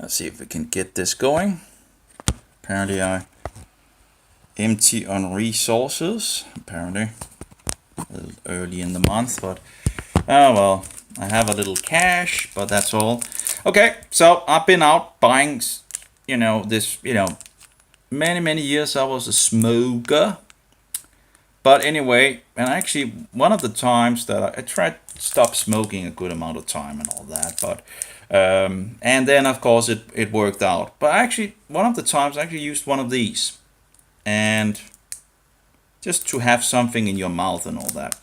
Let's see if we can get this going. Apparently I empty on resources. Apparently a little early in the month, but oh well. I have a little cash, but that's all. Okay, so I've been out buying, many years I was a smoker. But anyway, and actually one of the times that I tried to stop smoking a good amount of time and all that, but and then of course it worked out. But actually one of the times I actually used one of these, and just to have something in your mouth and all that.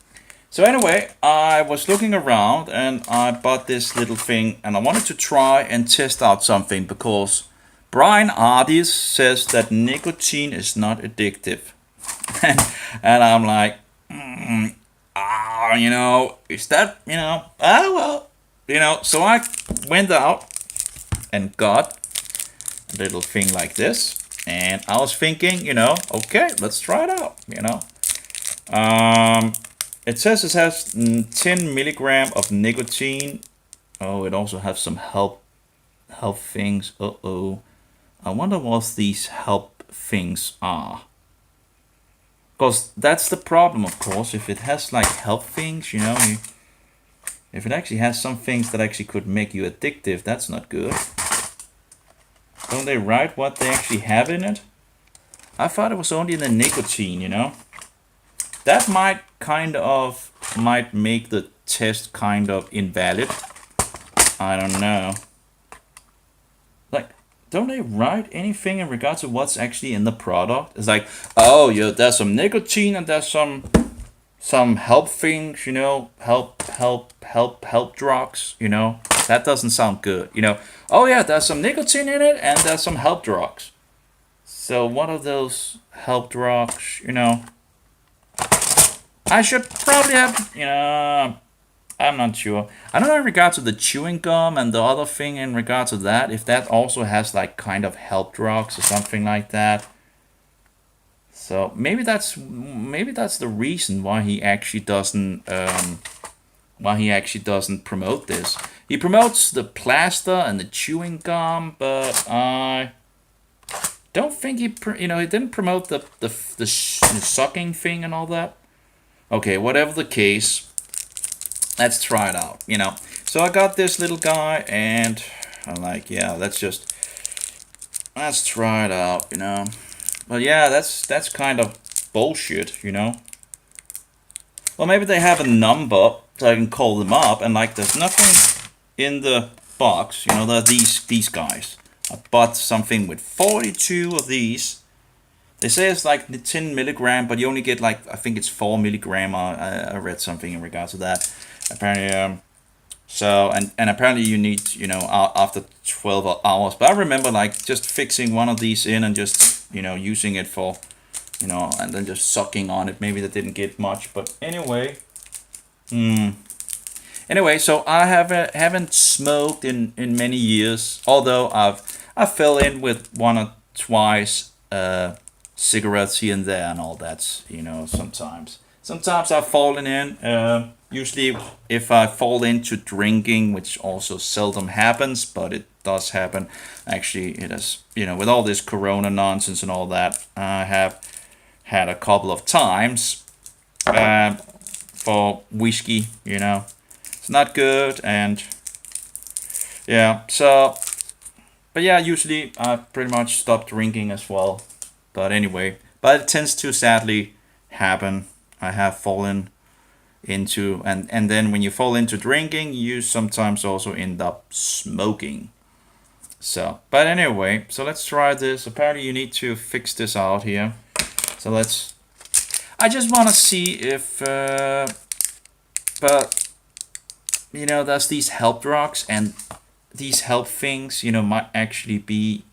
So anyway, I was looking around and I bought this little thing, and I wanted to try and test out something because Bryan Ardis says that nicotine is not addictive. And I'm like, is that, so I went out and got a little thing like this, and I was thinking, okay, let's try it out, It says it has 10 milligram of nicotine. Oh, it also has some health things. I wonder what these health things are. Because that's the problem, of course. If it has like health things, if it actually has some things that actually could make you addictive, that's not good. Don't they write what they actually have in it? I thought it was only in the nicotine, That might make the test kind of invalid. I don't know. Like, don't they write anything in regards to what's actually in the product? It's like, oh yeah, there's some nicotine and there's some help things, help drugs, That doesn't sound good, Oh yeah, there's some nicotine in it and there's some help drugs. So what are those help drugs, I should probably have, I'm not sure. I don't know in regards to the chewing gum and the other thing in regards to that, if that also has like kind of help drugs or something like that. So maybe that's the reason why he actually doesn't promote this. He promotes the plaster and the chewing gum, but I don't think he didn't promote the sucking thing and all that. Okay, whatever the case, let's try it out, So I got this little guy, and I'm like, yeah, let's try it out, But yeah, that's kind of bullshit, Well, maybe they have a number so I can call them up, and like there's nothing in the box, there are these guys. I bought something with 42 of these. They say it's like 10 milligram, but you only get like, I think it's 4 milligram. I read something in regards to that. Apparently, so and apparently you need, after 12 hours. But I remember like just fixing one of these in and just, using it for, and then just sucking on it. Maybe that didn't get much, but anyway. Anyway, so I haven't smoked in many years. Although I fell in with one or twice. Cigarettes here and there and all that, sometimes I've fallen in, usually if I fall into drinking, which also seldom happens, but it does happen. Actually, it has, with all this corona nonsense and all that, I have had a couple of times for whiskey, it's not good. And yeah, so but yeah, usually I pretty much stopped drinking as well. But anyway, but it tends to sadly happen. I have fallen into, and then when you fall into drinking, you sometimes also end up smoking. So, but anyway, so let's try this. Apparently you need to fix this out here. So I just want to see if, but, there's these help drugs, and these help things, might actually be,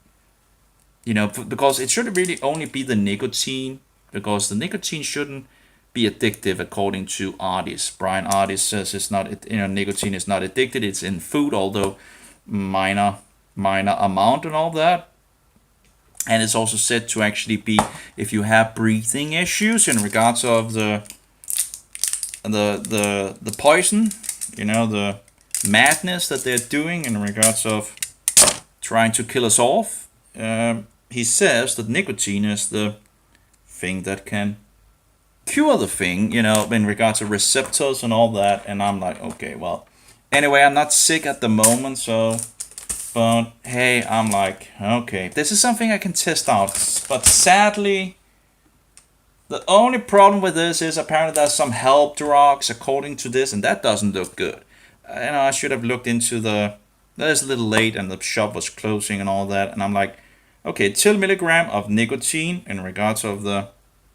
because it should really only be the nicotine, because the nicotine shouldn't be addictive according to Ardis. Bryan Ardis says it's not, nicotine is not addicted. It's in food, although minor amount and all that. And it's also said to actually be if you have breathing issues in regards of the poison, the madness that they're doing in regards of trying to kill us off. He says that nicotine is the thing that can cure the thing, you know, in regards to receptors and all that. And I'm like, okay, well, anyway, I'm not sick at the moment, so, but hey, I'm like, okay, this is something I can test out. But sadly, the only problem with this is apparently there's some help drugs according to this, and that doesn't look good. You know, I should have looked into that is a little late and the shop was closing and all that, and I'm like, okay, 2 milligram of nicotine in regards of the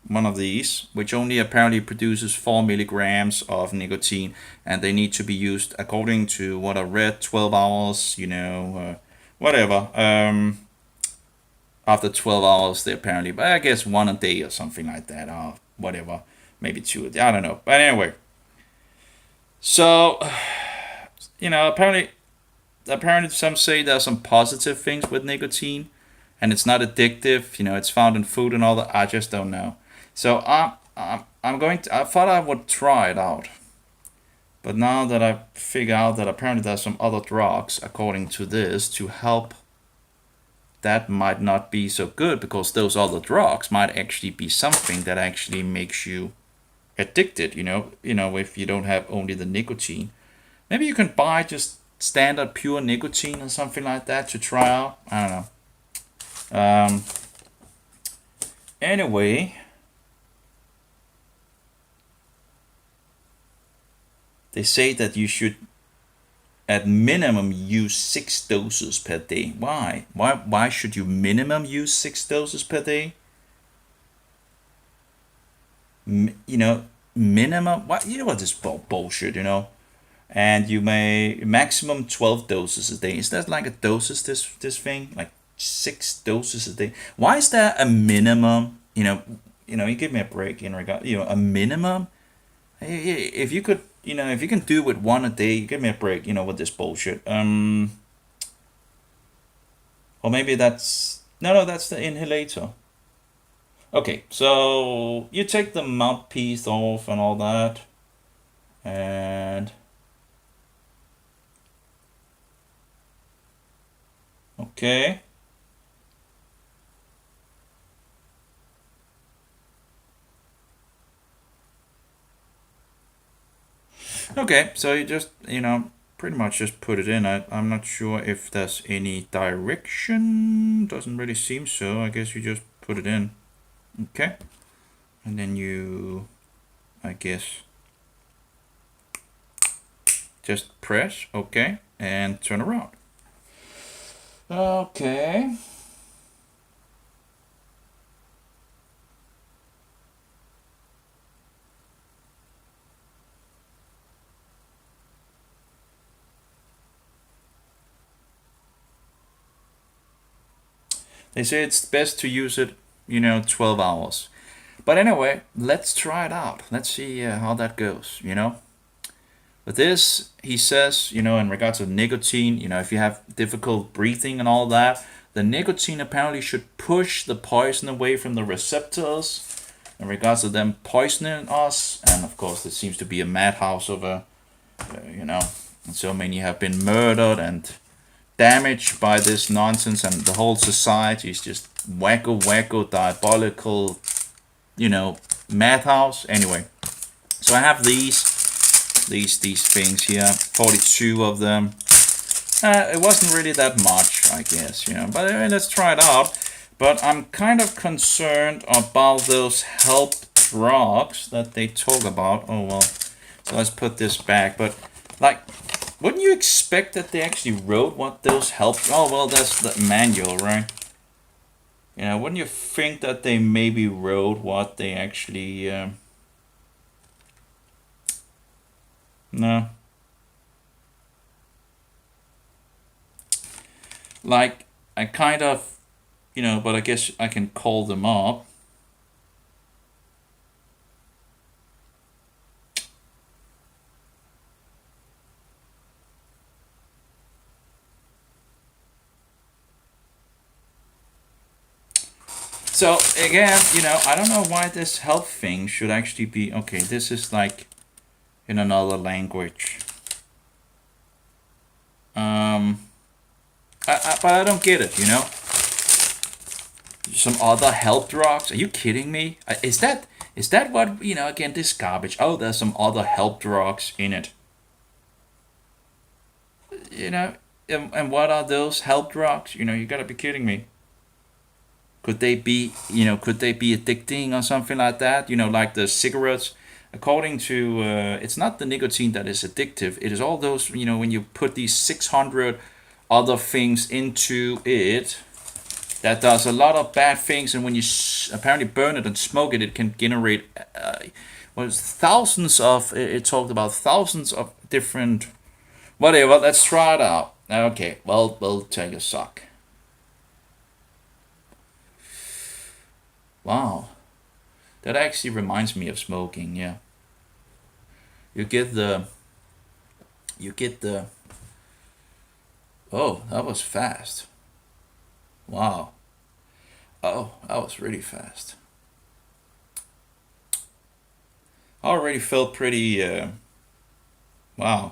one of these, which only apparently produces 4 milligrams of nicotine, and they need to be used according to what I read, 12 hours, you know, whatever. After 12 hours, they apparently, but I guess 1 a day or something like that, or whatever, maybe 2 a day, I don't know. But anyway, so, you know, apparently some say there's some positive things with nicotine, and it's not addictive. You know, it's found in food and all that. I just don't know. So I'm going to. I thought I would try it out, but now that I figure out that apparently there's some other drugs, according to this, to help, that might not be so good, because those other drugs might actually be something that actually makes you addicted. You know, if you don't have only the nicotine, maybe you can buy just standard pure nicotine or something like that to try out. I don't know. Anyway, they say that you should at minimum use 6 doses per day. Why? Why should you minimum use 6 doses per day? You know, minimum. What? You know what this bullshit? You know, and you may maximum 12 doses a day. Is that like a doses? This thing like 6 doses a day. Why is there a minimum? You know, you give me a break in regard. You know, a minimum. If you could, you know, if you can do with 1 a day, give me a break. You know, with this bullshit. Or maybe that's no, that's the inhalator. Okay, so you take the mouthpiece off and all that, and okay. Okay, so you just, you know, pretty much just put it in. I'm not sure if there's any direction. Doesn't really seem so. I guess you just put it in. Okay. And then you, I guess, just press, okay, and turn around. Okay. They say it's best to use it, you know, 12 hours. But anyway, let's try it out. Let's see how that goes, you know. But this, he says, you know, in regards to nicotine, you know, if you have difficult breathing and all that, the nicotine apparently should push the poison away from the receptors in regards to them poisoning us. And of course, there seems to be a madhouse over, you know, and so many have been murdered and damaged by this nonsense, and the whole society is just wacko, diabolical, you know, madhouse. Anyway, so I have these things here, 42 of them. It wasn't really that much, I guess, you know, but anyway, let's try it out. But I'm kind of concerned about those help drugs that they talk about. Oh well, so let's put this back. But like, wouldn't you expect that they actually wrote what those help? Oh well, that's the manual, right? You know, wouldn't you think that they maybe wrote what they actually? No. Like, I kind of, you know, but I guess I can call them up. So again, you know, I don't know why this health thing should actually be, okay, this is like in another language. but I don't get it, you know. Some other health drugs? Are you kidding me? Is that what, you know, again, this garbage? Oh, there's some other health drugs in it. You know, and what are those health drugs? You know, you gotta be kidding me. Could they be, you know, could they be addicting or something like that? You know, like the cigarettes. According to, it's not the nicotine that is addictive. It is all those, you know, when you put these 600 other things into it, that does a lot of bad things. And when you apparently burn it and smoke it, it can generate, thousands of, it talked about thousands of different, whatever. Let's try it out. Okay, well, we'll take a suck. Wow, that actually reminds me of smoking. Yeah, you get the. Oh, that was fast. Wow. Oh, that was really fast. I already felt pretty. Wow.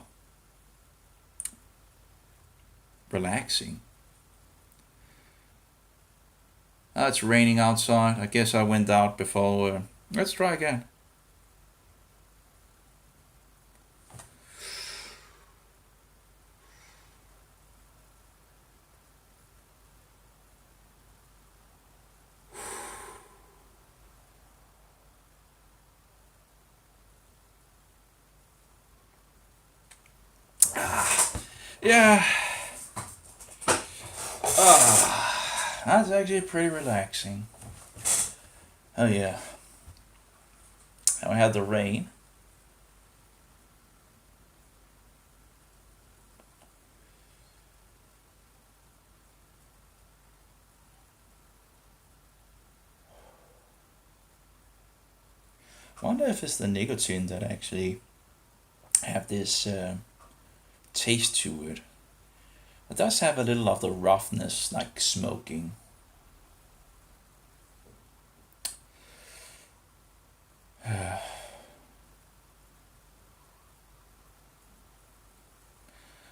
Relaxing. Oh, it's raining outside. I guess I went out before. Let's try again. Yeah. That's actually pretty relaxing. Oh yeah. And we had the rain. I wonder if it's the nicotine that actually have this taste to it. It does have a little of the roughness like smoking.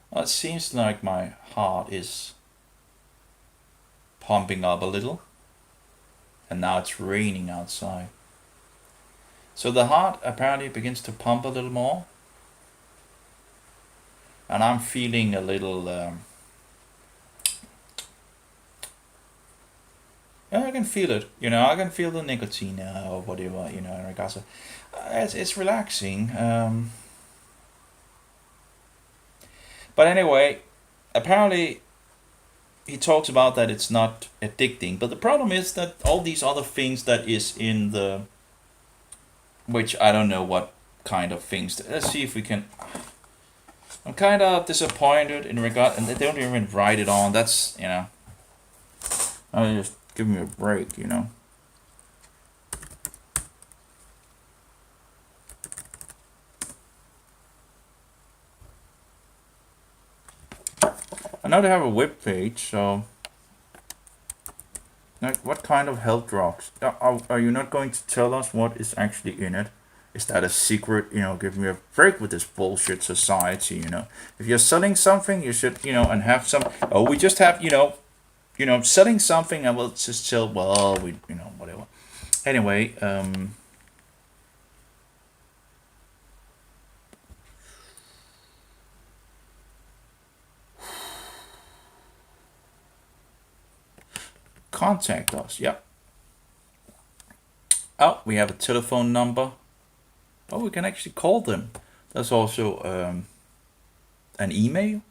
Well, it seems like my heart is pumping up a little, and now it's raining outside. So the heart apparently begins to pump a little more, and I'm feeling a little. Yeah, I can feel it. You know, I can feel the nicotine or whatever. You know, in regards to, it's relaxing. But anyway, apparently he talks about that it's not addicting. But the problem is that all these other things that is in the, which I don't know what kind of things. Let's see if we can. I'm kind of disappointed in regard, and they don't even write it on. That's, you know. I just give me a break, you know. I know they have a web page, so like, what kind of health drugs? Are you not going to tell us what is actually in it? Is that a secret? You know, give me a break with this bullshit society. You know, if you're selling something, you should, you know, and have some. Oh, we just have, you know, selling something, and we'll just sell. Well, we, you know, whatever. Anyway, contact us. Yeah. Oh, we have a telephone number. Oh, we can actually call them. There's also an email.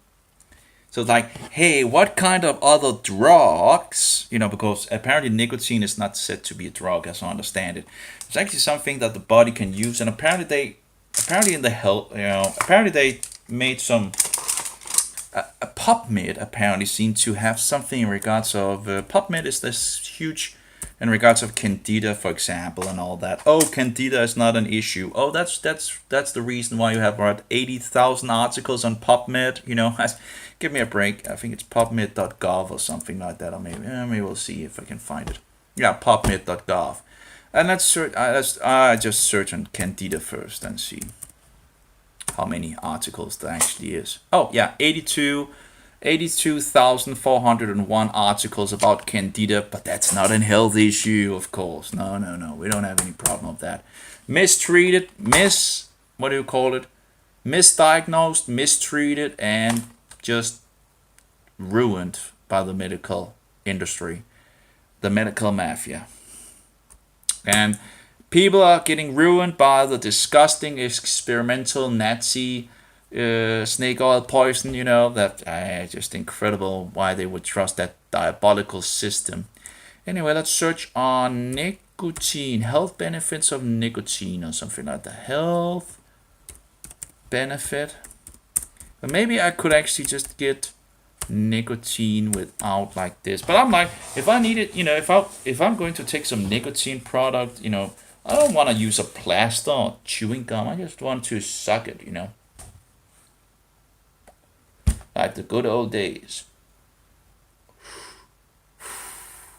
So like, hey, what kind of other drugs? You know, because apparently nicotine is not said to be a drug, as I understand it. It's actually something that the body can use, and apparently in the health, you know, apparently they made some. A PubMed apparently seemed to have something in regards of PubMed is this huge in regards of candida, for example, and all that. Oh, candida is not an issue. Oh, that's the reason why you have about 80,000 articles on PubMed. You know, give me a break. I think it's PubMed.gov or something like that, or maybe we'll see if I can find it. Yeah, PubMed.gov, and let's search. I just search on candida first and see how many articles there actually is. Oh yeah, 82 82,401 articles about Candida, but that's not a health issue, of course. No, no, no. We don't have any problem with that. Mistreated, what do you call it? Misdiagnosed, mistreated, and just ruined by the medical industry, the medical mafia. And people are getting ruined by the disgusting experimental Nazi snake oil poison, that just incredible why they would trust that diabolical system. Anyway, let's search on nicotine, health benefits of nicotine or something like that. Health benefit. But maybe I could actually just get nicotine without like this. But I'm like, if I need it, if I'm going to take some nicotine product, I don't want to use a plaster or chewing gum. I just want to suck it, like the good old days.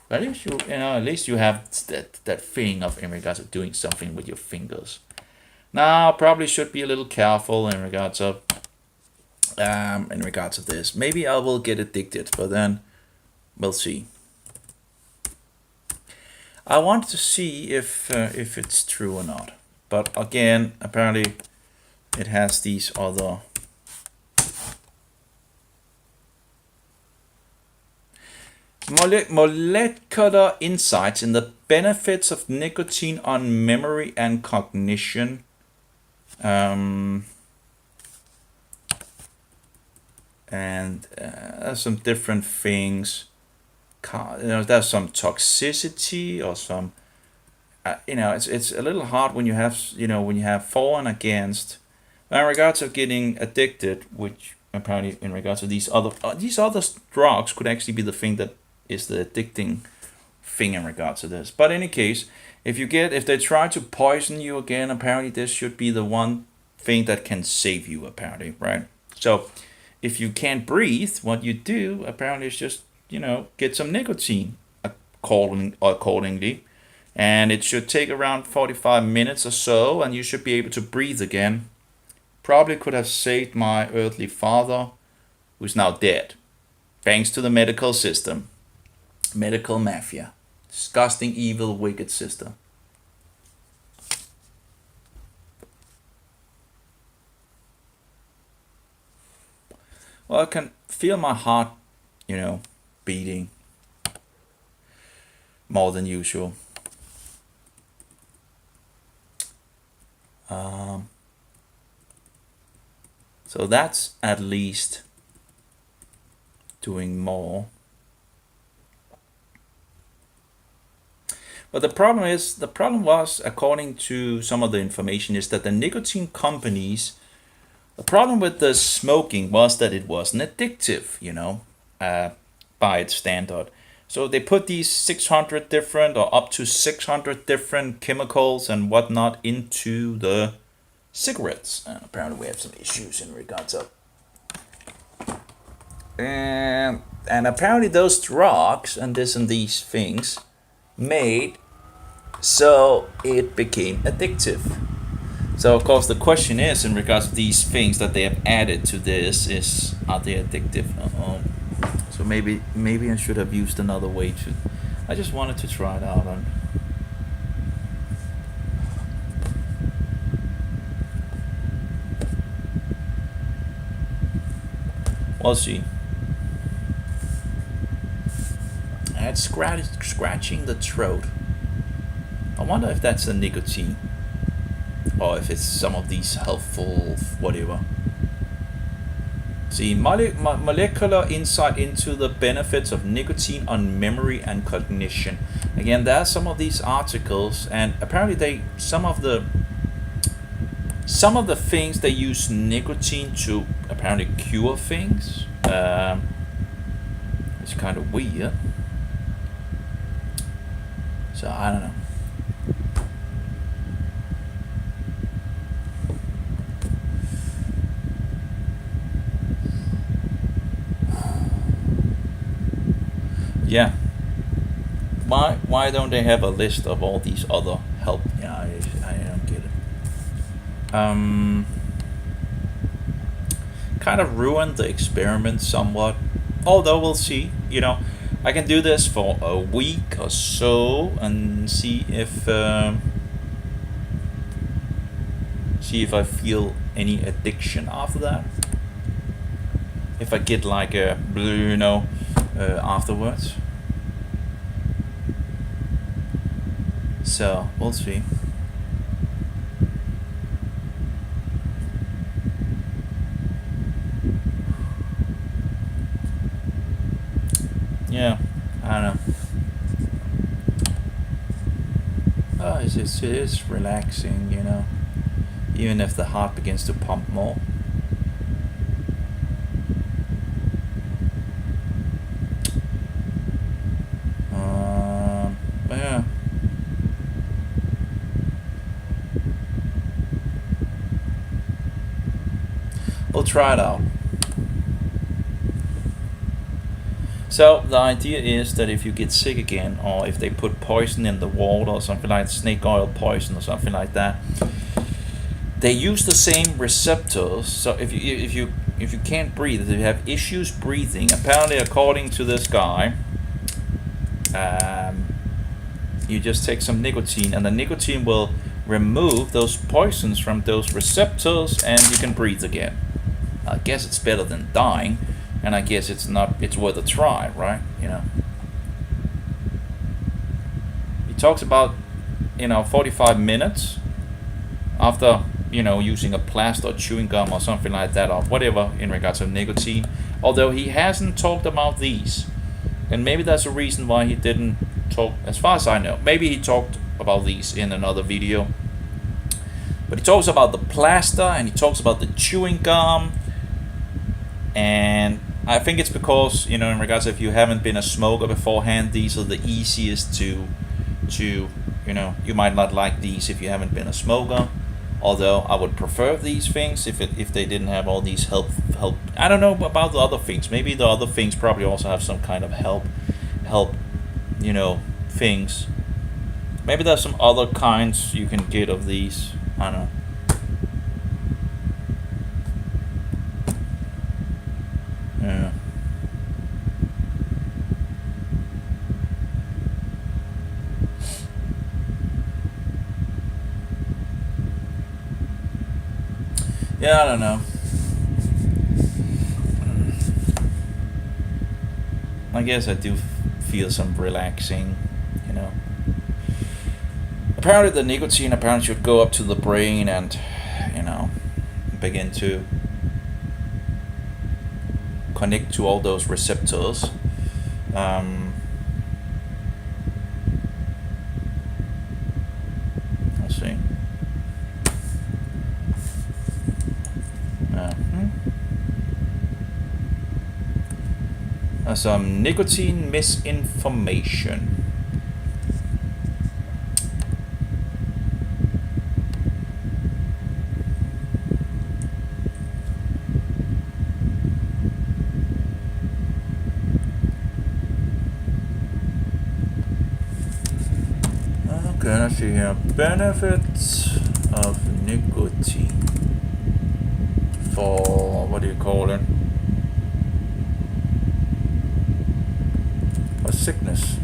At least at least you have that thing of in regards of doing something with your fingers. Now, probably should be a little careful in regards of this. Maybe I will get addicted, but then we'll see. I want to see if it's true or not. But again, apparently it has these other molecular insights in the benefits of nicotine on memory and cognition. And there's some different things. There's some toxicity or some. It's a little hard when you have for and against. In regards of getting addicted, which apparently in regards to these other drugs could actually be the thing that is the addicting thing in regards to this. But in any case, if they try to poison you again, apparently this should be the one thing that can save you, apparently, right? So if you can't breathe, what you do apparently is just, get some nicotine accordingly. And it should take around 45 minutes or so, and you should be able to breathe again. Probably could have saved my earthly father, who's now dead, thanks to the medical system. Medical mafia. Disgusting, evil, wicked system. Well, I can feel my heart, beating more than usual. So that's at least doing more. But the problem was, according to some of the information, is that the nicotine companies, the problem with the smoking was that it wasn't addictive, by its standard. So they put these 600 different or up to 600 different chemicals and whatnot into the cigarettes. And apparently we have some issues in regards of. And apparently those drugs and these things made so it became addictive. So of course the question is, in regards to these things that they have added to this, are they addictive? So maybe I should have used another way to. I just wanted to try it out on. We'll see. It's scratching the throat. I wonder if that's the nicotine, or if it's some of these helpful whatever. See, molecular insight into the benefits of nicotine on memory and cognition. Again, there are some of these articles, and apparently some of the things they use nicotine to apparently cure things. It's kind of weird. So I don't know. Yeah. Why don't they have a list of all these other help? Yeah, I don't get it. kind of ruined the experiment somewhat. Although we'll see, you know, I can do this for a week or so and see if I feel any addiction after that. If I get like a, you know, afterwards. So we'll see. Yeah, I don't know. Oh, it is relaxing, you know, even if the heart begins to pump more. Yeah. We'll try it out. So the idea is that if you get sick again, or if they put poison in the water or something like snake oil poison or something like that, they use the same receptors. So if you can't breathe, if you have issues breathing, apparently according to this guy, you just take some nicotine, and the nicotine will remove those poisons from those receptors, and you can breathe again. I guess it's better than dying. And I guess it's worth a try, right? You know. He talks about, you know, 45 minutes after, you know, using a plaster or chewing gum or something like that, or whatever in regards to nicotine. Although he hasn't talked about these. And maybe that's a reason why he didn't talk, as far as I know. Maybe he talked about these in another video. But he talks about the plaster, and he talks about the chewing gum. And I think it's because, you know, in regards to if you haven't been a smoker beforehand, these are the easiest to you know, you might not like these if you haven't been a smoker. Although I would prefer these things if they didn't have all these help. I don't know about the other things. Maybe the other things probably also have some kind of help, you know, things. Maybe there's some other kinds you can get of these. I don't know. Yeah. Yeah, I don't know. I guess I do feel some relaxing, you know. Apparently the nicotine should go up to the brain and, you know, begin to connect to all those receptors. Let's see. Some nicotine misinformation. Okay, let's see here. Benefits of nicotine for, what do you call it? For sickness.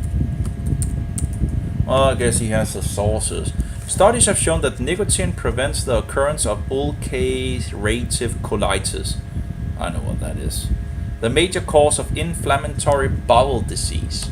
Well, I guess he has the sources. Studies have shown that nicotine prevents the occurrence of ulcerative colitis. I know what that is. The major cause of inflammatory bowel disease.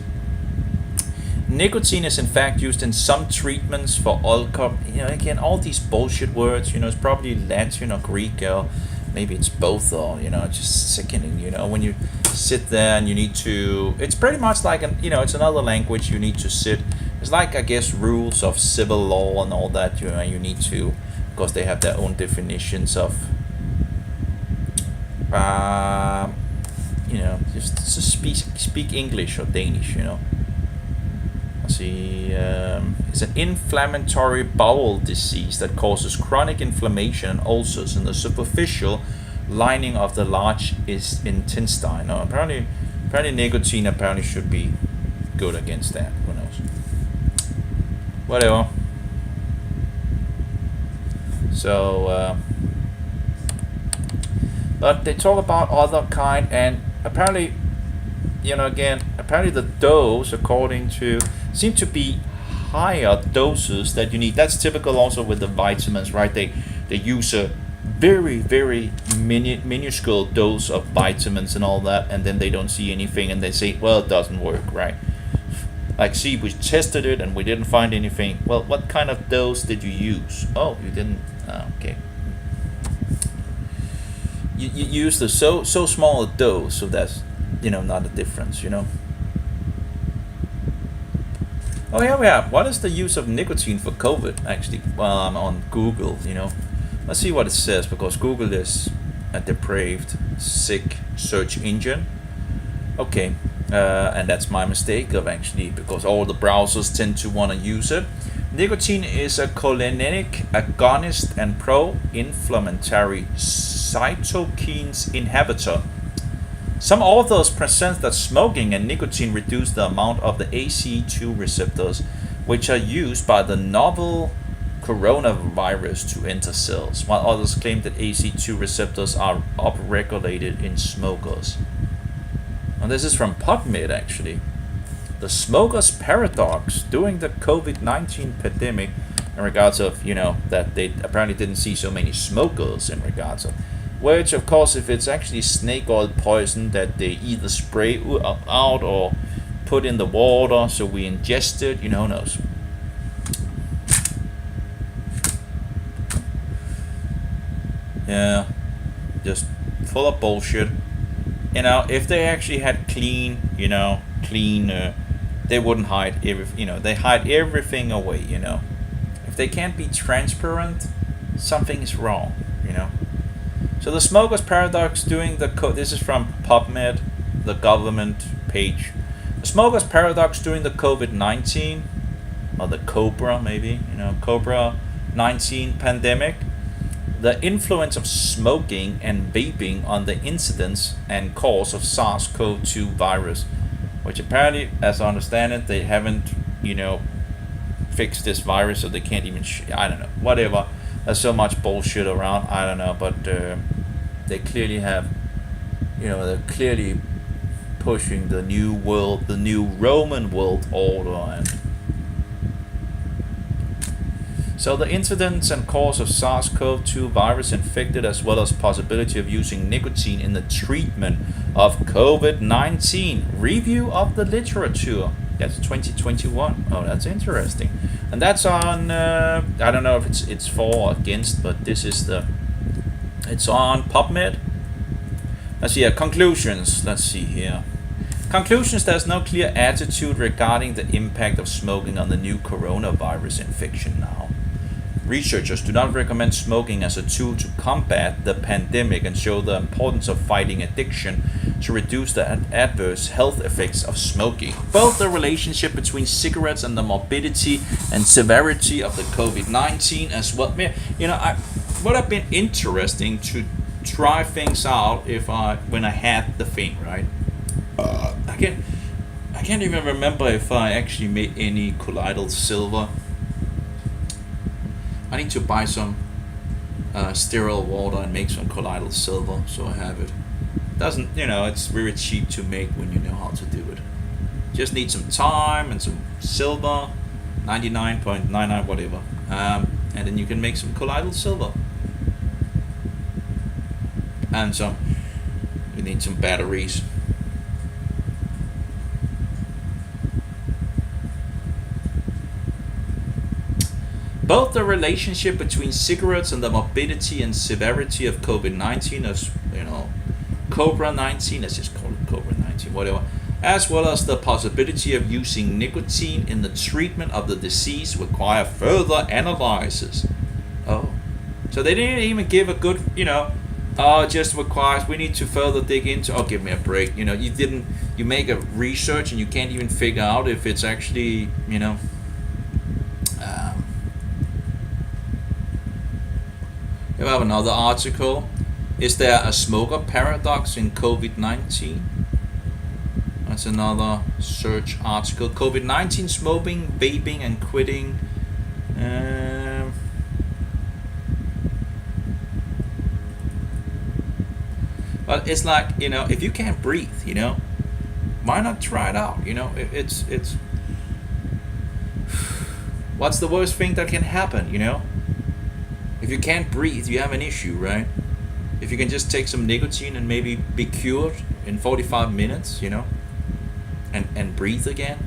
Nicotine is in fact used in some treatments for alcohol. You know, again, all these bullshit words. You know, it's probably Latin or Greek, or maybe it's both, or you know, just sickening. You know, when you sit there and you need to. It's pretty much like you know, it's another language. You need to sit. It's like, I guess, rules of civil law and all that. You know, you need to, because they have their own definitions of. You know, just speak English or Danish. You know. See, it's an inflammatory bowel disease that causes chronic inflammation and ulcers in the superficial lining of the large intestine. Now, apparently nicotine should be good against that. Who knows? Whatever. But they talk about other kind, and apparently, apparently the dose, according to, seem to be higher doses that you need. That's typical also with the vitamins, right? They use a very minuscule dose of vitamins and all that, and then they don't see anything, and they say, well, it doesn't work, right? Like, see, we tested it and we didn't find anything. Well, what kind of dose did you use? Oh, you didn't. Okay. You used a so small a dose, so that's not a difference. Oh, yeah, we have. What is the use of nicotine for COVID? Actually, well, I'm on Google. Let's see what it says, because Google is a depraved, sick search engine. Okay, and that's my mistake of actually, because all the browsers tend to want to use it. Nicotine is a cholinergic agonist and pro-inflammatory cytokines inhibitor. Some authors present that smoking and nicotine reduce the amount of the ACE2 receptors, which are used by the novel coronavirus to enter cells, while others claim that ACE2 receptors are upregulated in smokers. And this is from PubMed, actually. The smoker's paradox during the COVID-19 pandemic, in regards of, that they apparently didn't see so many smokers in regards of, which, of course, if it's actually snake oil poison that they either spray out or put in the water, so we ingest it, who knows. Yeah, just full of bullshit. If they actually had clean, they wouldn't hide they hide everything away, If they can't be transparent, something is wrong, So the smoker's paradox during this is from PubMed, the government page. The smoker's paradox during the COVID-19, or the Cobra maybe, Cobra-19 pandemic. The influence of smoking and vaping on the incidence and cause of SARS-CoV-2 virus, which apparently, as I understand it, they haven't, fixed this virus, so they can't even, I don't know, whatever. There's so much bullshit around, I don't know, but they clearly have, they're clearly pushing the new world, the new Roman world order, and so the incidence and cause of SARS-CoV-2 virus infected, as well as possibility of using nicotine in the treatment of COVID-19. Review of the literature. That's 2021. Oh, that's interesting. And that's on, I don't know if it's for or against, but it's on PubMed. Let's see here, conclusions. Let's see here. Conclusions: there's no clear attitude regarding the impact of smoking on the new coronavirus infection now. Researchers do not recommend smoking as a tool to combat the pandemic and show the importance of fighting addiction to reduce the adverse health effects of smoking. Both the relationship between cigarettes and the morbidity and severity of the COVID-19 as well. Would have been interesting to try things out when I had the thing, right? I can't even remember if I actually made any colloidal silver. I need to buy some sterile water and make some colloidal silver, so I have it. Doesn't, it's very cheap to make when you know how to do it. Just need some time and some silver, 99.99 whatever, and then you can make some colloidal silver. And you need some batteries. Both the relationship between cigarettes and the morbidity and severity of COVID-19, as Cobra-19, let's just call it Cobra-19, whatever, as well as the possibility of using nicotine in the treatment of the disease require further analysis. Oh, so they didn't even give a good, it just requires, we need to further dig into, give me a break. You make a research and you can't even figure out if it's actually, Here we have another article. Is there a smoker paradox in COVID-19? That's another search article. COVID-19 smoking, vaping, and quitting. But it's like, if you can't breathe, why not try it out? It's what's the worst thing that can happen? If you can't breathe, you have an issue, right? If you can just take some nicotine and maybe be cured in 45 minutes, and breathe again,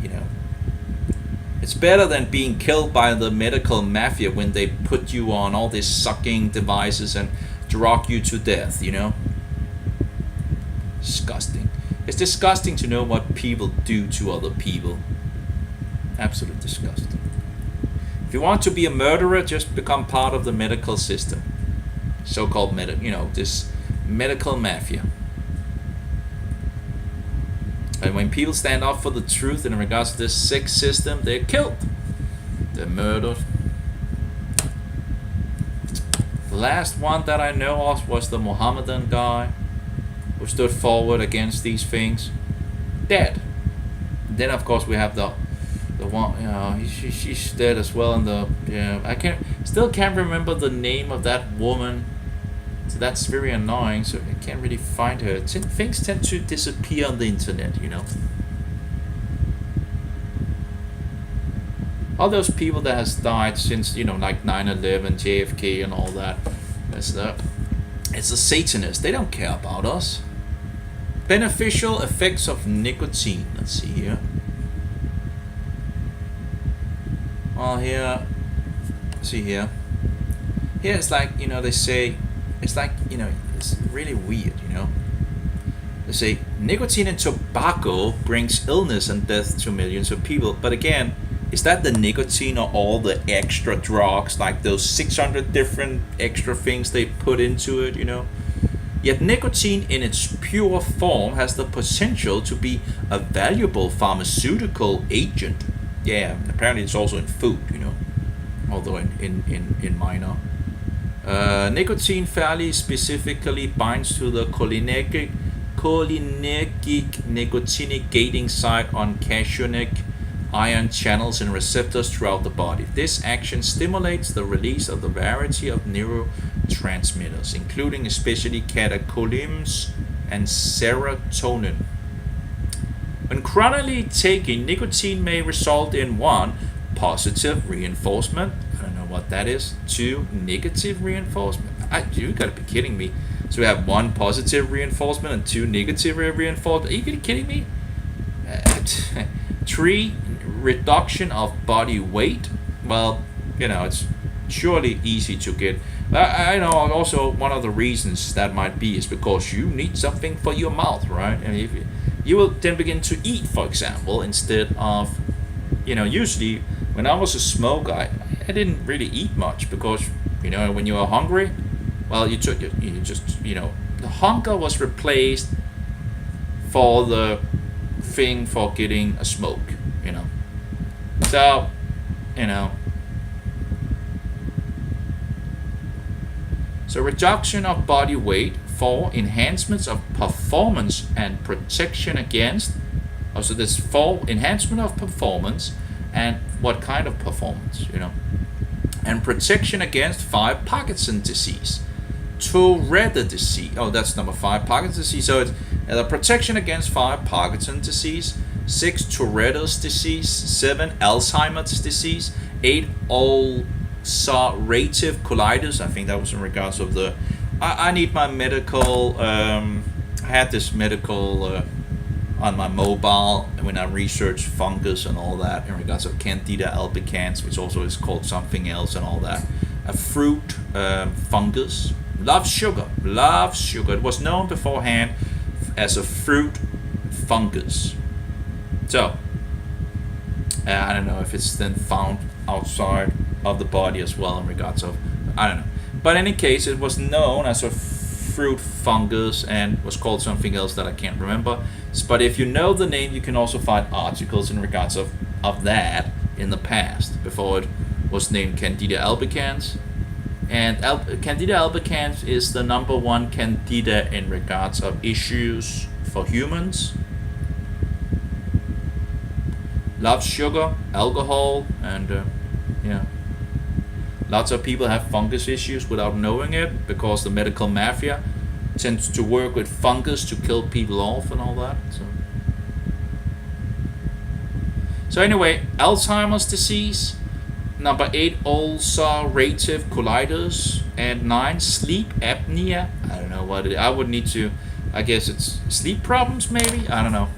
it's better than being killed by the medical mafia when they put you on all these sucking devices and drug you to death, Disgusting. It's disgusting to know what people do to other people. Absolute disgusting. If you want to be a murderer, just become part of the medical system. So-called this medical mafia. And when people stand up for the truth in regards to this sick system, they're killed. They're murdered. The last one that I know of was the Mohammedan guy who stood forward against these things. Dead. Then of course we have the one, she's dead as well. And I can't remember the name of that woman. So that's very annoying. So I can't really find her. Things tend to disappear on the internet, All those people that has died since, like 9/11, JFK, and all that. It's the Satanists. They don't care about us. Beneficial effects of nicotine. Let's see here. Well, here. See here. Here it's like, they say, it's like, it's really weird, They say nicotine and tobacco brings illness and death to millions of people. But again, is that the nicotine or all the extra drugs, like those 600 different extra things they put into it, Yet nicotine in its pure form has the potential to be a valuable pharmaceutical agent. Yeah, apparently it's also in food, although in minor. Nicotine fairly specifically binds to the cholinergic nicotinic gating site on cationic ion channels and receptors throughout the body. This action stimulates the release of the variety of neurotransmitters, including especially catecholamines and serotonin. When chronically taken, nicotine may result in 1. Positive reinforcement. I don't know what that is. 2. Negative reinforcement. You gotta be kidding me. So we have 1 positive reinforcement and 2 negative reinforcement. Are you kidding me? 3. Reduction of body weight. Well, it's surely easy to get. I know also one of the reasons that might be is because you need something for your mouth, right? And if you will then begin to eat, for example, instead of, usually when I was a smoker, I didn't really eat much because, when you are hungry, well, you just, the hunger was replaced for the thing for getting a smoke, So, So reduction of body weight. 4. Enhancements of performance and protection against. So there's 4 enhancement of performance, and what kind of performance, and protection against 5 Parkinson's disease, Tourette disease. Oh, that's number 5, Parkinson's disease. So it's the protection against 5 Parkinson's disease, 6 Tourette's disease, 7 Alzheimer's disease, 8 ulcerative colitis. I think that was in regards of the. I need my medical. I had this medical on my mobile when I researched fungus and all that in regards of Candida albicans, which also is called something else and all that. A fruit fungus. Loves sugar. It was known beforehand as a fruit fungus. So I don't know if it's then found outside of the body as well in regards of, I don't know. But in any case, it was known as a fruit fungus and was called something else that I can't remember. But if you know the name, you can also find articles in regards of that in the past, before it was named Candida albicans. And Candida albicans is the number 1 candida in regards of issues for humans. Loves sugar, alcohol, and lots of people have fungus issues without knowing it because the medical mafia tends to work with fungus to kill people off and all that. So anyway, Alzheimer's disease. Number 8, ulcerative colitis. And 9, sleep apnea. I don't know what it is. I would need to, I guess it's sleep problems maybe? I don't know.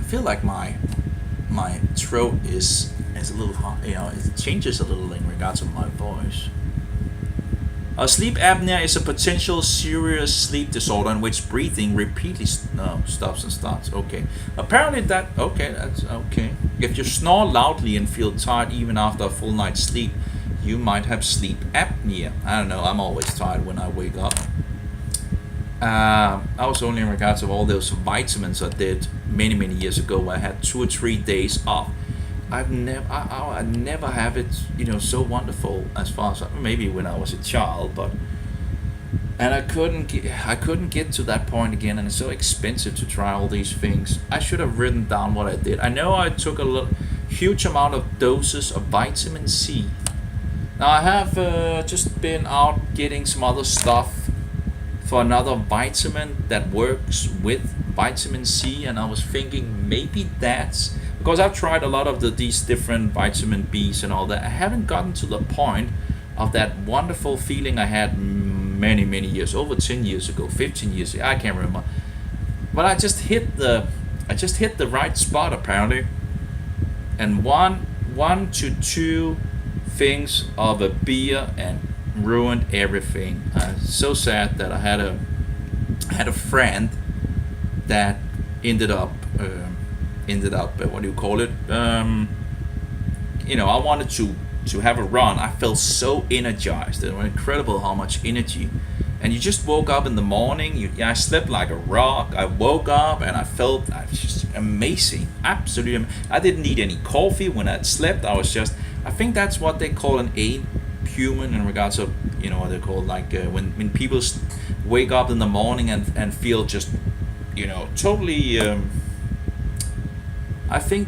I feel like my throat is a little hot, it changes a little in regards to my voice. Sleep apnea is a potential serious sleep disorder in which breathing repeatedly stops and starts. Okay. Apparently that's okay. If you snore loudly and feel tired even after a full night's sleep, you might have sleep apnea. I don't know, I'm always tired when I wake up. I was only in regards of all those vitamins I did many years ago where I had 2 or 3 days off. I never have it, so wonderful as far as maybe when I was a child, and I couldn't get to that point again, and it's so expensive to try all these things. I should have written down what I did. I know I took a huge amount of doses of vitamin C. Now I have just been out getting some other stuff for another vitamin that works with vitamin C, and I was thinking maybe that's because I've tried a lot of these different vitamin B's and all that. I haven't gotten to the point of that wonderful feeling I had many years, over 10 years ago, 15 years ago, I can't remember. But I just hit the right spot apparently. And one to two things of a beer and ruined everything. So sad that I had a friend that ended up what do you call it? I wanted to have a run. I felt so energized. It was incredible how much energy. And you just woke up in the morning. I slept like a rock. I woke up and I was just amazing. Absolutely. I didn't need any coffee when I slept. I think that's what they call an human in regards of, what they call like when people wake up in the morning and feel just, totally. I think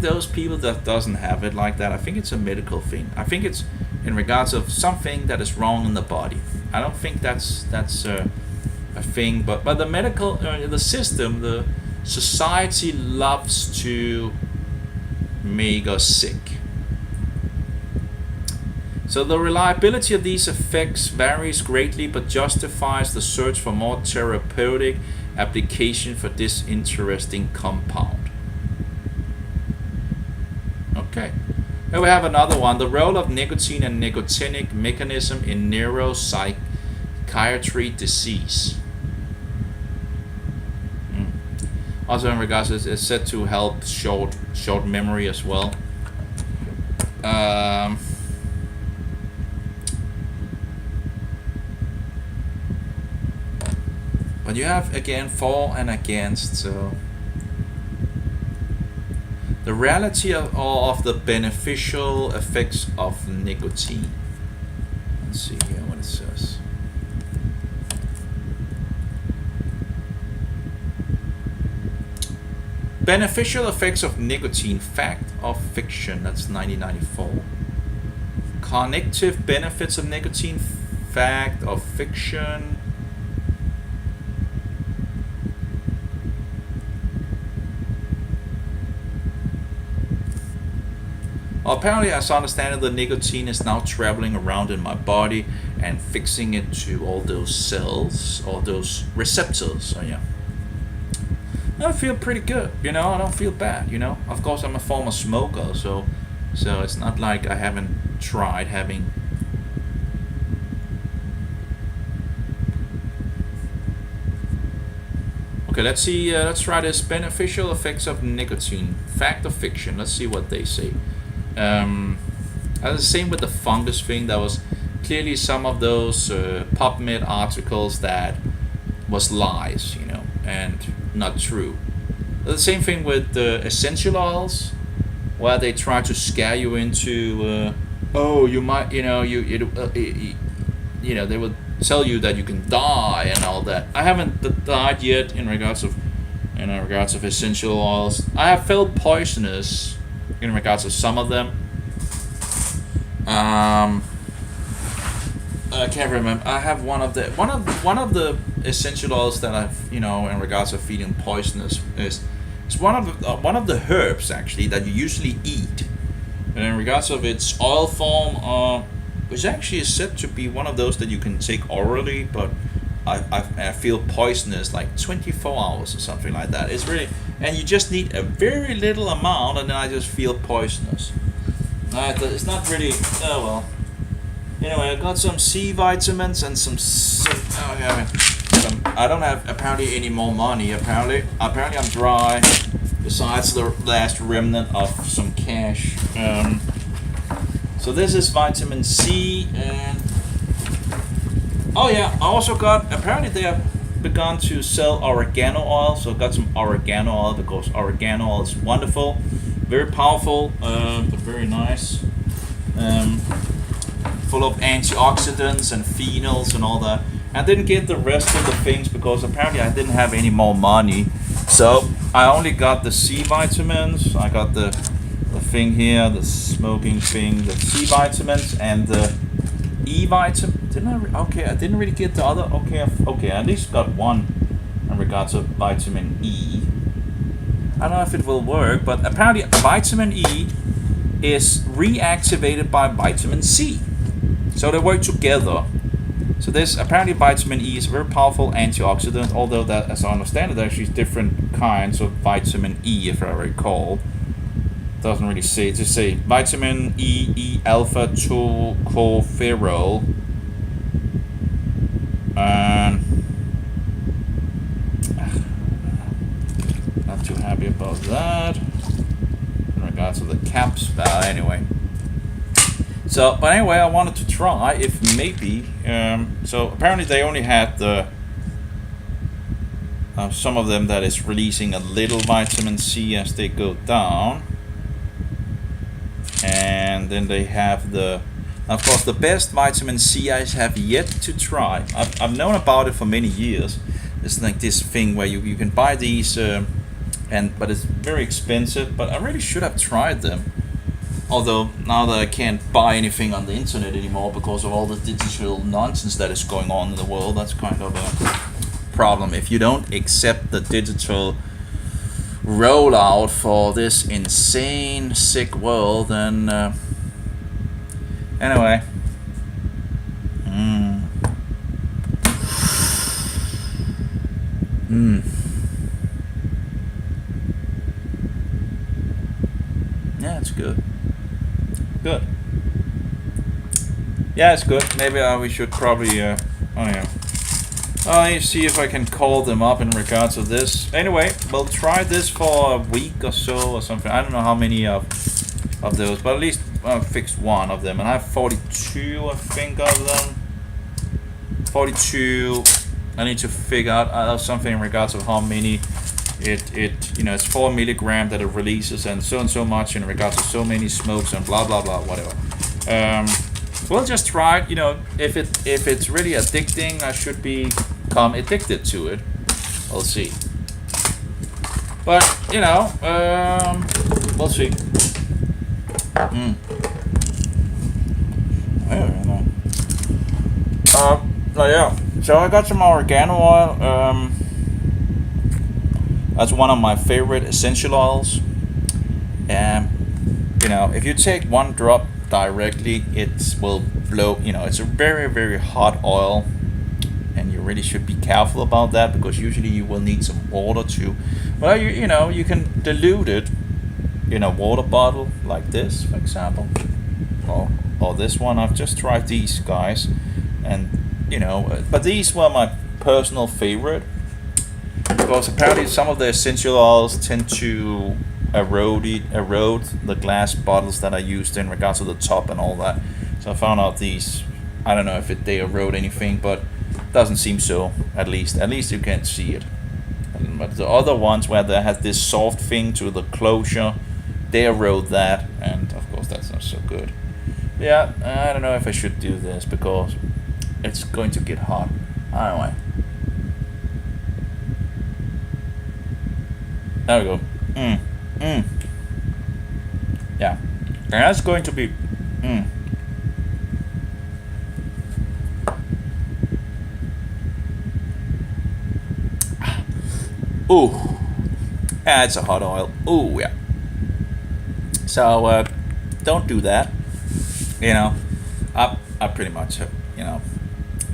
those people that doesn't have it like that, I think it's a medical thing. I think it's in regards of something that is wrong in the body. I don't think that's a thing, but the medical, the system, the society loves to make us sick. So the reliability of these effects varies greatly, but justifies the search for more therapeutic application for this interesting compound. Okay, here we have another one. The role of nicotine and nicotinic mechanism in neuropsychiatry disease. Also in regards to it's said to help short memory as well. But you have again for and against, so the reality of the beneficial effects of nicotine. Let's see here what it says. Beneficial effects of nicotine, fact or fiction? That's 1994. Cognitive benefits of nicotine, fact or fiction? Well, apparently, as I understand it, the nicotine is now traveling around in my body and fixing it to all those cells, all those receptors. So yeah, I feel pretty good. I don't feel bad. Of course, I'm a former smoker, so it's not like I haven't tried having. Okay, let's see. Let's try this. Beneficial effects of nicotine, fact or fiction? Let's see what they say. The same with the fungus thing. There was clearly some of those PubMed articles that was lies, and not true. The same thing with the essential oils, where they try to scare you into, you might, they will tell you that you can die and all that. I haven't died yet in regards of essential oils. I have felt poisonous in regards to some of them. I can't remember. I have one of the essential oils that I've, you know, in regards of feeling poisonous is it's one of the herbs actually that you usually eat. And in regards of its oil form, which actually is said to be one of those that you can take orally, but I feel poisonous like 24 hours or something like that. It's really, and you just need a very little amount, and then I just feel poisonous. It's not really. Oh well. Anyway, I got some C vitamins and some I don't have apparently any more money. Apparently I'm dry. Besides the last remnant of some cash. So this is vitamin C, and oh yeah, I also got. Apparently they have begun to sell oregano oil. So I got some oregano oil because oregano oil is wonderful, very powerful, but very nice. Full of antioxidants and phenols and all that. I didn't get the rest of the things because apparently I didn't have any more money. So I only got the C vitamins. I got the thing here, the smoking thing, the C vitamins, and the E vitamin. Okay, I didn't really get the other. Okay, I at least got one in regards of vitamin E. I don't know if it will work, but apparently vitamin E is reactivated by vitamin C. So they work together. So this apparently vitamin E is a very powerful antioxidant, although that, as I understand it, actually is different kinds of vitamin E, if I recall. Doesn't really say. It just say vitamin E alpha tocopherol. Not too happy about that. In regards to the caps, but anyway. So, but anyway, I wanted to try if maybe. So apparently they only had the some of them that is releasing a little vitamin C as they go down, and then they have the, of course, the best vitamin C I have yet to try. I've known about it for many years. It's like this thing where you can buy these, but it's very expensive. But I really should have tried them. Although now that I can't buy anything on the internet anymore because of all the digital nonsense that is going on in the world, that's kind of a problem. If you don't accept the digital rollout for this insane, sick world, then anyway. Yeah, it's good. Good. Yeah, it's good. Maybe we should probably. Oh yeah. Let me see if I can call them up in regards to this. Anyway, we'll try this for a week or so or something. I don't know how many of those, but at least I fixed one of them, and I have 42, I think, of them. 42. I need to figure out something in regards of how many. It you know, it's 4 milligram that it releases, and so much in regards to so many smokes and blah blah blah, whatever. We'll just try it. You know, if it's really addicting, I should become addicted to it. We'll see. But you know, we'll see. I don't know. Oh yeah. So I got some oregano oil. That's one of my favorite essential oils. You know, if you take one drop directly, it will blow. You know, it's a very, very hot oil, and you really should be careful about that because usually you will need some water to. Well, you know, you can dilute it in a water bottle like this, for example, or this one. I've just tried these guys, and you know, but these were my personal favorite. Because apparently some of the essential oils tend to erode the glass bottles that I used in regards to the top and all that. So I found out these, I don't know if they erode anything, but it doesn't seem so. At least you can't see it. But the other ones where they had this soft thing to the closure, they erode that, and of course that's not so good. Yeah, I don't know if I should do this because it's going to get hot. Anyway. There we go. Yeah. And that's going to be. Ooh, yeah, it's a hot oil. Ooh, yeah. So don't do that. You know, I pretty much,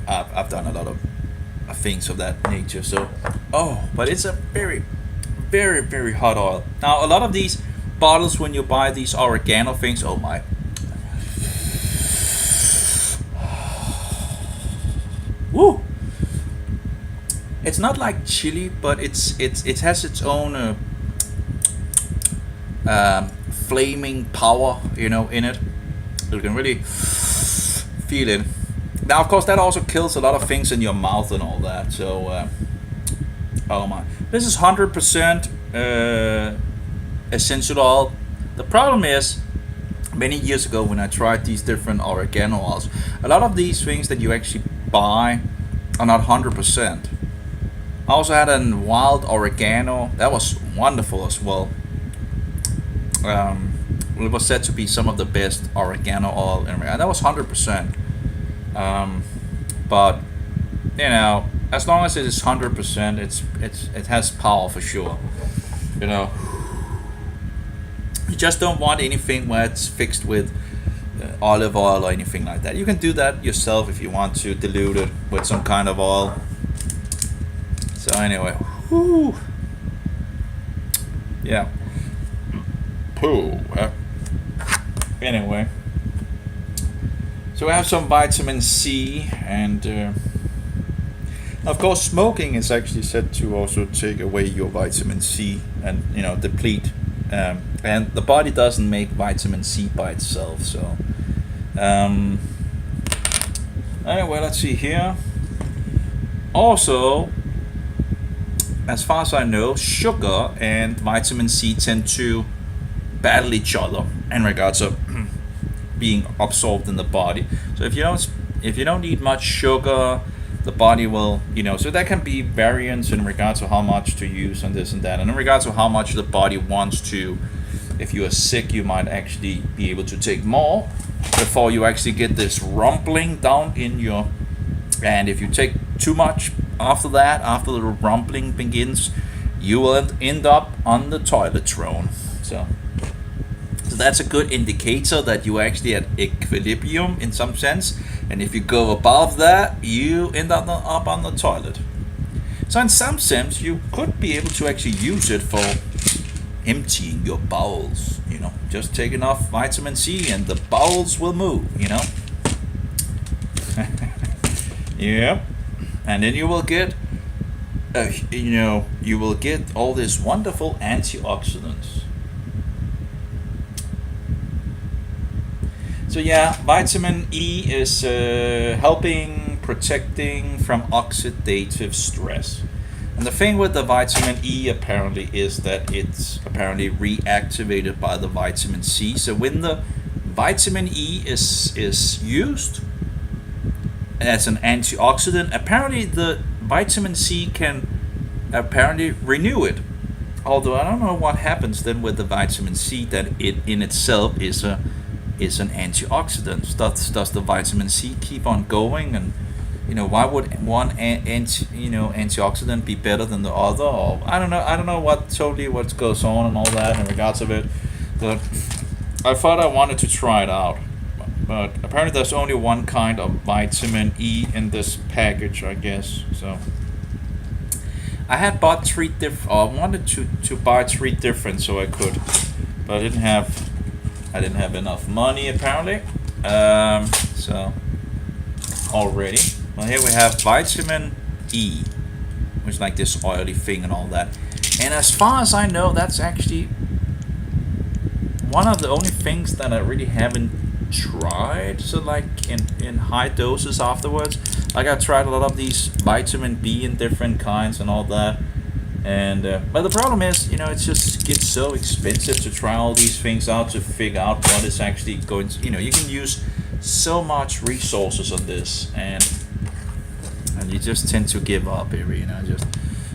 I've done a lot of things of that nature. So, but it's a very, very, very hot oil. Now, a lot of these bottles, when you buy these oregano things, oh my. Woo! It's not like chili, but it has its own flaming power, in it. You can really feel it. Now, of course, that also kills a lot of things in your mouth and all that. So, oh my, this is 100% essential oil. The problem is, many years ago when I tried these different oregano oils, a lot of these things that you actually buy are not 100%. I also had a wild oregano that was wonderful as well. It was said to be some of the best oregano oil, and that was 100%. But as long as it is 100%, it has power for sure. You just don't want anything where it's fixed with olive oil or anything like that. You can do that yourself if you want to dilute it with some kind of oil. So anyway, whew. Yeah. Anyway, so we have some vitamin C, and of course, smoking is actually said to also take away your vitamin C and deplete. And the body doesn't make vitamin C by itself. So anyway, let's see here. Also, as far as I know, sugar and vitamin C tend to battle each other in regards of being absorbed in the body. So if you don't eat much sugar, the body will, so there can be variance in regards to how much to use and this and that, and in regards to how much the body wants to. If you are sick, you might actually be able to take more before you actually get this rumbling down in your. And if you take too much after the rumbling begins, you will end up on the toilet throne. So that's a good indicator that you actually at equilibrium in some sense. And if you go above that, you end up on the toilet. So in some sense, you could be able to actually use it for emptying your bowels. Just take enough vitamin C and the bowels will move. Yep. And then you will get, all these wonderful antioxidants. So yeah, vitamin E is protecting from oxidative stress. And the thing with the vitamin E apparently is that it's apparently reactivated by the vitamin C. So when the vitamin E is used as an antioxidant, apparently the vitamin C can apparently renew it. Although I don't know what happens then with the vitamin C, that it in itself is an antioxidant. Does the vitamin C keep on going? And why would one antioxidant be better than the other? Or I don't know what goes on and all that in regards of it. But I thought I wanted to try it out. But apparently there's only one kind of vitamin E in this package, I guess. So I had bought I wanted to buy 3 different so I could, but I didn't have enough money apparently. So already, well, here we have vitamin E, which is like this oily thing and all that. And as far as I know, that's actually one of the only things that I really haven't tried. So like in high doses afterwards. Like I tried a lot of these vitamin B in different kinds and all that. And but the problem is, it just gets so expensive to try all these things out to figure out what is actually going to, you can use so much resources on this, and you just tend to give up here, just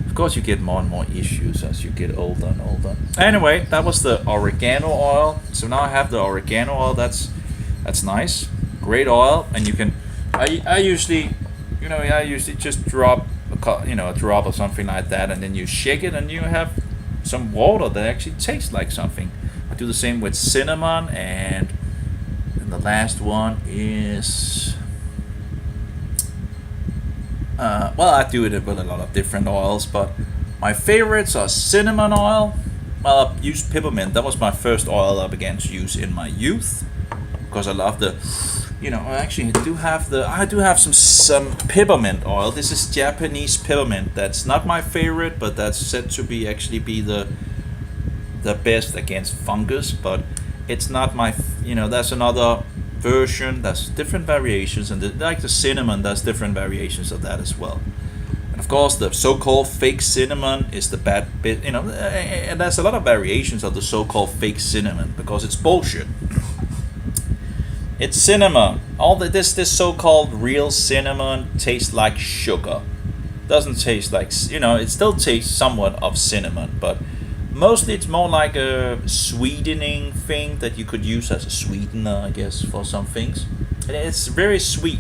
of course you get more and more issues as you get older and older. Anyway, that was the oregano oil. So now I have the oregano oil. That's nice, great oil. And you can I usually just drop a a drop or something like that, and then you shake it, and you have some water that actually tastes like something. I do the same with cinnamon, and the last one is well, I do it with a lot of different oils, but my favorites are cinnamon oil. Well, I used peppermint. That was my first oil I began to use in my youth, because I love the, actually I do have some peppermint oil. This is Japanese peppermint. That's not my favorite, but that's said to be the best against fungus. But it's not my, that's another version. That's different variations, and like the cinnamon, there's different variations of that as well. And of course, the so-called fake cinnamon is the bad bit. And there's a lot of variations of the so-called fake cinnamon, because it's bullshit. It's cinnamon. This so-called real cinnamon tastes like sugar. Doesn't taste like, it still tastes somewhat of cinnamon, but mostly it's more like a sweetening thing that you could use as a sweetener, I guess, for some things. And it's very sweet,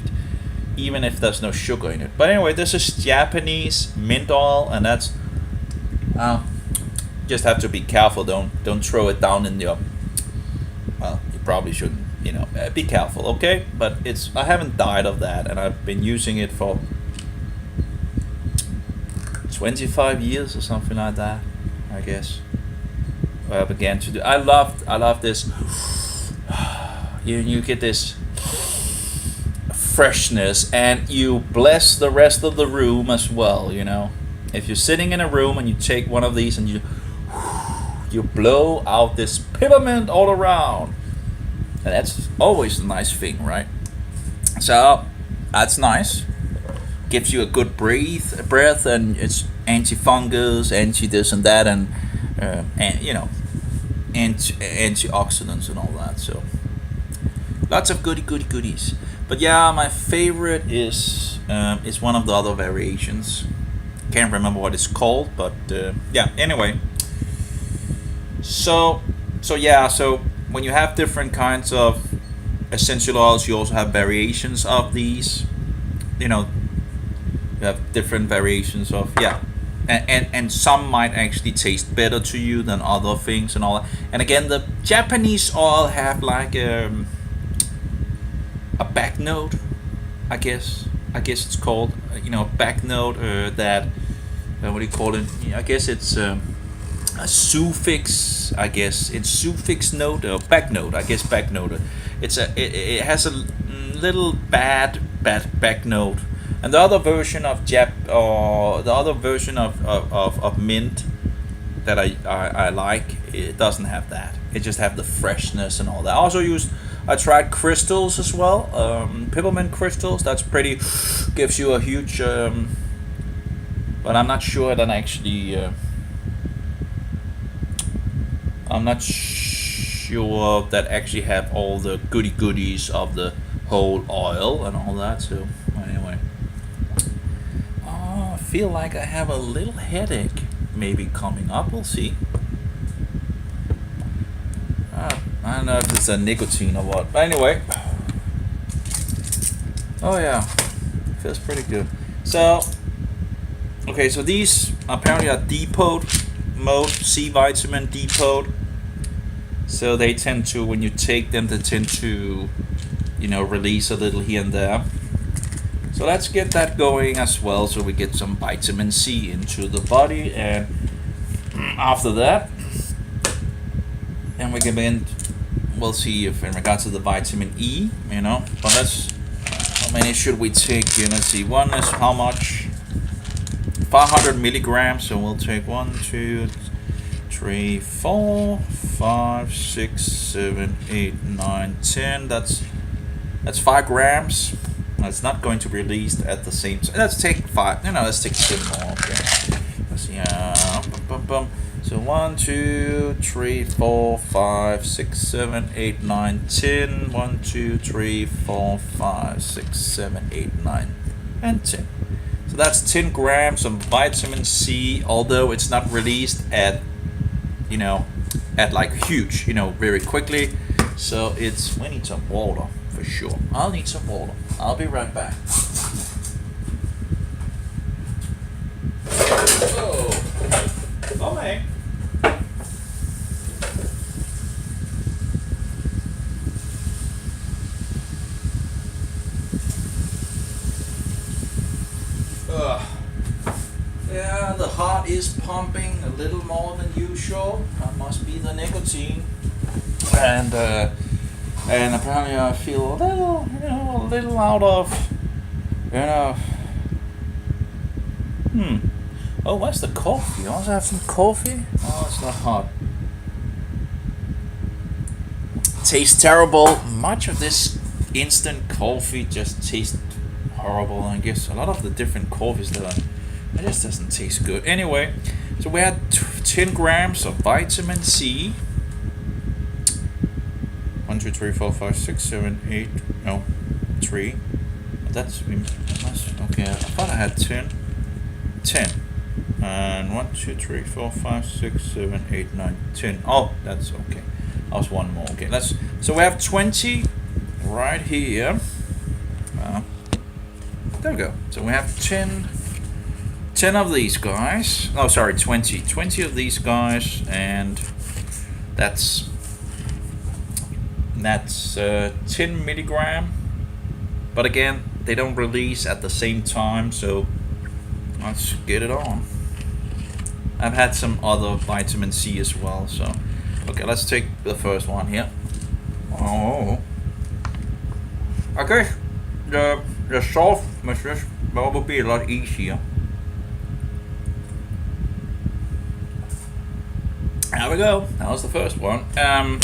even if there's no sugar in it. But anyway, this is Japanese mint oil, and that's just have to be careful. Don't throw it down in your. Well, you probably shouldn't. Be careful, okay? But I haven't died of that, and I've been using it for 25 years or something like that, I guess. I began to do. I love this. You get this freshness, and you bless the rest of the room as well. If you're sitting in a room and you take one of these and you blow out this peppermint all around, and that's always a nice thing, right? So that's nice. Gives you a good breath, and it's antifungus, anti this and that, and antioxidants and all that. So lots of goodies. But yeah, my favorite is one of the other variations. Can't remember what it's called, but yeah. Anyway, so when you have different kinds of essential oils, you also have variations of these. You have different variations of and some might actually taste better to you than other things and all that. And again, the Japanese oil have like a back note, I guess it's called, a back note that what do you call it? I guess it's a suffix. I guess it's suffix note or back note. I guess back note. It has a little bad back note. And the other version of of mint that I like, it doesn't have that. It just have the freshness and all that. I tried crystals as well, peppermint crystals. That's pretty, gives you a huge, but I'm not sure that actually, have all the goodies of the whole oil and all that. So anyway, I feel like I have a little headache maybe coming up. We'll see. I don't know if it's a nicotine or what, but anyway. Oh yeah, feels pretty good. So, okay, so these apparently are depot mode, C vitamin depot. So they tend to, when you take them, they tend to, release a little here and there. So let's get that going as well, so we get some vitamin C into the body, and after that, and we can begin. We'll see if in regards to the vitamin E, but how many should we take? Let's see. One is how much? 500 milligrams. So we'll take 1, 2, 3, 4, 5, 6, 7, 8, 9, 10. That's 5 grams. It's not going to be released at the same time. Let's take 5. Let's take 10 more. Okay. Let's see. So 1, 2, 3, 4, 5, 6, 7, 8, 9, 10. 1, 2, 3, 4, 5, 6, 7, 8, 9, and 10. So that's 10 grams of vitamin C, although it's not released at like huge, very quickly. So we need some water for sure. I'll need some water. I'll be right back. pumping a little more than usual. That must be the nicotine. And apparently I feel a little, a little out of, Oh, where's the coffee? You also have some coffee? Oh, it's not hot. Tastes terrible. Much of this instant coffee just tastes horrible. I guess a lot of the different coffees it just doesn't taste good. Anyway, so we had 10 grams of vitamin C. 1, 2, 3, 4, 5, 6, 7, 8. No, 3. That's okay. I thought I had 10. 10. And 1, 2, 3, 4, 5, 6, 7, 8, 9, 10. Oh, that's okay. That was one more. Okay, so we have 20 right here. There we go. So we have 10 of these guys. Oh, sorry, 20 of these guys, and that's 10 milligram. But again, they don't release at the same time, so let's get it on. I've had some other vitamin C as well, so okay, let's take the first one here. Oh, okay. The softness will be a lot easier. There we go. That was the first one. Oh,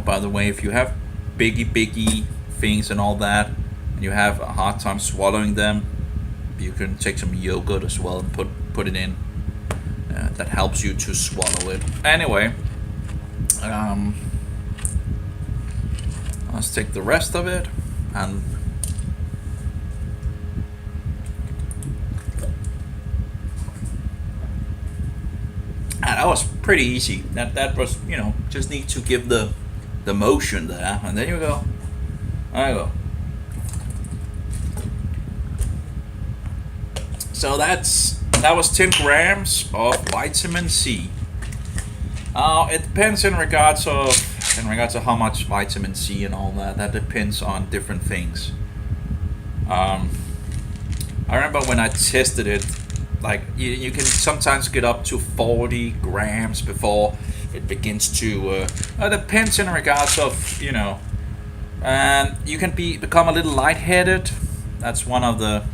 by the way, if you have biggie things and all that, and you have a hard time swallowing them, you can take some yogurt as well and put it in. That helps you to swallow it. Anyway, let's take the rest of it and that was pretty easy. That was, just need to give the motion there, and there you go. There you go. So that was 10 grams of vitamin C. It depends in regards to how much vitamin C and all that. That depends on different things. I remember when I tested it, like you can sometimes get up to 40 grams before it begins to. It depends in regards of and you can become a little lightheaded. That's one of the,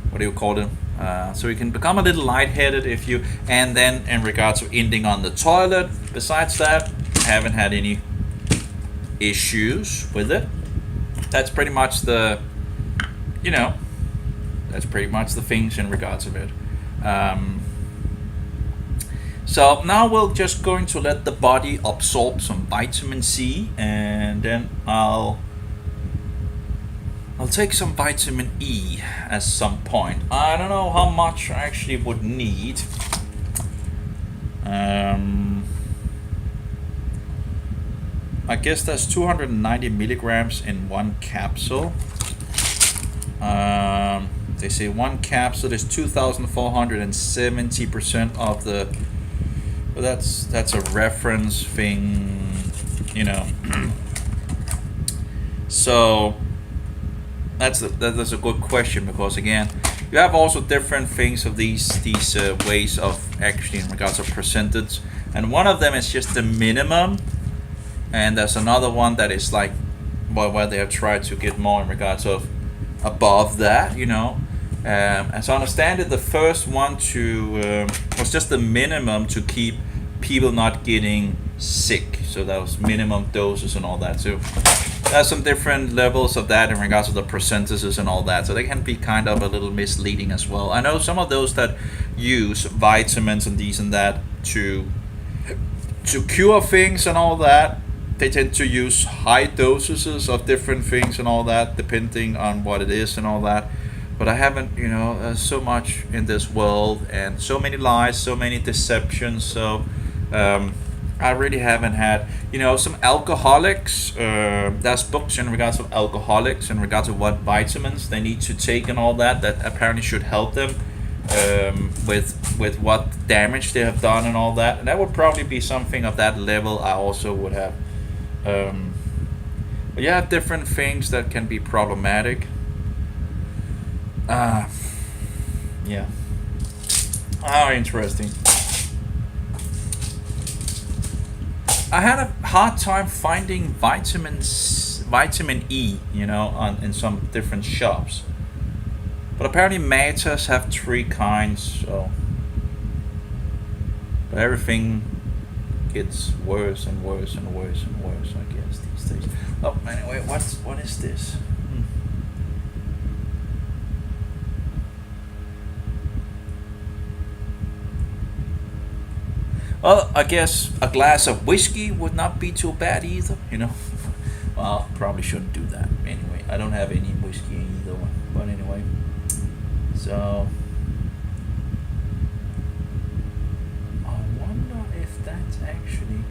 what do you call it? So you can become a little lightheaded and then in regards to ending on the toilet. Besides that, I haven't had any issues with it. That's pretty much the things in regards of it. So now we're just going to let the body absorb some vitamin C, and then I'll take some vitamin E at some point. I don't know how much I actually would need. I guess that's 290 milligrams in one capsule. They say one capsule is 2,470% of the. Well, that's a reference thing, So that's a good question, because again, you have also different things of these ways of actually in regards of percentage, and one of them is just the minimum, and there's another one that is like where they have tried to get more in regards of above that. As I understand it, the first one was just the minimum to keep people not getting sick. So that was minimum doses and all that. So there's some different levels of that in regards to the percentages and all that. So they can be kind of a little misleading as well. I know some of those that use vitamins and these and that to cure things and all that, they tend to use high dosages of different things and all that, depending on what it is and all that. But I haven't, there's so much in this world and so many lies, so many deceptions. So I really haven't had, some alcoholics. There's books in regards to alcoholics, in regards to what vitamins they need to take and all that apparently should help them with what damage they have done and all that. And that would probably be something of that level I also would have. But you have different things that can be problematic. Yeah. How interesting. I had a hard time finding vitamin E, in some different shops. But apparently Matas have three kinds, so but everything gets worse and worse and worse and worse, I guess, these days. Oh, anyway, what is this? Well, I guess a glass of whiskey would not be too bad either. Well, probably shouldn't do that. Anyway, I don't have any whiskey in either one. But anyway, so I wonder if that's actually.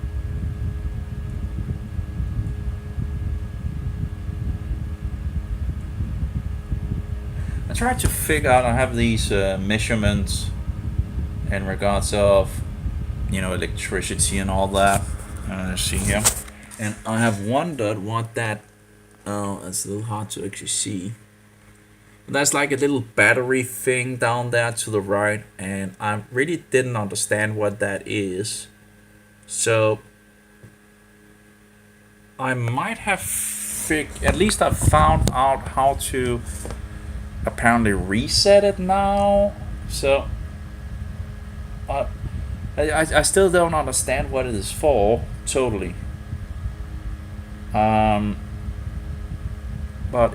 I tried to figure out. I have these measurements in regards of electricity and all that. Let's see here, and I have wondered what that. Oh, it's a little hard to actually see. There's like a little battery thing down there to the right, and I really didn't understand what that is. So I might have at least I found out how to apparently reset it now. So I still don't understand what it is for totally. But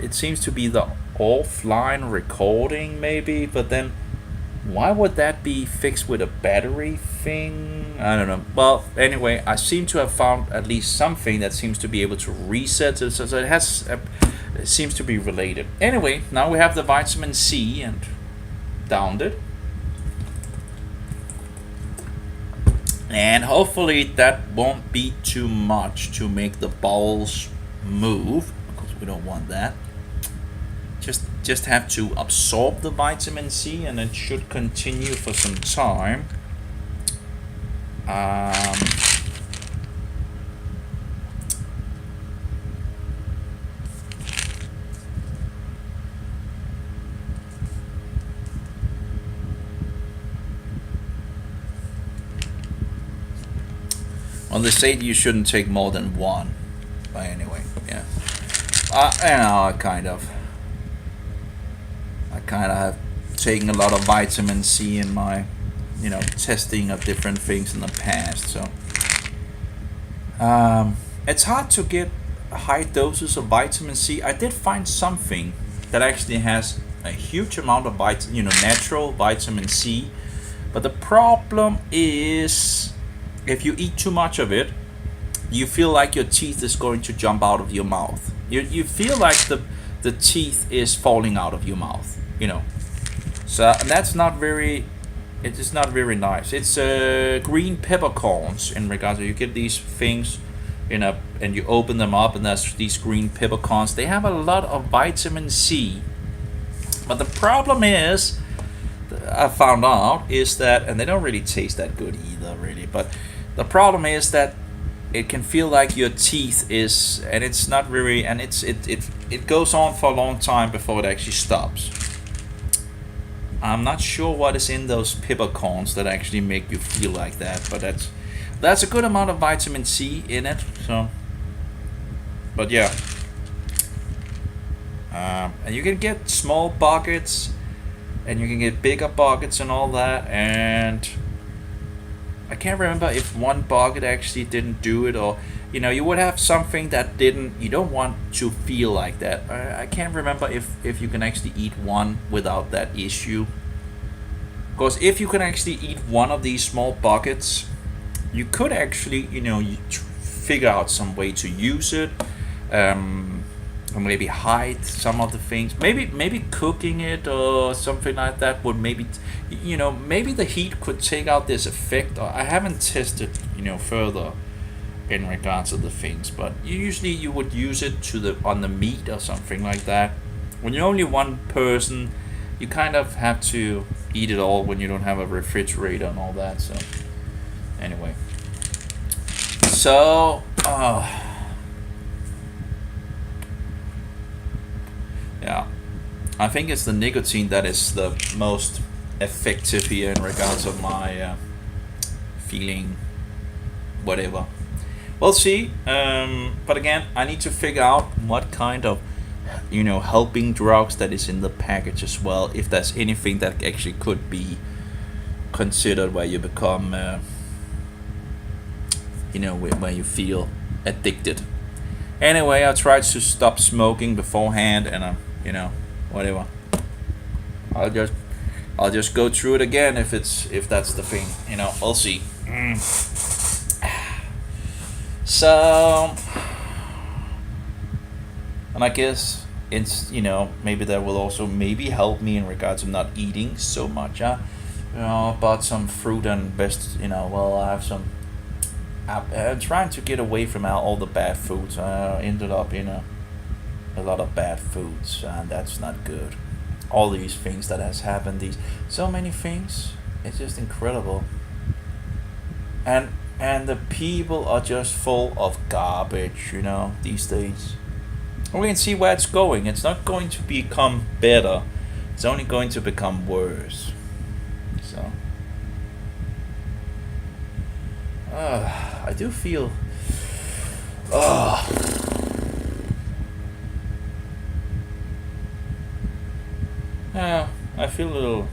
it seems to be the offline recording maybe, but then why would that be fixed with a battery thing? I don't know. Well, anyway, I seem to have found at least something that seems to be able to reset it, so it seems to be related. Anyway, now we have the vitamin C and downed it. And hopefully that won't be too much to make the bowels move, because we don't want that. Just have to absorb the vitamin C, and it should continue for some time. Well, they say you shouldn't take more than one. But anyway, yeah. I kind of have taken a lot of vitamin C in my, testing of different things in the past. So it's hard to get high doses of vitamin C. I did find something that actually has a huge amount of natural vitamin C, but the problem is if you eat too much of it, you feel like your teeth is going to jump out of your mouth. You feel like the teeth is falling out of your mouth. So that's not very. It is not very nice. It's green peppercorns in regards to you get these things, and you open them up, and there's these green peppercorns. They have a lot of vitamin C, but the problem is, I found out is that, and they don't really taste that good either, really. But the problem is that it can feel like your teeth is, and it's not very, and it goes on for a long time before it actually stops. I'm not sure what is in those peppercorns that actually make you feel like that, but that's a good amount of vitamin C in it. So, but yeah, and you can get small buckets, and you can get bigger buckets and all that. And I can't remember if one bucket actually didn't do it, or you would have something that didn't. You don't want to feel like that. I can't remember if you can actually eat one without that issue. Because if you can actually eat one of these small buckets, you could actually figure out some way to use it, or maybe hide some of the things. Maybe cooking it or something like that would maybe maybe the heat could take out this effect. I haven't tested further in regards to the things, but usually you would use it on the meat or something like that. When you're only one person, you kind of have to eat it all when you don't have a refrigerator and all that. So anyway, yeah, I think it's the nicotine that is the most effective here in regards of my feeling whatever. We'll see. But again, I need to figure out what kind of helping drugs that is in the package as well. If there's anything that actually could be considered where you become, where you feel addicted. Anyway, I tried to stop smoking beforehand, and whatever. I'll just go through it again if that's the thing. We'll see. So, and I guess it's maybe that will also maybe help me in regards of not eating so much. Bought some fruit and I have some. I'm trying to get away from all the bad foods. I ended up in a lot of bad foods, and that's not good. All these things that has happened, so many things, it's just incredible. And the people are just full of garbage, these days. We can see where it's going. It's not going to become better. It's only going to become worse. So, I do feel. I feel a little,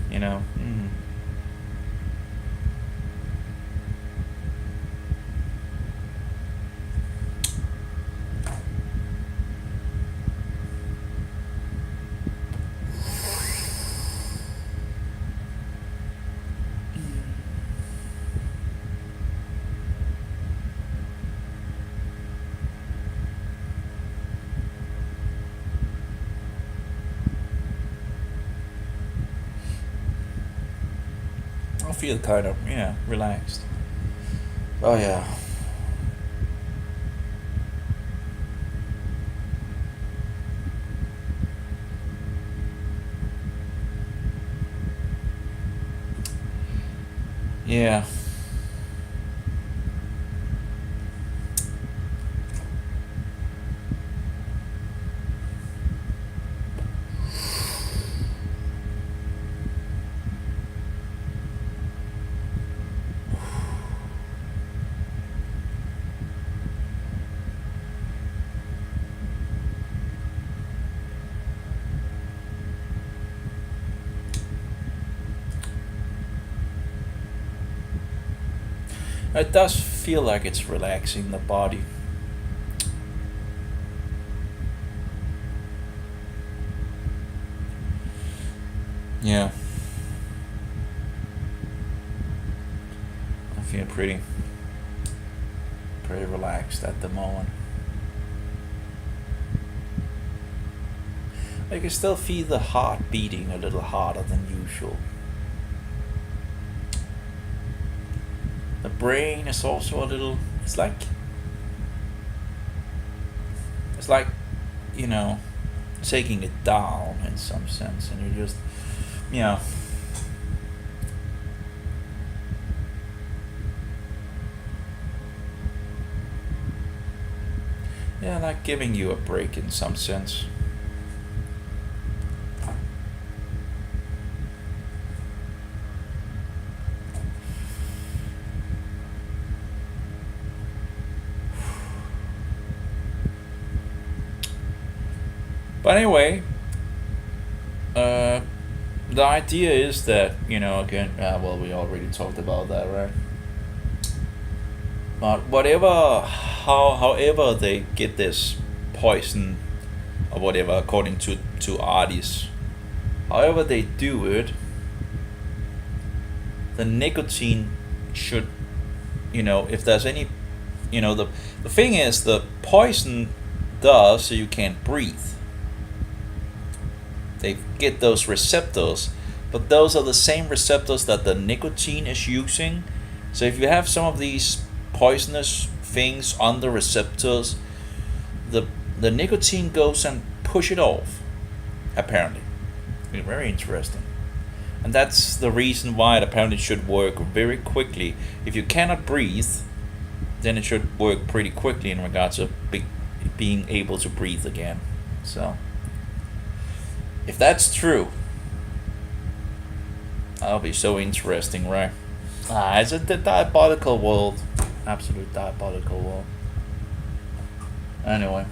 I feel kind of, relaxed. Oh yeah. Yeah. It does feel like it's relaxing the body. Yeah. I feel pretty relaxed at the moment. I can still feel the heart beating a little harder than usual. The brain is also a little. It's like taking it down in some sense, and you're just like giving you a break in some sense. But anyway, the idea is that, again, we already talked about that, right? But however they get this poison or whatever, according to Ardis, however they do it, the nicotine should, if there's any, the thing is the poison does so you can't breathe. They get those receptors, but those are the same receptors that the nicotine is using. So if you have some of these poisonous things on the receptors, the nicotine goes and push it off, apparently. It's very interesting. And that's the reason why it apparently should work very quickly. If you cannot breathe, then it should work pretty quickly in regards to being able to breathe again. So if that's true, That'll be so interesting, right? It's a diabolical world. Absolute diabolical world. Anyway.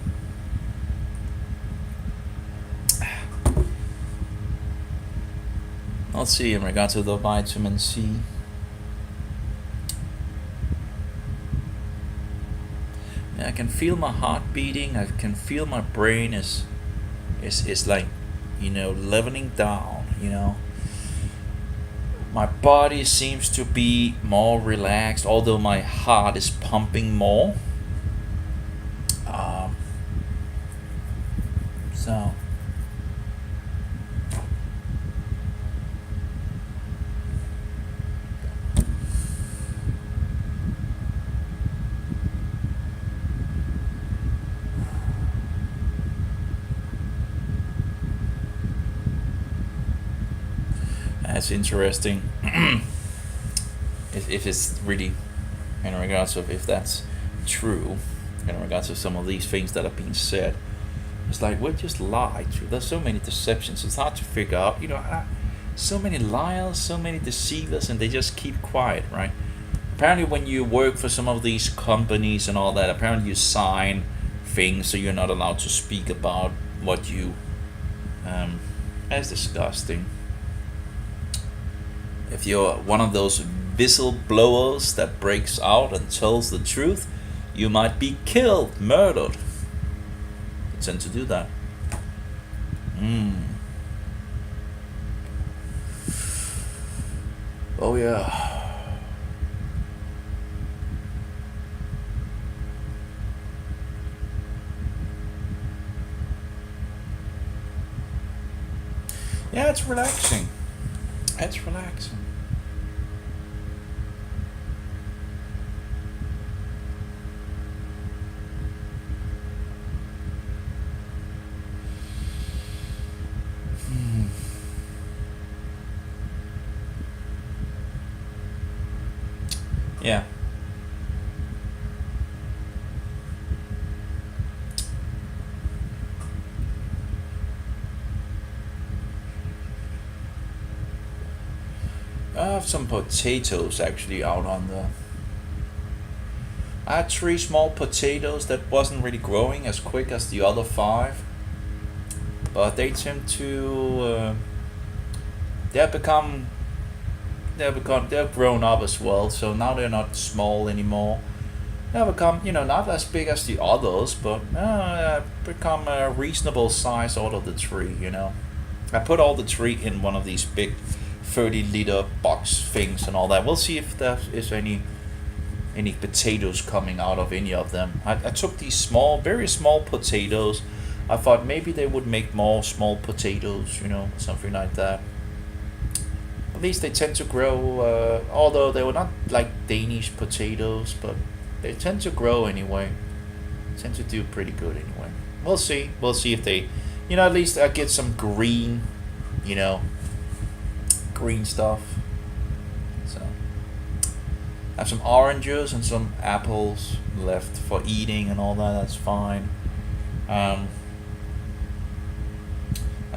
Let's see in regard to the vitamin C. Yeah, I can feel my heart beating. I can feel my brain is like, leveling down. My body seems to be more relaxed, although my heart is pumping more. So. That's interesting. if it's really in regards of if that's true, in regards of some of these things that are being said, it's like we're just lied to. There's so many deceptions. It's hard to figure out. So many liars, so many deceivers, and they just keep quiet, right? Apparently, when you work for some of these companies and all that, apparently you sign things so you're not allowed to speak about what you. That's disgusting. If you're one of those whistleblowers that breaks out and tells the truth, you might be killed, murdered. They tend to do that. Oh yeah. Yeah, it's relaxing. It's relaxing. Yeah. I have some potatoes actually out on the. I had 3 small potatoes that wasn't really growing as quick as the other 5, but they tend to. They've become. They've grown up as well, so now they're not small anymore. They've become, not as big as the others, but become a reasonable size out of the tree. I put all the tree in one of these big 30-liter box things and all that. We'll see if there is any potatoes coming out of any of them. I took these very small potatoes. I thought maybe they would make more small potatoes, something like that. At least they tend to grow, although they were not like Danish potatoes, but they tend to grow anyway. Tend to do pretty good anyway. We'll see. We'll see if they, at least I get some green, green stuff. So I have some oranges and some apples left for eating and all that. That's fine. I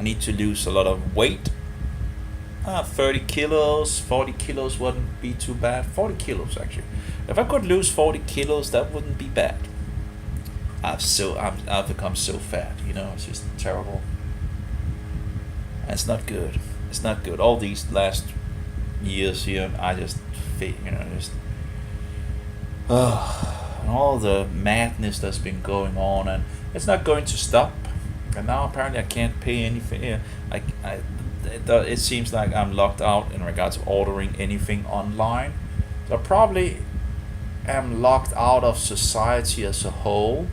need to lose a lot of weight. 30 kilos, 40 kilos wouldn't be too bad. 40 kilos actually. If I could lose 40 kilos, that wouldn't be bad. I've become so fat, it's just terrible. And it's not good. It's not good. All these last years here, I just feel, all the madness that's been going on, and it's not going to stop. And now apparently I can't pay anything. It seems like I'm locked out in regards to ordering anything online. So I probably am locked out of society as a whole.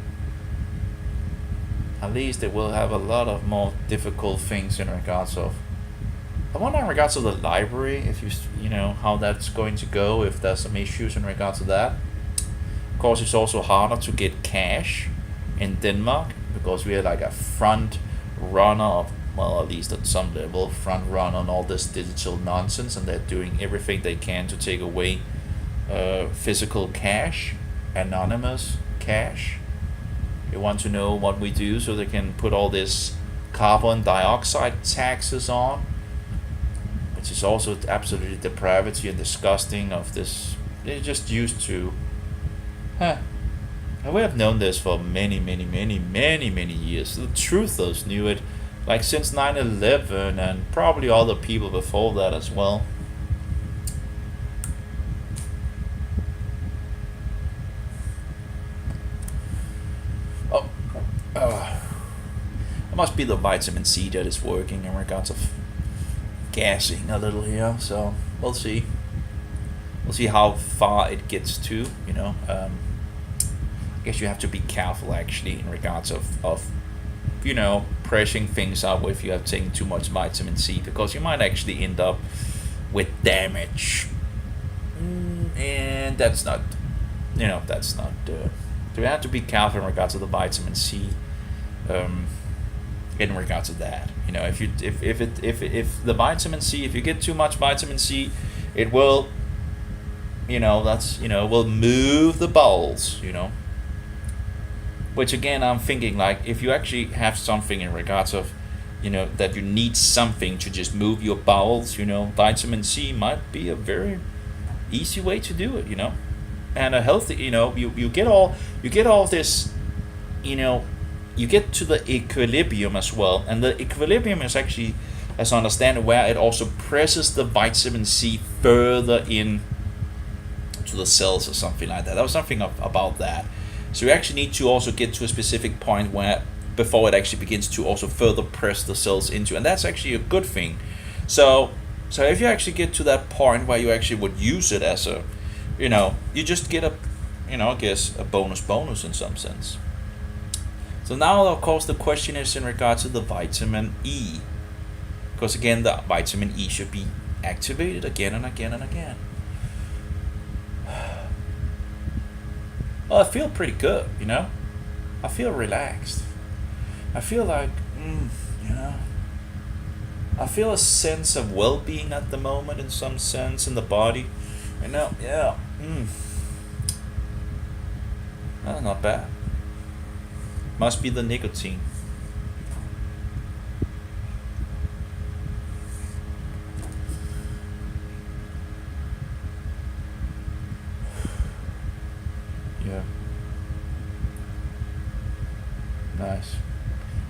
At least it will have a lot of more difficult things in regards of. I wonder in regards to the library, if how that's going to go, if there's some issues in regards to that. Of course, it's also harder to get cash in Denmark because we are like a front runner of, well, at least at some level, front run on all this digital nonsense, and they're doing everything they can to take away physical cash, anonymous cash. They want to know what we do so they can put all this carbon dioxide taxes on, which which is also absolutely depravity and disgusting of this. They're just used to, huh? We have known this for many years. The Truthers knew it, like since 9/11, and probably other people before that as well. Oh, it must be the vitamin C that is working in regards of gassing a little here. So we'll see. We'll see how far it gets to. I guess you have to be careful actually in regards of pressing things up if you have taken too much vitamin C, because you might actually end up with damage, and that's not so we have to be careful in regards to the vitamin C, in regards to that. If the vitamin C, if you get too much vitamin C, it will will move the bowels, which again, I'm thinking, like, if you actually have something in regards of, that you need something to just move your bowels, vitamin C might be a very easy way to do it, and a healthy, you get all this, you get to the equilibrium as well, and the equilibrium is actually, as I understand it, where it also presses the vitamin C further in to the cells or something like that. That was something about that. So you actually need to also get to a specific point where before it actually begins to also further press the cells into, and that's actually a good thing. So if you actually get to that point where you actually would use it as a, you just get a, I guess a bonus in some sense. So now, of course, the question is in regards to the vitamin E, because again, the vitamin E should be activated again and again and again. Well, I feel pretty good, I feel relaxed. I feel like, I feel a sense of well-being at the moment in some sense in the body. Yeah. That's not bad. Must be the nicotine. Yeah. Nice.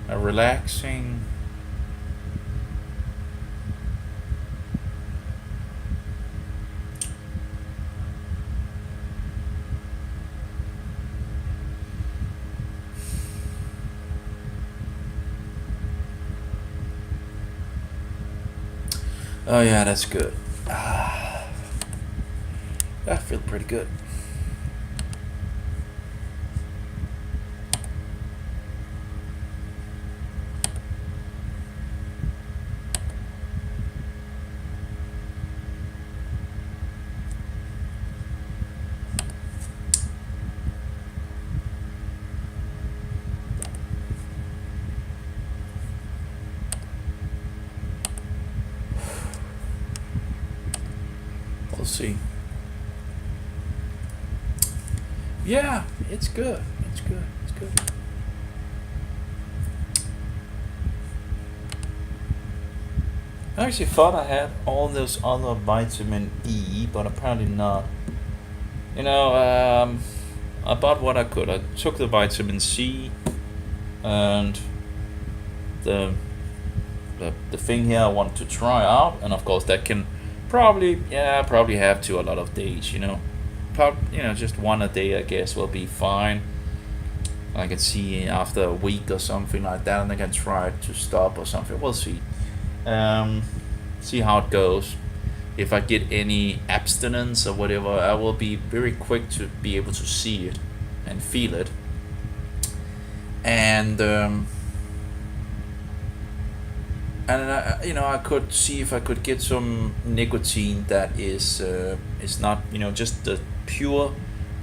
A relaxing. Oh yeah, that's good. I feel pretty good. We'll see. Yeah, it's good. It's good. It's good. I actually thought I had all those other vitamin E, but apparently not. I bought what I could. I took the vitamin C and the thing here I wanted to try out, and of course that can probably have to a lot of days. Just one a day I guess will be fine. I can see after a week or something like that, and I can try to stop or something. We'll see. See how it goes. If I get any abstinence or whatever, I will be very quick to be able to see it and feel it. And I could see if I could get some nicotine that is not just the pure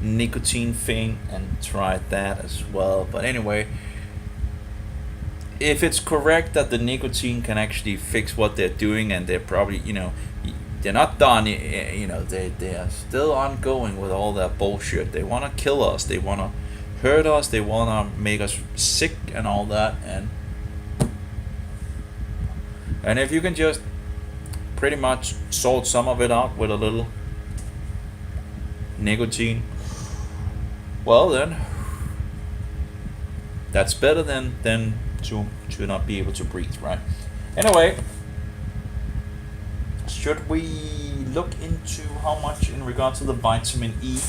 nicotine thing, and try that as well. But anyway, if it's correct that the nicotine can actually fix what they're doing, and they're probably they're not done, they are still ongoing with all that bullshit. They want to kill us, they want to hurt us, they want to make us sick and all that, and if you can just pretty much sort some of it out with a little nicotine, well then, that's better than to not be able to breathe, right? Anyway, should we look into how much in regard to the vitamin E?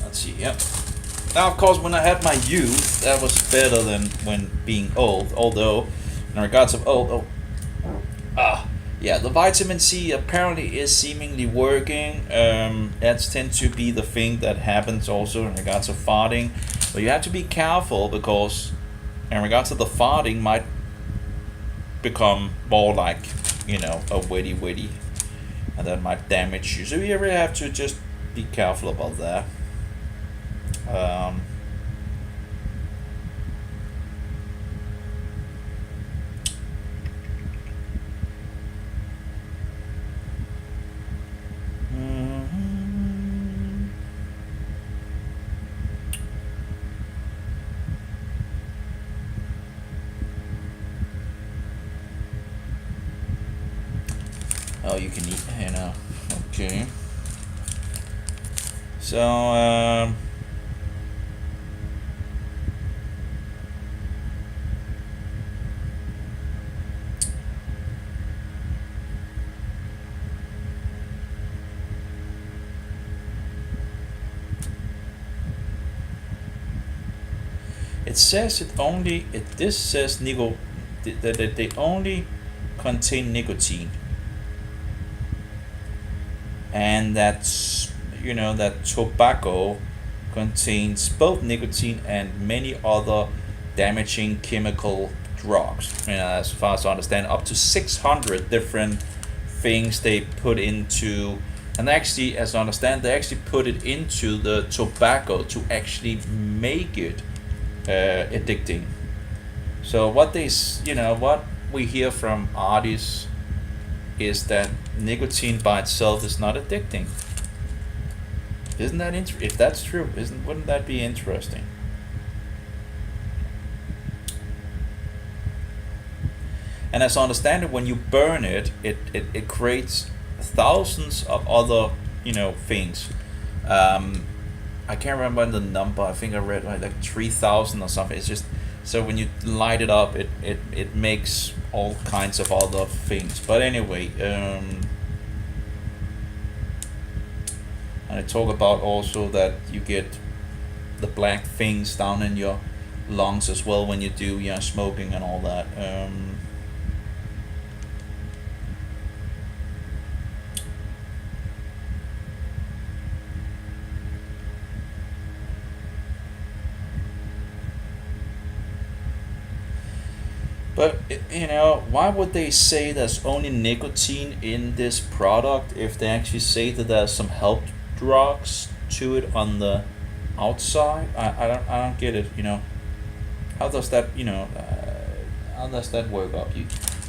Let's see, yeah. Now, of course, when I had my youth, that was better than when being old. Although, in regards of old, yeah, the vitamin C apparently is seemingly working. That's tend to be the thing that happens also in regards of farting. But you have to be careful because, in regards to the farting, might become more like, a witty, and that might damage you. So you really have to just be careful about that. Oh, you can eat, okay. So, it says this says that they only contain nicotine, and that's that tobacco contains both nicotine and many other damaging chemical drugs. As far as I understand, up to 600 different things they put into, and actually, as I understand, they actually put it into the tobacco to actually make it addicting. So what what we hear from Ardis is that nicotine by itself is not addicting. Isn't that if that's true? Wouldn't that be interesting? And as I understand it, when you burn it, it creates thousands of other things. I can't remember the number. I think I read like 3,000 or something. It's just so when you light it up, it makes all kinds of other things. But anyway, and I talk about also that you get the black things down in your lungs as well when you do smoking and all that. But why would they say there's only nicotine in this product if they actually say that there's some help drugs to it on the outside? I don't get it. How does that how does that work up?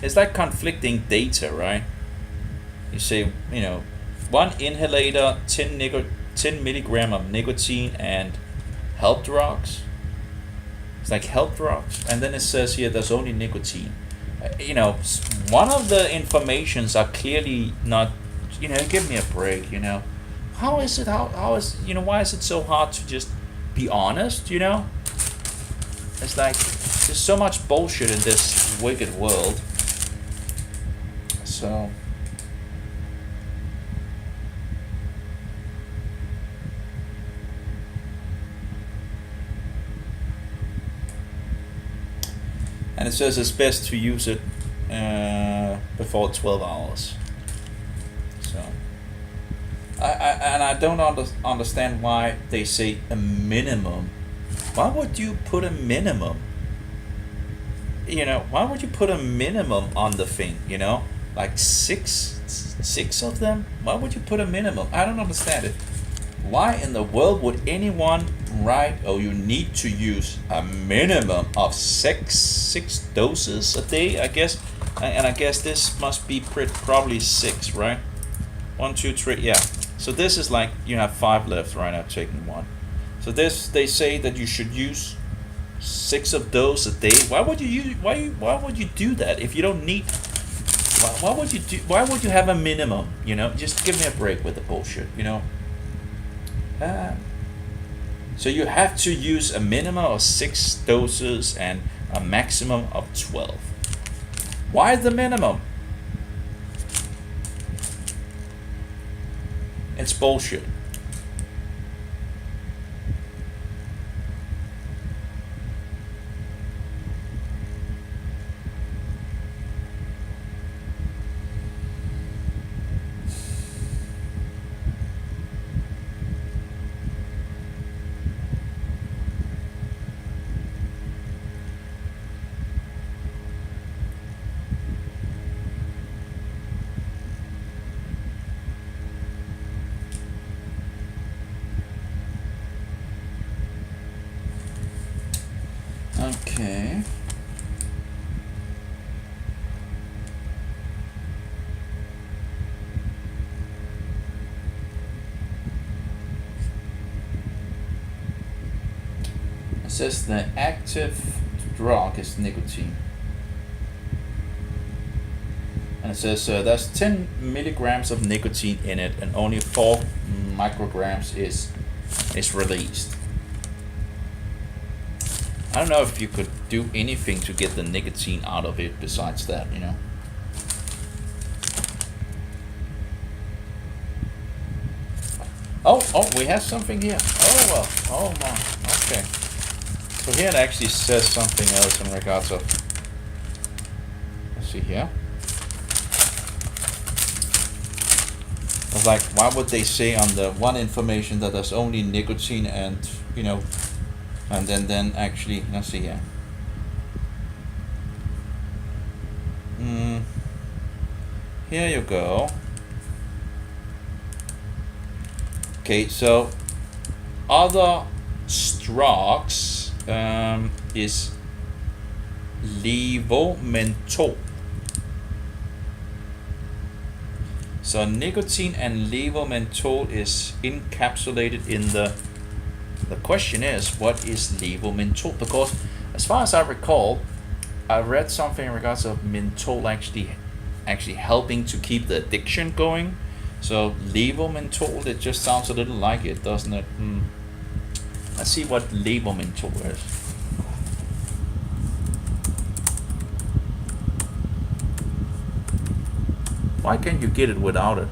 It's like conflicting data, right? You say one inhalator, 10 milligram of nicotine and help drugs. It's like health drugs, and then it says here there's only nicotine. One of the informations are clearly not. Give me a break. How is it? How is why is it so hard to just be honest? It's like there's so much bullshit in this wicked world. So. And it says it's best to use it before 12 hours. So, I don't understand why they say a minimum. Why would you put a minimum? Why would you put a minimum on the thing? Like six of them. Why would you put a minimum? I don't understand it. Why in the world would anyone write, you need to use a minimum of six doses a day, I guess? And I guess this must be probably 6, right? 1, 2, 3, yeah. So this is like you have 5 left, right? I've taken 1. So they say that you should use 6 of those a day. Why would you do that if you don't need? Why would you do? Why would you have a minimum? You know, just give me a break with the bullshit. You know. So you have to use a minimum of 6 doses and a maximum of 12. Why the minimum? It's bullshit. Okay. It says the active drug is nicotine. And it says there's 10 milligrams of nicotine in it, and only 4 micrograms is released. I don't know if you could do anything to get the nicotine out of it besides that, you know. Oh, we have something here. Oh, well. Oh, my. Okay. So here it actually says something else in regards of... Let's see here. It's like, why would they say on the one information that there's only nicotine and, you know... And then actually, let's see here. Here you go. Okay, so other drugs is levomenthol. So nicotine and levomenthol is encapsulated in the question is, what is levomenthol? Because as far as I recall, I read something in regards of menthol actually helping to keep the addiction going. So levomenthol, it just sounds a little like it, doesn't it? Let's see what levomenthol is. Why can't you get it without it?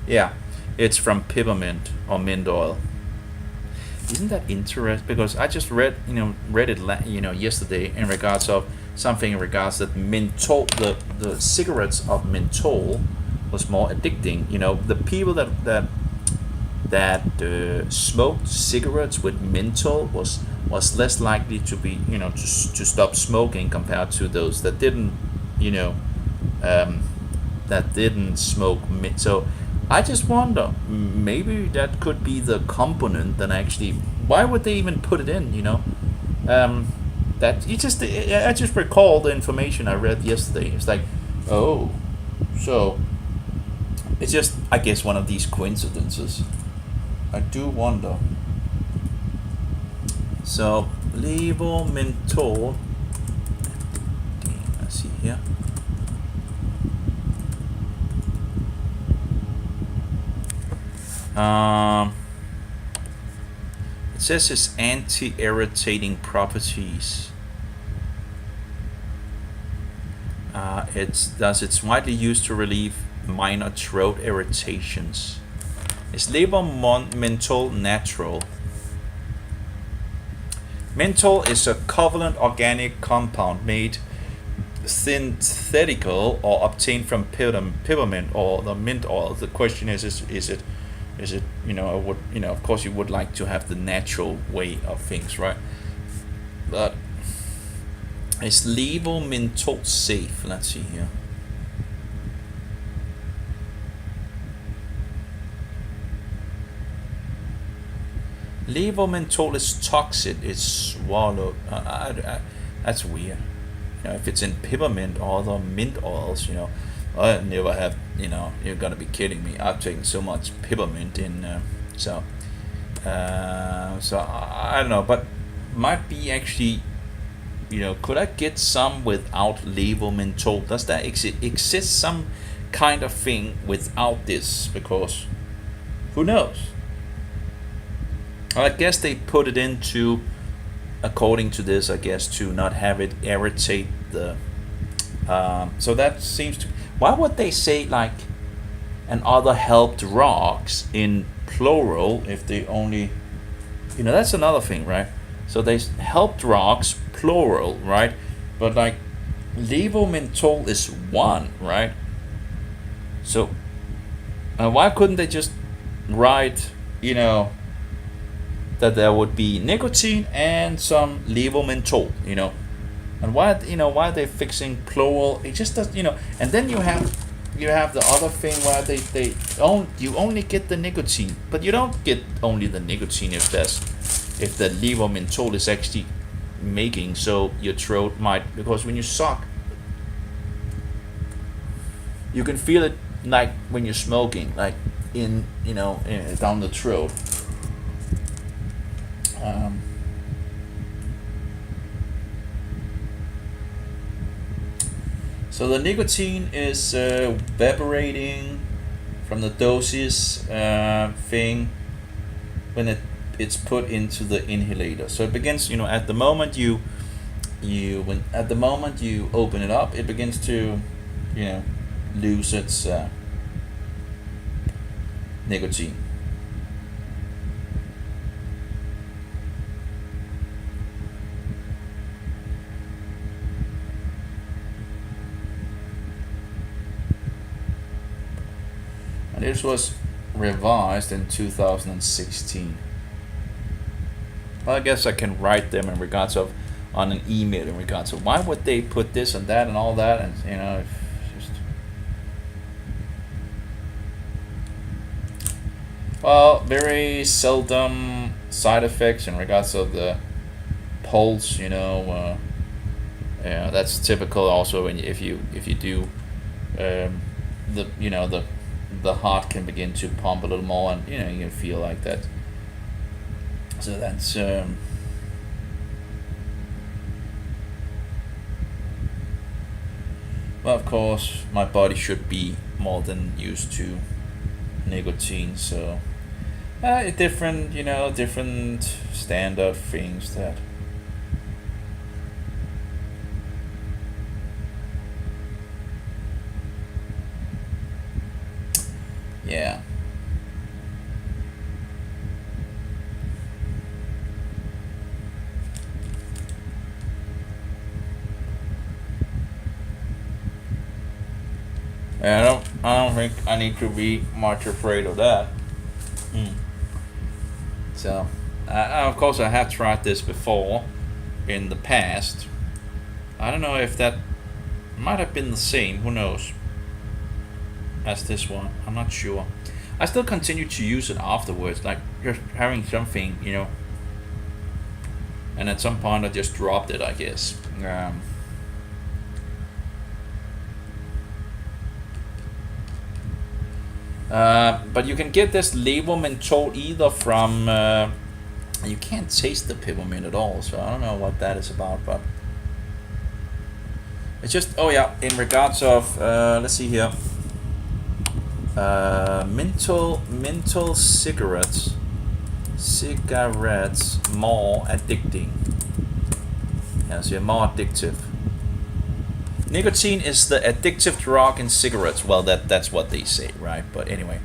Yeah, it's from peppermint or mint oil. Isn't that interesting? Because I just read it yesterday in regards of something in regards that menthol, the cigarettes of menthol was more addicting. You know, the people that smoked cigarettes with menthol was less likely to be to stop smoking compared to those that didn't smoke mint. So I just wonder, maybe that could be the component that actually, why would they even put it in, that I just recall the information I read yesterday. It's like, oh, so it's just, I guess, one of these coincidences. I do wonder. So, levomenthol, let's see here. It says its anti-irritating properties. It's widely used to relieve minor throat irritations. Is levomenthol natural? Menthol is a covalent organic compound made synthetical or obtained from peppermint or the mint oil. The question is it of course you would like to have the natural way of things, right? But is levomenthol safe? Let's see here. Levomenthol is toxic. It's swallowed. That's weird. If it's in peppermint or other mint oils, I never have. You're gonna be kidding me. I've taken so much peppermint in. So I don't know, but might be actually could I get some without levomenthol? Does that exist some kind of thing without this? Because who knows? I guess they put it into, according to this, I guess, to not have it irritate the. So that seems to. Why would they say like, and other helped rocks in plural if they only, that's another thing, right? So they helped rocks plural, right? But like, levomenthol is one, right? So why couldn't they just write, that there would be nicotine and some levomenthol, and why are they fixing plural? It just does, and then you have the other thing where you only get the nicotine, but you don't get only the nicotine if the levomenthol is actually making so your throat might, because when you suck, you can feel it like when you're smoking, like in down the throat. So the nicotine is evaporating from the doses thing when it's put into the inhalator. So it begins, at the moment you open it up, it begins to, lose its nicotine. And this was revised in 2016. Well, I guess I can write them in regards of on an email in regards of why would they put this and that and all that, and just, well, very seldom side effects in regards of the pulse. That's typical also if you do the heart can begin to pump a little more, and you can feel like that. So that's well, of course, my body should be more than used to nicotine, so different standard things that. Yeah. I don't think I need to be much afraid of that. So, of course, I have tried this before in the past. I don't know if that might have been the same. Who knows? As this one, I'm not sure. I still continue to use it afterwards, like just having something, and at some point I just dropped it, I guess. But you can get this levomenthol either from, you can't taste the peppermint at all, so I don't know what that is about, but it's just, in regards of, let's see here. Menthol cigarettes more addicting. Yes, yeah, more addictive. Nicotine is the addictive drug in cigarettes. Well, that's what they say, right? But anyway,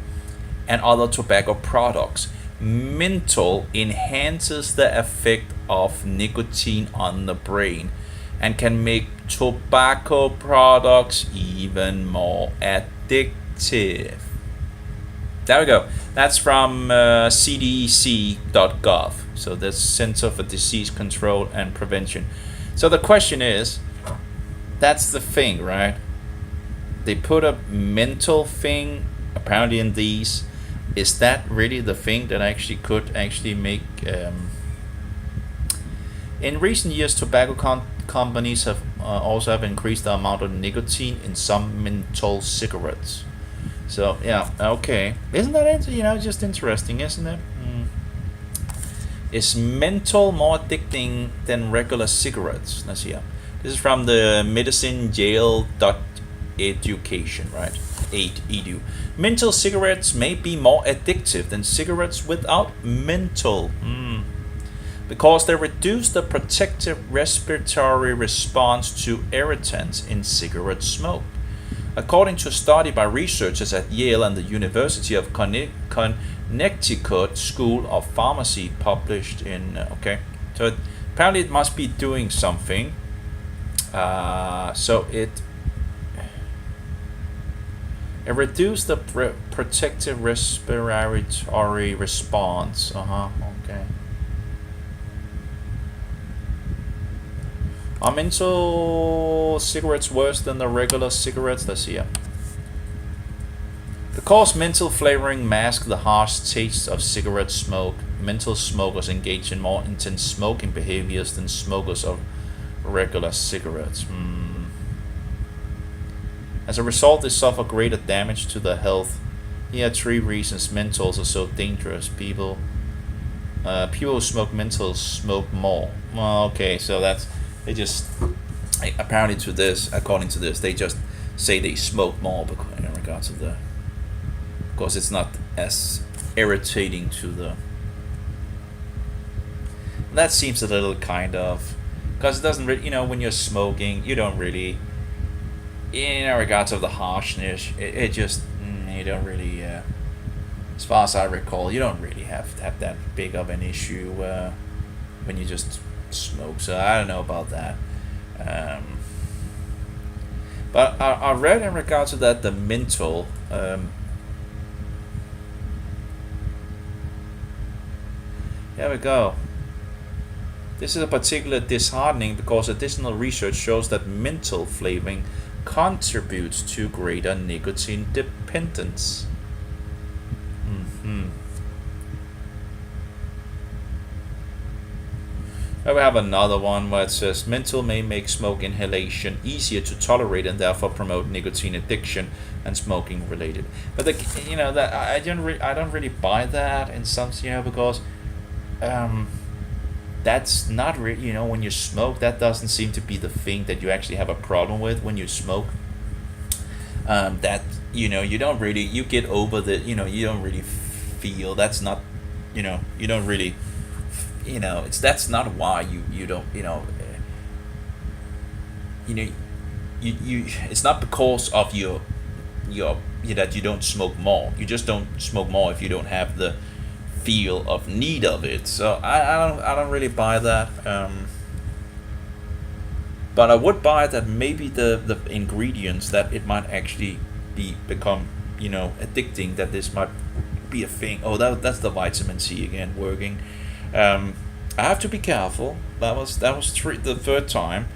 and other tobacco products. Menthol enhances the effect of nicotine on the brain and can make tobacco products even more addictive. There we go. That's from CDC.gov. So the Center for Disease Control and Prevention. So the question is, that's the thing, right? They put a mental thing apparently in these. Is that really the thing that could make? In recent years, tobacco companies have also have increased the amount of nicotine in some menthol cigarettes. So yeah, okay. Isn't that just interesting, isn't it? Is menthol more addicting than regular cigarettes? Let's see. This is from the medicine Yale.education, right? 8 edu. Menthol cigarettes may be more addictive than cigarettes without menthol. Because they reduce the protective respiratory response to irritants in cigarette smoke. According to a study by researchers at Yale and the University of Connecticut School of Pharmacy, published in so apparently it must be doing something. So it reduced the protective respiratory response. Okay. Are menthol cigarettes worse than the regular cigarettes? Let's see. Because menthol flavoring masks the harsh taste of cigarette smoke, menthol smokers engage in more intense smoking behaviors than smokers of regular cigarettes. As a result, they suffer greater damage to their health. Here are 3 reasons menthols are so dangerous. People who smoke menthols smoke more. Well, okay, so that's... They just, apparently according to this, they just say they smoke more in regards to because it's not as irritating to the. That seems a little because it doesn't really, when you're smoking, you don't really, in regards of the harshness, it just, you don't really, as far as I recall, you don't really have that big of an issue when you just smoke. So I don't know about that. But I read in regards to that the menthol. Here we go. This is a particular disheartening because additional research shows that menthol flavoring contributes to greater nicotine dependence. Here we have another one where it says menthol may make smoke inhalation easier to tolerate and therefore promote nicotine addiction and smoking related. But that I don't really buy that in some because that's not really when you smoke, that doesn't seem to be the thing that you actually have a problem with when you smoke. That you don't really, you get over the you don't really feel, that's not you don't really that's not why you don't it's not because of your that you don't smoke more. You just don't smoke more if you don't have the feel of need of it. So I don't really buy that. But I would buy that maybe the ingredients that it might actually become addicting, that this might be a thing. Oh, that's the vitamin C again working. I have to be careful. That was the third time.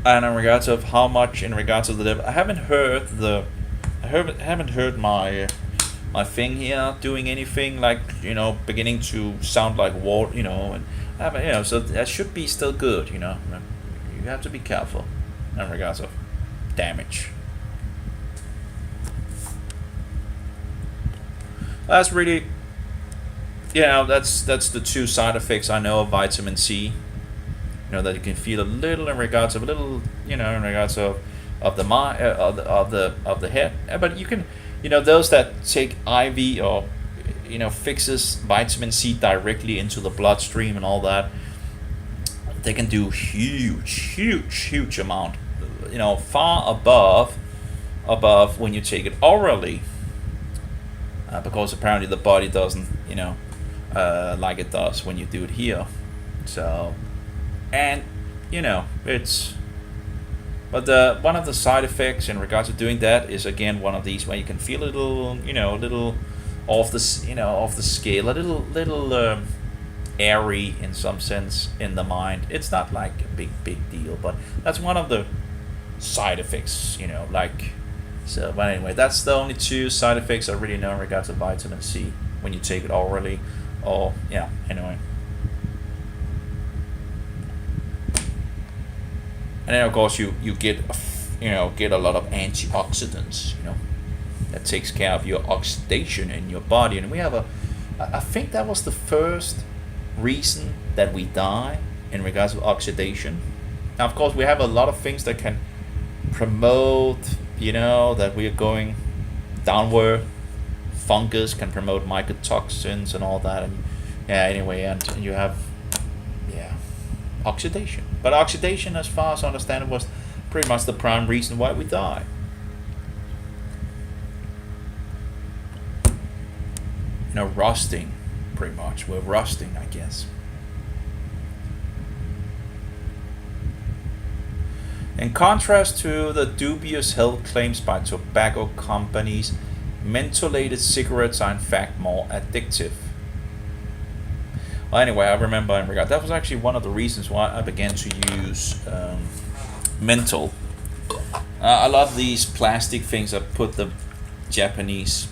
And in regards of how much, in regards of the level, I haven't heard my thing here doing anything like beginning to sound like water, and so that should be still good. You have to be careful in regards of damage. That's really. That's the 2 side effects I know of vitamin C. That you can feel a little in regards of in regards of the mind of the head. But you can those that take IV or fixes vitamin C directly into the bloodstream and all that, they can do huge amount. Far above when you take it orally. Because apparently the body doesn't like it does when you do it here. So, and it's, but one of the side effects in regards to doing that is again one of these where you can feel a little off the scale, a little airy in some sense in the mind. It's not like a big deal, but that's one of the side effects. So, but anyway, that's the only 2 side effects I really know in regards to vitamin C when you take it orally. Or anyway. And then of course you get a lot of antioxidants, that takes care of your oxidation in your body. And we have I think that was the first reason that we die in regards to oxidation. Now, of course, we have a lot of things that can promote, that we are going downward. Fungus can promote mycotoxins and all that. And anyway, and you have, oxidation. But oxidation, as far as I understand it, was pretty much the prime reason why we die. Rusting, pretty much. We're rusting, I guess. In contrast to the dubious health claims by tobacco companies, mentholated cigarettes are in fact more addictive. Well, anyway, I remember in regard, that was actually one of the reasons why I began to use menthol. I love these plastic things. I put the Japanese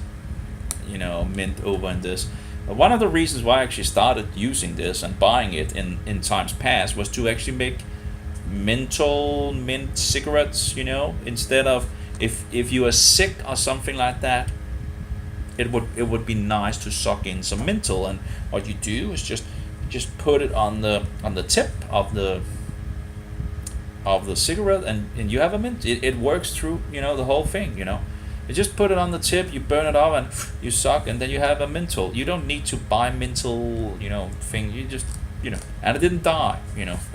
mint over in this. But one of the reasons why I actually started using this and buying it in times past was to actually make mint cigarettes, instead of if you are sick or something like that, it would be nice to suck in some menthol. And what you do is just put it on the tip of the cigarette, and you have a mint. It works through the whole thing. You just put it on the tip, you burn it off, and you suck, and then you have a menthol. You don't need to buy menthol, thing. You just, and it didn't die,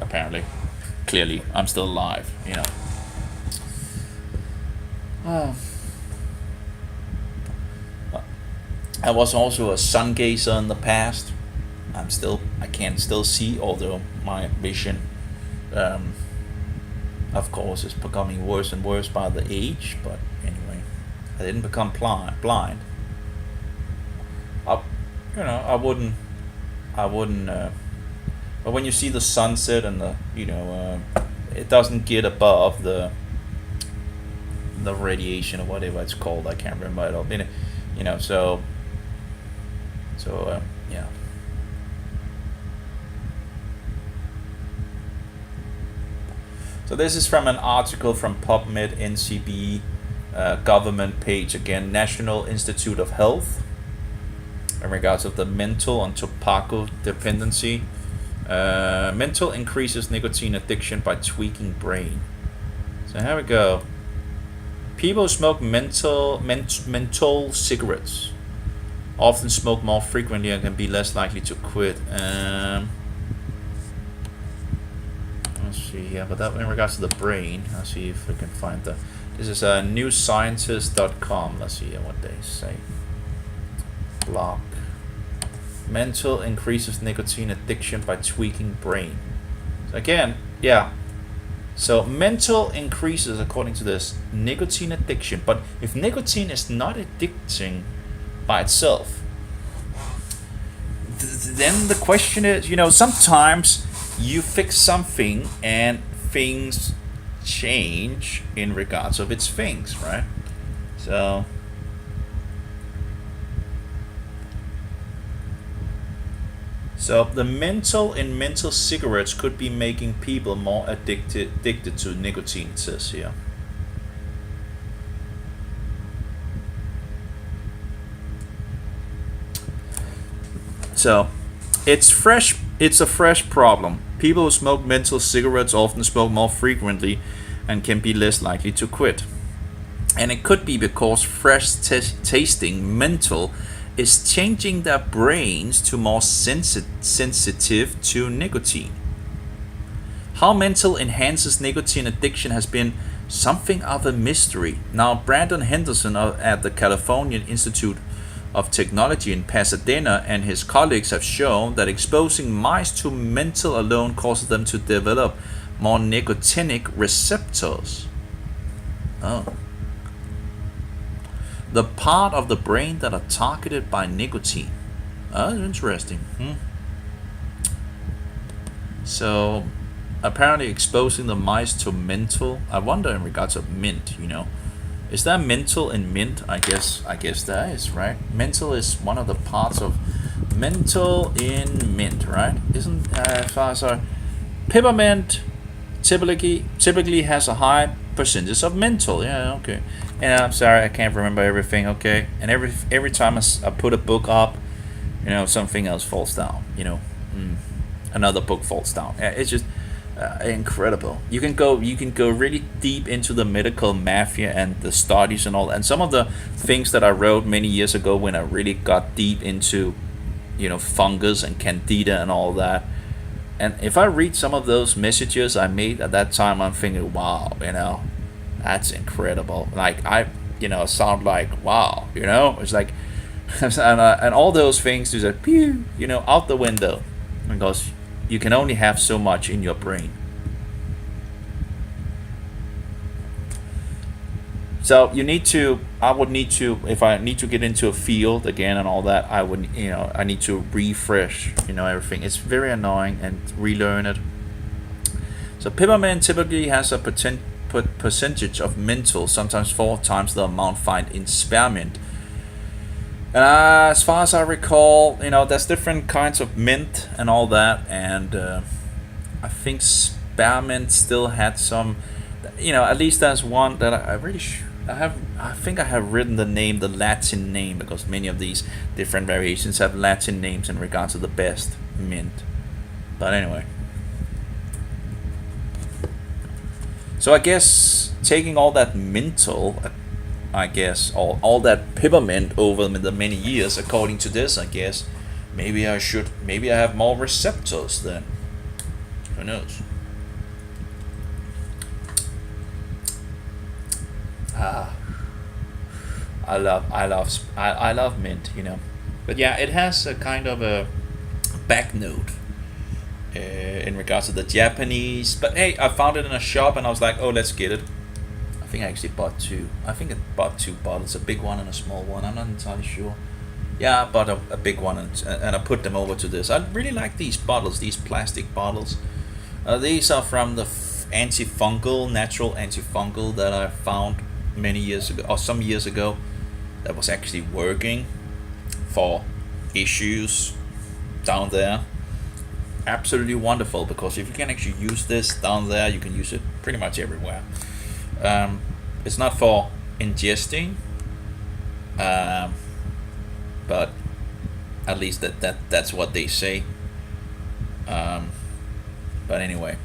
apparently. Clearly, I'm still alive, I was also a sun gazer in the past. I can still see, although my vision, of course, is becoming worse and worse by the age. But anyway, I didn't become blind. I wouldn't. But when you see the sunset and it doesn't get above the radiation or whatever it's called. I can't remember it all. Yeah. So this is from an article from PubMed NCB government page, again, National Institute of Health, in regards of the menthol and tobacco dependency. Menthol increases nicotine addiction by tweaking brain. So here we go. People who smoke menthol cigarettes often smoke more frequently and can be less likely to quit. Let's see here, but that in regards to the brain, I'll see if we can find the. This is newscientist.com. Let's see what they say. Block. Menthol increases nicotine addiction by tweaking brain. So again, so menthol increases, according to this, nicotine addiction. But if nicotine is not addicting by itself, then the question is, sometimes you fix something and things change in regards of its things, right? So the menthol in menthol cigarettes could be making people more addicted to nicotine, it says here. So it's a fresh problem. People who smoke menthol cigarettes often smoke more frequently and can be less likely to quit. And it could be because fresh tasting menthol is changing their brains to more sensitive to nicotine. How menthol enhances nicotine addiction has been something of a mystery. Now, Brandon Henderson at the California Institute of Technology in Pasadena and his colleagues have shown that exposing mice to menthol alone causes them to develop more nicotinic receptors. The part of the brain that are targeted by nicotine. Interesting. So apparently exposing the mice to menthol. I wonder in regards of mint, is there menthol in mint? I guess there is, right? Menthol is one of the parts of menthol in mint, right? Isn't as far as peppermint typically has a high percentage of menthol. Yeah, okay. And I'm sorry, I can't remember everything. Okay, and every time I put a book up, something else falls down. another book falls down. It's just incredible. You can go really deep into the medical mafia and the studies and all, and some of the things that I wrote many years ago when I really got deep into, fungus and candida and all that. And if I read some of those messages I made at that time, I'm thinking, wow, that's incredible. Like sound like wow, it's like, and all those things is like, pew, out the window, because you can only have so much in your brain. So I would need to, if I need to get into a field again and all that, I would, I need to refresh, everything. It's very annoying and relearn it. So peppermint typically has a percentage of menthol, sometimes 4 times the amount found in spearmint. And as far as I recall, there's different kinds of mint and all that, and I think spearmint still had some, at least there's one that I think I have written the Latin name, because many of these different variations have Latin names in regards to the best mint. But anyway. So I guess taking all that menthol, I guess, all that peppermint over the many years, according to this, I guess, maybe I have more receptors then. Who knows? I love mint, But yeah, it has a kind of a back note in regards to the Japanese. But hey, I found it in a shop and I was like, oh, let's get it. I think I actually bought 2. I think I bought 2 bottles, a big one and a small one. I'm not entirely sure. Yeah, I bought a big one and I put them over to this. I really like these bottles, these plastic bottles. These are from the natural antifungal that I found many years ago, or some years ago, that was actually working for issues down there. Absolutely wonderful, because if you can actually use this down there, you can use it pretty much everywhere. It's not for ingesting, but at least that's what they say. But anyway,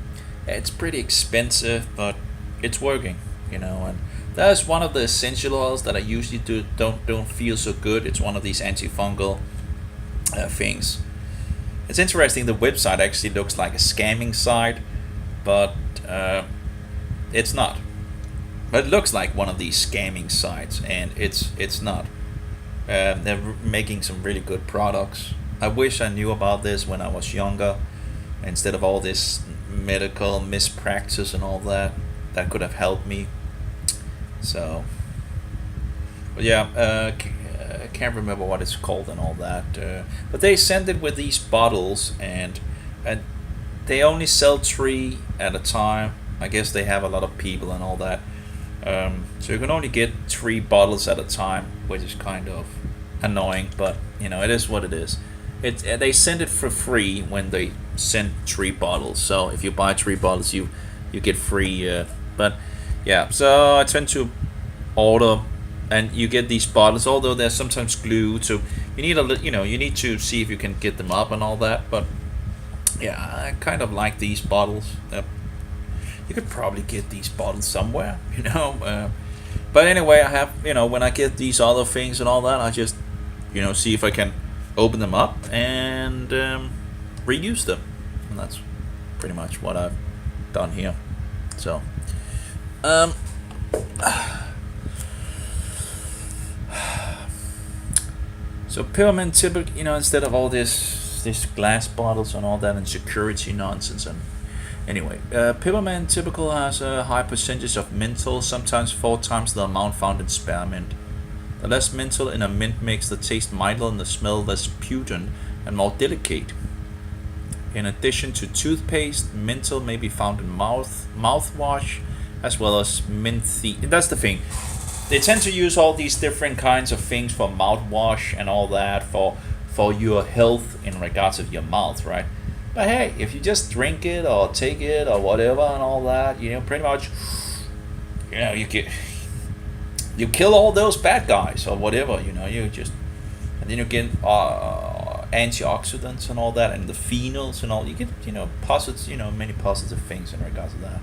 it's pretty expensive, but it's working, and that's one of the essential oils that I usually don't feel so good. It's one of these antifungal things. It's interesting, the website actually looks like a scamming site, but it's not. But it looks like one of these scamming sites, and it's not. They're making some really good products. I wish I knew about this when I was younger, instead of all this medical mispractice and all that. That could have helped me. So, but yeah, I can't remember what it's called and all that. But they send it with these bottles, and they only sell 3 at a time. I guess they have a lot of people and all that. So you can only get 3 bottles at a time, which is kind of annoying, but it is what it is. They send it for free when they send 3 bottles. So if you buy 3 bottles, you get free. But yeah, so I tend to order, and you get these bottles. Although they're sometimes glued, so you need to see if you can get them up and all that. But yeah, I kind of like these bottles. You could probably get these bottles somewhere, But anyway, I have, when I get these other things and all that, I just, see if I can open them up and reuse them. And that's pretty much what I've done here. So, so peppermint typically, instead of all this glass bottles and all that and security nonsense, and anyway, peppermint typical has a high percentage of menthol, sometimes 4 times the amount found in spearmint. The less menthol in a mint makes the taste milder and the smell less pungent and more delicate. In addition to toothpaste, menthol may be found in mouthwash, as well as menthe. That's the thing. They tend to use all these different kinds of things for mouthwash and all that for your health in regards of your mouth, right? But hey, if you just drink it or take it or whatever and all that, pretty much, you kill all those bad guys or whatever, you just, and then you get antioxidants and all that, and the phenols and all. You get many positive things in regards to that.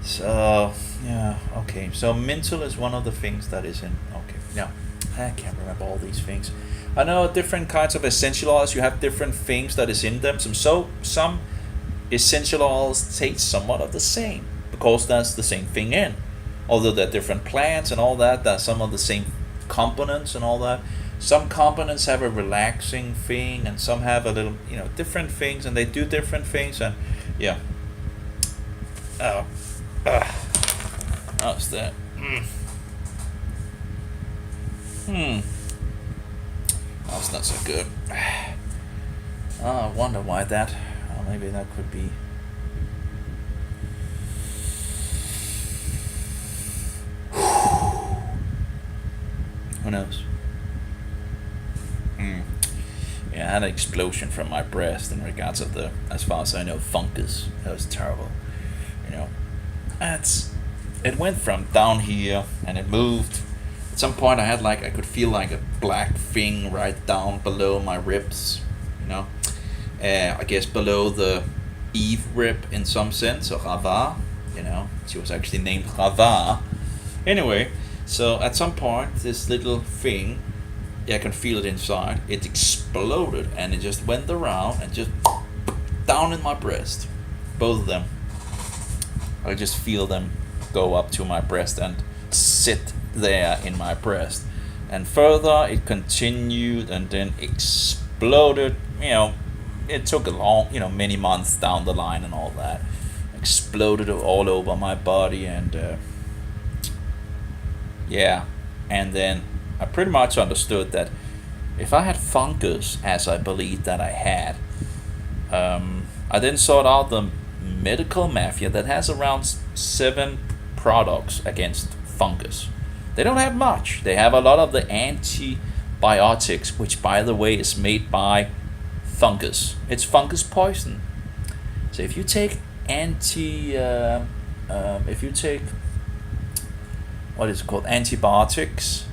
So yeah, okay. So mental is one of the things that is in. Okay, yeah, I can't remember all these things. I know different kinds of essential oils. You have different things that is in them. Some essential oils taste somewhat of the same because that's the same thing in. Although they're different plants and all that, there's some of the same components and all that. Some components have a relaxing thing, and some have a little, different things, and they do different things, and yeah. How's that? That's not so good. I wonder why that. Maybe that could be. Who knows? Yeah, I had an explosion from my breast in regards of the, as far as I know, fungus. That was terrible. It went from down here and it moved. At some point I could feel like a black thing right down below my ribs. I guess below the Eve rib in some sense, or Rava. She was actually named Rava. Anyway, so at some point this little thing, I can feel it inside. It exploded and it just went around and just down in my breast. Both of them. I just feel them go up to my breast and sit there in my breast. And further it continued and then exploded. It took a long, many months down the line and all that. Exploded all over my body and and then I pretty much understood that if I had fungus, as I believed that I had, I then sought out the medical mafia that has around 7 products against fungus. They don't have much. They have a lot of the antibiotics, which by the way is made by fungus. It's fungus poison. So if you take what is it called, antibiotics,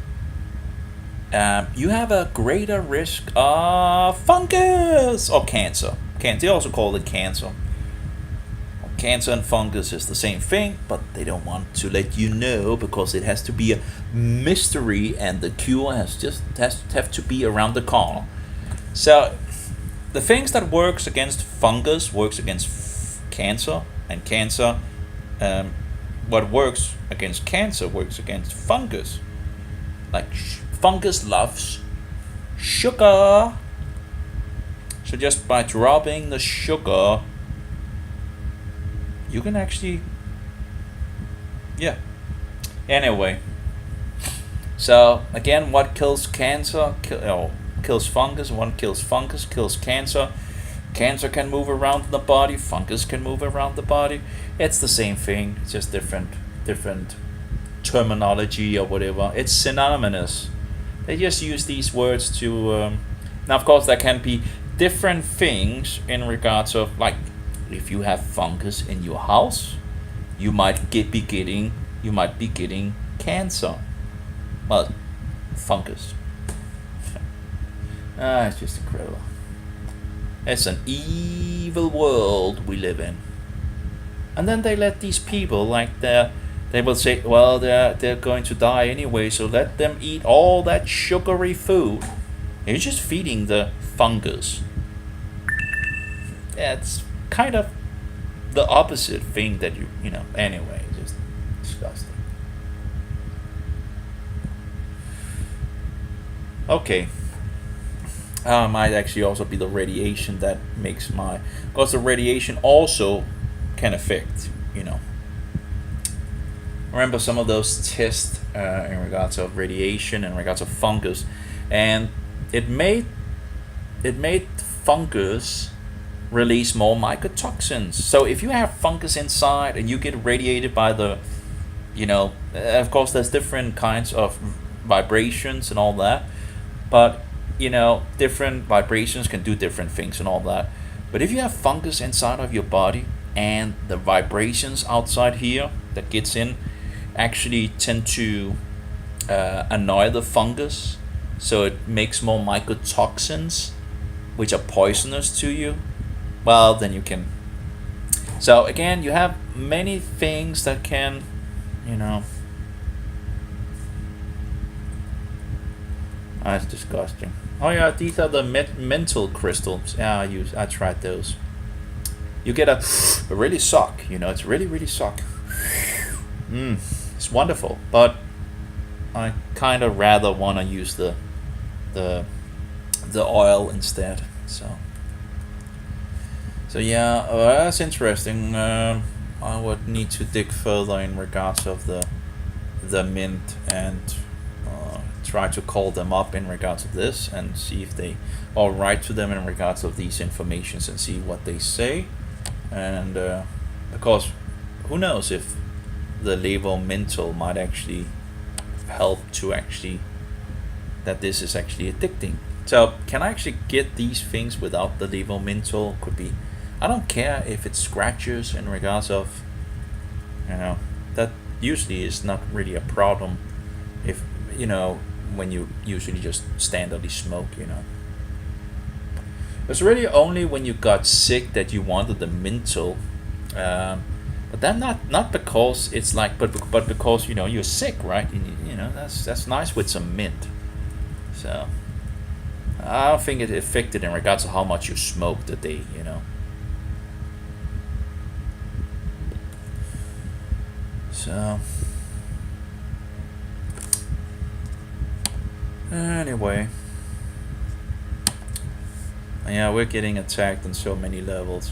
you have a greater risk of fungus or cancer. They also call it cancer. Cancer and fungus is the same thing, but they don't want to let you know because it has to be a mystery, and the cure has to be around the corner. So the things that works against fungus works against cancer, and cancer, what works against cancer works against fungus. Like fungus loves sugar. So just by dropping the sugar, you can actually, Anyway, so again, what kills cancer kills fungus. One kills fungus, kills cancer. Cancer can move around the body. Fungus can move around the body. It's the same thing. It's just different terminology or whatever. It's synonymous. They just use these words to. Now, of course, there can be different things in regards of, like, if you have fungus in your house, you might be getting cancer. Well, fungus. It's just incredible. It's an evil world we live in. And then they let these people, like, they will say, well, they're going to die anyway, so let them eat all that sugary food. You're just feeding the fungus. It's kind of the opposite thing that anyway, just disgusting. Okay. Might actually also be the radiation that makes because the radiation also can affect, Remember some of those tests in regards of radiation, in regards of fungus, and it made fungus release more mycotoxins. So if you have fungus inside and you get radiated by the, of course there's different kinds of vibrations and all that, but different vibrations can do different things and all that. But if you have fungus inside of your body and the vibrations outside here that gets in actually tend to annoy the fungus, so it makes more mycotoxins which are poisonous to you, well, then you can. So again, you have many things that can, you know. That's disgusting. Oh yeah, these are the mental crystals. Yeah, I tried those. You get a really suck, you know, it's really suck. It's wonderful, but I kind of rather want to use the oil instead. So yeah, that's interesting. I would need to dig further in regards of the mint and try to call them up in regards of this and see if they, or write to them in regards of these informations and see what they say. And of course, who knows if the levo mental might actually help to actually that this is actually addicting. So can I actually get these things without the levo mental? Could be. I don't care if it scratches in regards of, you know, that usually is not really a problem if, you know, when you usually just standardly smoke, you know. It's really only when you got sick that you wanted the mental, but then not because it's like, but because, you know, you're sick, right? You know, that's nice with some mint. So I don't think it affected in regards to how much you smoked a day, you know. So anyway, yeah, we're getting attacked on so many levels.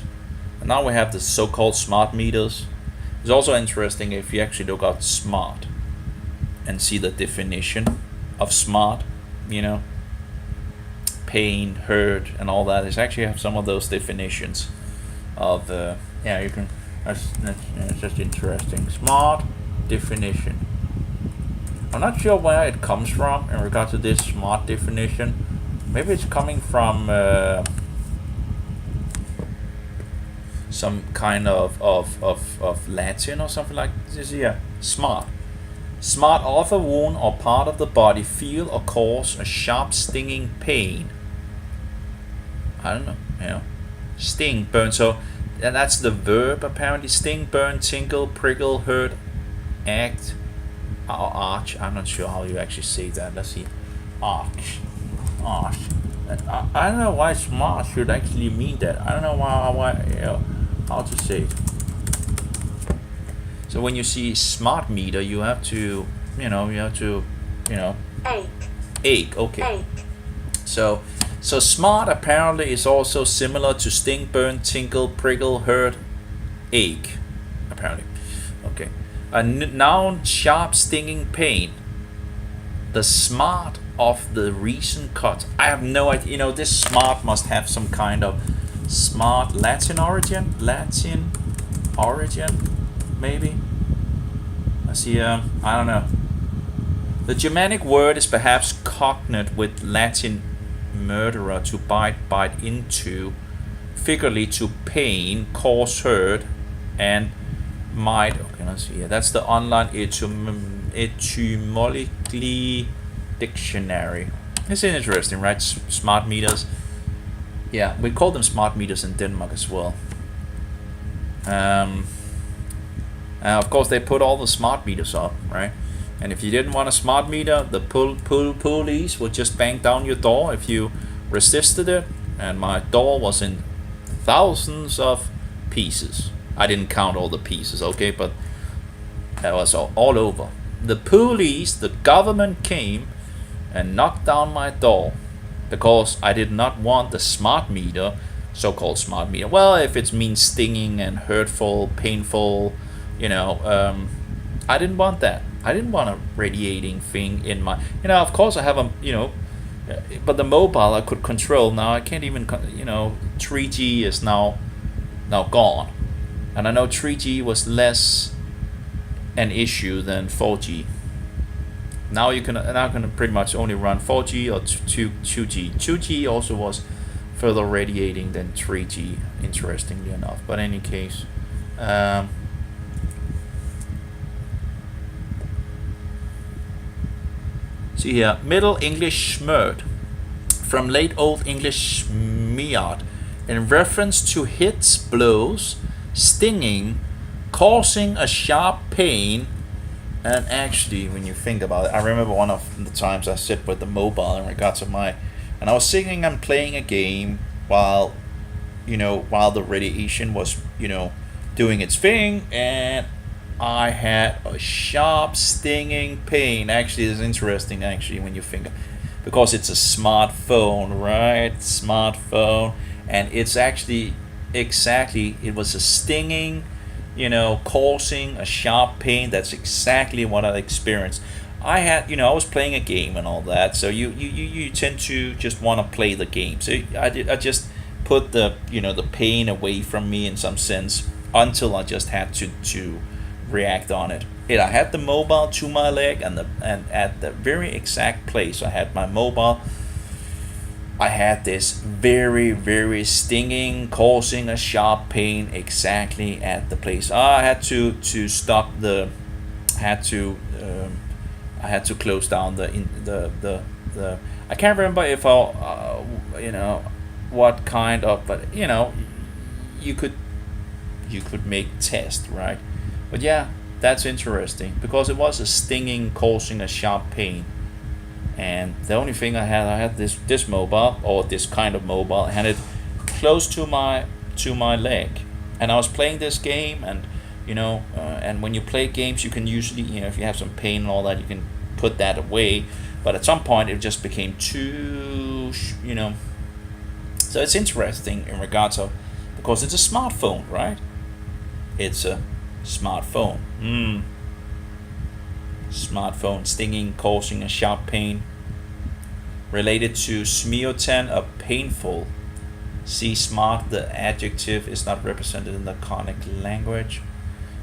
And now we have the so-called smart meters. It's also interesting if you actually look at smart and see the definition of smart, you know, pain, hurt, and all that. It's actually have some of those definitions of yeah, you can. That's just interesting. Smart definition. I'm not sure where it comes from in regard to this smart definition. Maybe it's coming from some kind of Latin or something like this. Yeah, smart. Smart of a wound or part of the body feel or cause a sharp stinging pain. I don't know. You know, sting, burn. So, and that's the verb apparently. Sting, burn, tingle, prickle, hurt, act, or arch. I'm not sure how you actually say that. Let's see. Arch. I don't know why smart should actually mean that. I don't know why you know, how to say it. So when you see smart meter, you have to, you know, ache. Okay. Ache. So smart apparently is also similar to sting, burn, tingle, prickle, hurt, ache. Apparently. Okay. A noun, sharp stinging pain. The smart of the recent cut. I have no idea. You know, this smart must have some kind of smart Latin origin, maybe. I see. I don't know. The Germanic word is perhaps cognate with Latin murderer, to bite into, figuratively to pain, cause hurt, and might. Okay, let's see. That's the online etymologically dictionary. It's interesting, right? Smart meters. Yeah, we call them smart meters in Denmark as well. Of course, they put all the smart meters up, right? And if you didn't want a smart meter, the police would just bang down your door if you resisted it. And my door was in thousands of pieces. I didn't count all the pieces, okay, but that was all over. The police, the government came and knocked down my door because I did not want the smart meter, so-called smart meter. Well, if it means stinging and hurtful, painful, you know, I didn't want that. I didn't want a radiating thing in my, you know, of course I have a, you know, but the mobile I could control. Now I can't even, you know, 3G is now gone. And I know 3G was less an issue than 4G. Now you can pretty much only run 4G or 2G. 2G also was further radiating than 3G, interestingly enough. But in any case, see here, Middle English smert, from late Old English miad, in reference to hits, blows, stinging, causing a sharp pain. And actually, when you think about it, I remember one of the times I sit with the mobile in regards to and I was sitting and playing a game while, while the radiation was, doing its thing, and I had a sharp stinging pain. Actually, it's interesting. Actually, when you think, because it's a smartphone, right? Smartphone, and it's actually exactly, it was a stinging, causing a sharp pain. That's exactly what I experienced. I had, I was playing a game and all that, so you tend to just want to play the game. So I just put the, the pain away from me in some sense, until I just had to react on it. I had the mobile to my leg, and at the very exact place I had my mobile, I had this very, very stinging, causing a sharp pain exactly at the place. I had to stop the, I had to close down the I can't remember if I, what kind of, but you could make test, right? But yeah, that's interesting, because it was a stinging, causing a sharp pain. And the only thing I had this mobile, or this kind of mobile, I had it close to my leg, and I was playing this game, and and when you play games, you can usually, if you have some pain and all that, you can put that away. But at some point, it just became too, So it's interesting in regards of, because it's a smartphone, right? It's a smartphone. Smartphone, stinging, causing a sharp pain. Related to smiotan, a painful. See smart, the adjective is not represented in the conic language.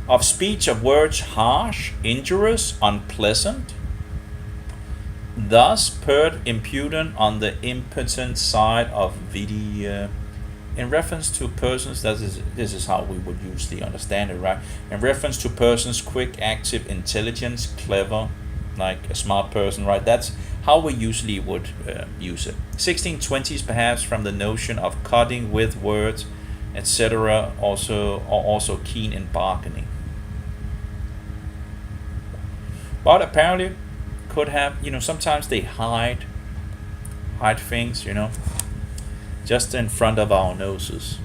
Of speech, of words, harsh, injurious, unpleasant. Thus, pert, impudent, on the impotent side of video. In reference to persons, this is how we would usually understand it, right? In reference to persons, quick, active, intelligence, clever, like a smart person, right? That's how we usually would use it. 1620s, perhaps, from the notion of cutting with words, etc. Also keen in bargaining. But apparently, could have, sometimes they hide things, just in front of our noses.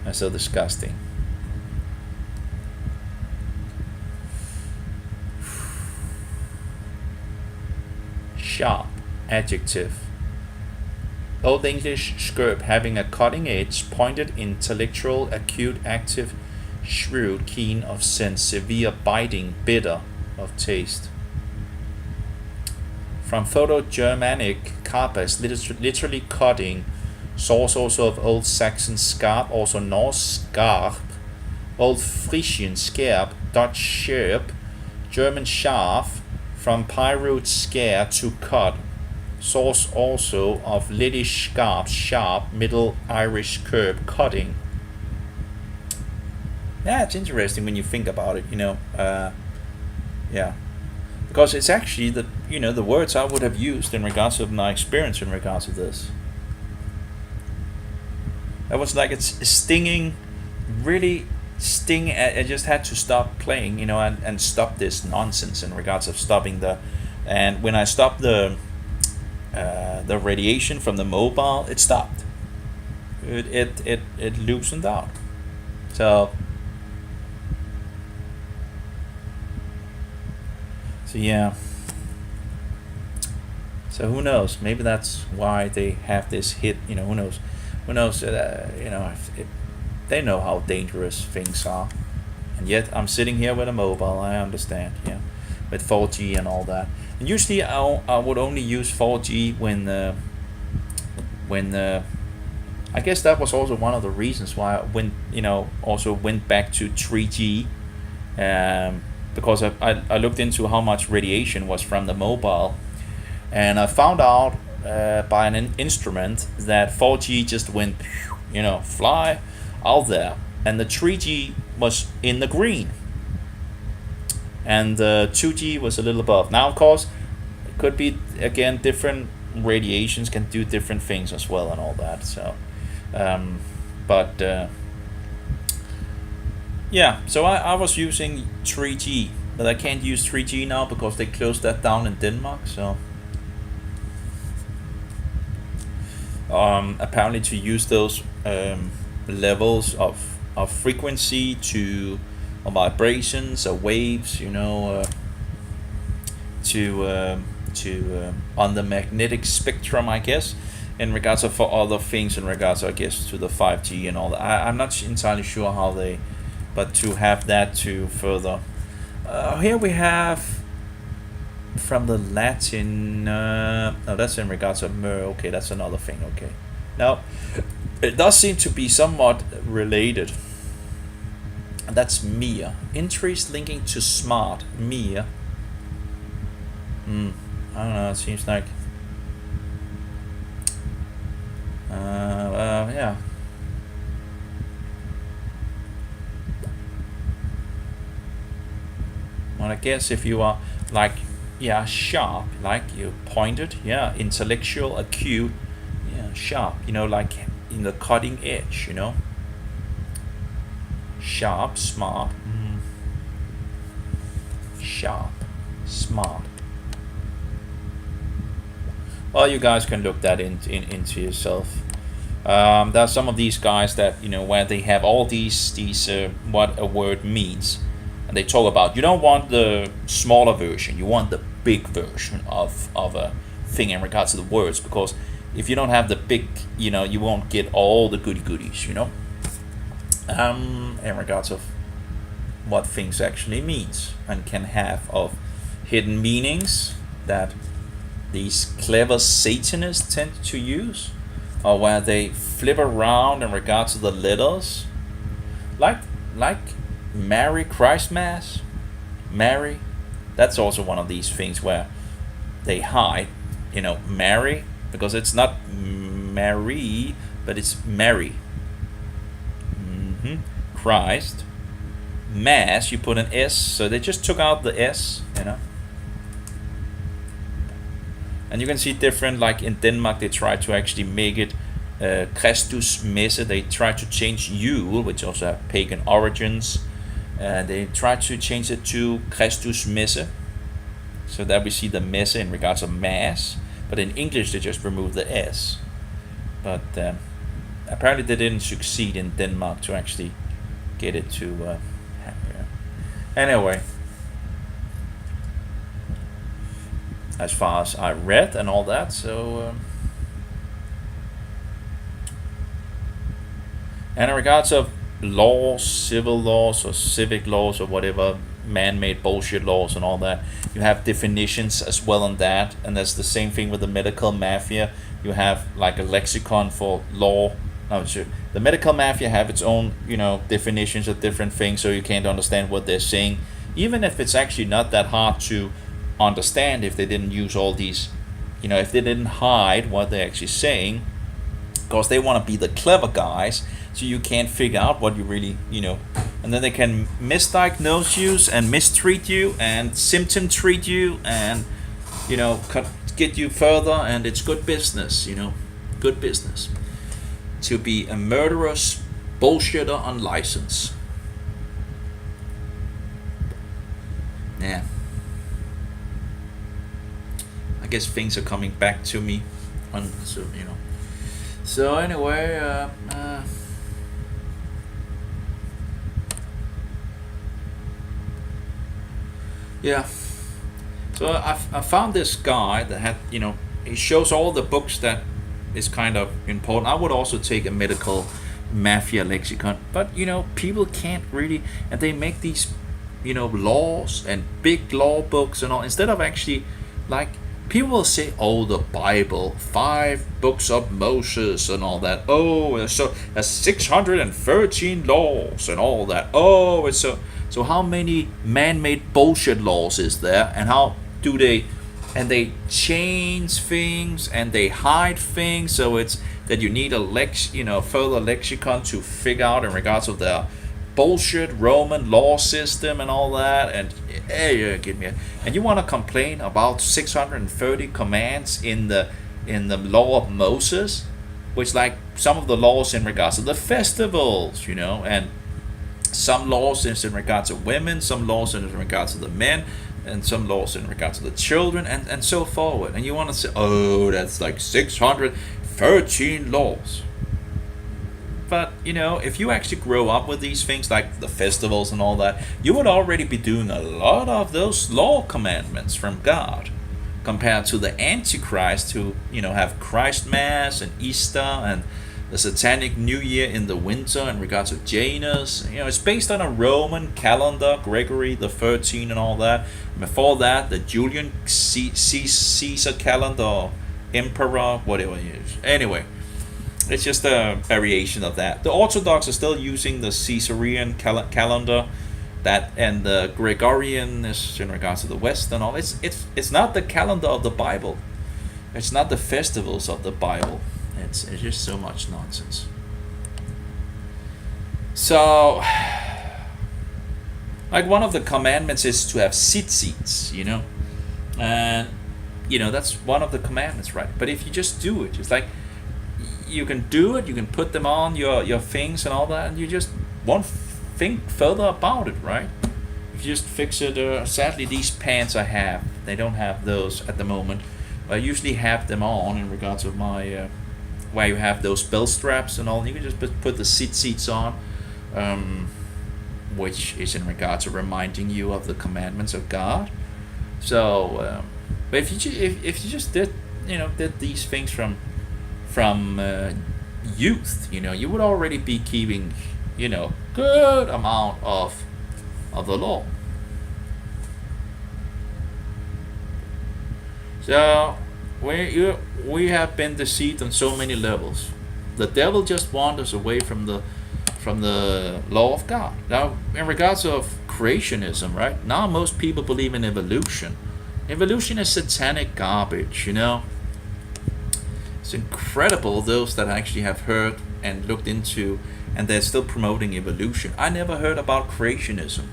That's so disgusting. Sharp, adjective. Old English scarp, having a cutting edge, pointed, intellectual, acute, active, shrewd, keen of sense, severe, biting, bitter of taste. From Proto-Germanic carpus, literally cutting. Source also of Old Saxon scarp, also Norse scarp, Old Frisian scarp, Dutch scherp, German scharf, from pyroot scare, to cut. Source also of Yiddish scarp, sharp, Middle Irish curb, cutting. Yeah, it's interesting when you think about it, yeah. Because it's actually the words I would have used in regards of my experience in regards to this. That was like, it's stinging, really sting. I just had to stop playing, and stop this nonsense in regards of stopping and when I stopped the radiation from the mobile, it stopped. It loosened out. So yeah. So who knows? Maybe that's why they have this hit. Who knows? Who knows? They know how dangerous things are, and yet I'm sitting here with a mobile. I understand, yeah, with 4G and all that. And usually I would only use 4G when I guess that was also one of the reasons why I also went back to 3G, because I looked into how much radiation was from the mobile, and I found out by an instrument that 4G just went, fly out there, and the 3G was in the green, and the 2G was a little above. Now, of course, it could be again different radiations can do different things as well and all that. So, but yeah, so I was using 3G, but I can't use 3G now because they closed that down in Denmark. So apparently to use those levels of frequency to or vibrations or waves, to on the magnetic spectrum, I guess, in regards of for other things, in regards, I guess, to the 5G and all that. I'm not entirely sure how they, but to have that to further. Here we have from the Latin. No, that's in regards of mer. Okay, that's another thing. Okay, now it does seem to be somewhat related. That's mere entries linking to smart mere. I don't know. It seems like. Yeah. Well, I guess if you are like, yeah, sharp, like you pointed, yeah, intellectual, acute, yeah, sharp, like in the cutting edge, sharp, smart, sharp, smart. Well, you guys can look that into yourself. There are some of these guys that where they have all these what a word means, and they talk about you don't want the smaller version, you want the big version of a thing in regards to the words, because if you don't have the big, you won't get all the goodies, in regards of what things actually means and can have of hidden meanings that these clever Satanists tend to use, or where they flip around in regards to the letters, like Mary Christmas, Mary. That's also one of these things where they hide, Mary, because it's not Mary, but it's Mary. Christ, Mass, you put an S, so they just took out the S, And you can see different, like in Denmark, they try to actually make it Christus Messe. They try to change Yule, which also have pagan origins. They try to change it to Christus Messe, so that we see the Messe in regards of Mass. But in English, they just remove the S. But apparently they didn't succeed in Denmark to actually get it to anyway. As far as I read and all that, so and in regards of laws, civil laws or civic laws or whatever, man-made bullshit laws and all that, you have definitions as well on that, and that's the same thing with the medical mafia. You have like a lexicon for law. No, sure. The medical mafia have its own, definitions of different things, so you can't understand what they're saying, even if it's actually not that hard to understand if they didn't use all these, if they didn't hide what they're actually saying, because they want to be the clever guys, so you can't figure out what you really, and then they can misdiagnose you and mistreat you and symptom treat you and, get you further, and it's good business, good business to be a murderous bullshitter on license. Yeah. I guess things are coming back to me, So anyway, yeah. So I found this guy that had, he shows all the books that is kind of important. I would also take a medical mafia lexicon, but people can't really, and they make these, laws and big law books and all, instead of actually like. People will say, oh, the Bible, 5 books of Moses and all that. Oh, so there's 613 laws and all that. Oh, it's so how many man-made bullshit laws is there? And how do they, and they change things and they hide things. So it's that you need a further lexicon to figure out in regards of their bullshit Roman law system and all that, and and you want to complain about 630 commands in the in the law of Moses, which like some of the laws in regards to the festivals, and some laws is in regards to women, some laws in regards to the men, and some laws in regards to the children, and so forward. And you want to say, oh, that's like 613 laws. But, if you actually grow up with these things like the festivals and all that, you would already be doing a lot of those law commandments from God, compared to the Antichrist who, have Christ Mass and Easter and the Satanic New Year in the winter in regards to Janus. It's based on a Roman calendar, Gregory the 13th and all that. Before that, the Julian Caesar calendar, Emperor, whatever it is. Anyway, it's just a variation of that. The Orthodox are still using the Caesarean calendar, that, and the Gregorian is in regards to the West and all. It's not the calendar of the Bible. It's not the festivals of the Bible. It's just so much nonsense. So, like one of the commandments is to have tzitzits, and that's one of the commandments, right? But if you just do it, it's like you can do it, you can put them on your things and all that, and you just won't think further about it, right? If you just fix it. Sadly, these pants I have, they don't have those at the moment. I usually have them on in regards of my where you have those belt straps and all. You can just put the tzitzits on, which is in regards to reminding you of the commandments of God. So, but if you just did these things from youth, you would already be keeping good amount of the law. So we have been deceived on so many levels. The devil just wanders away from the law of God. Now, in regards of creationism, right? Now most people believe in evolution. Evolution is satanic garbage, It's incredible those that actually have heard and looked into, and they're still promoting evolution. I never heard about creationism.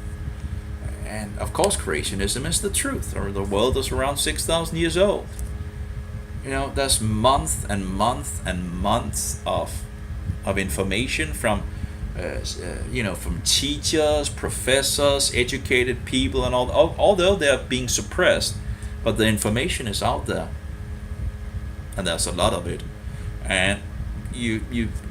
And of course creationism is the truth, or the world is around 6,000 years old. There's months and months and months of information from from teachers, professors, educated people, and all. Although they're being suppressed, but the information is out there, and there's a lot of it. And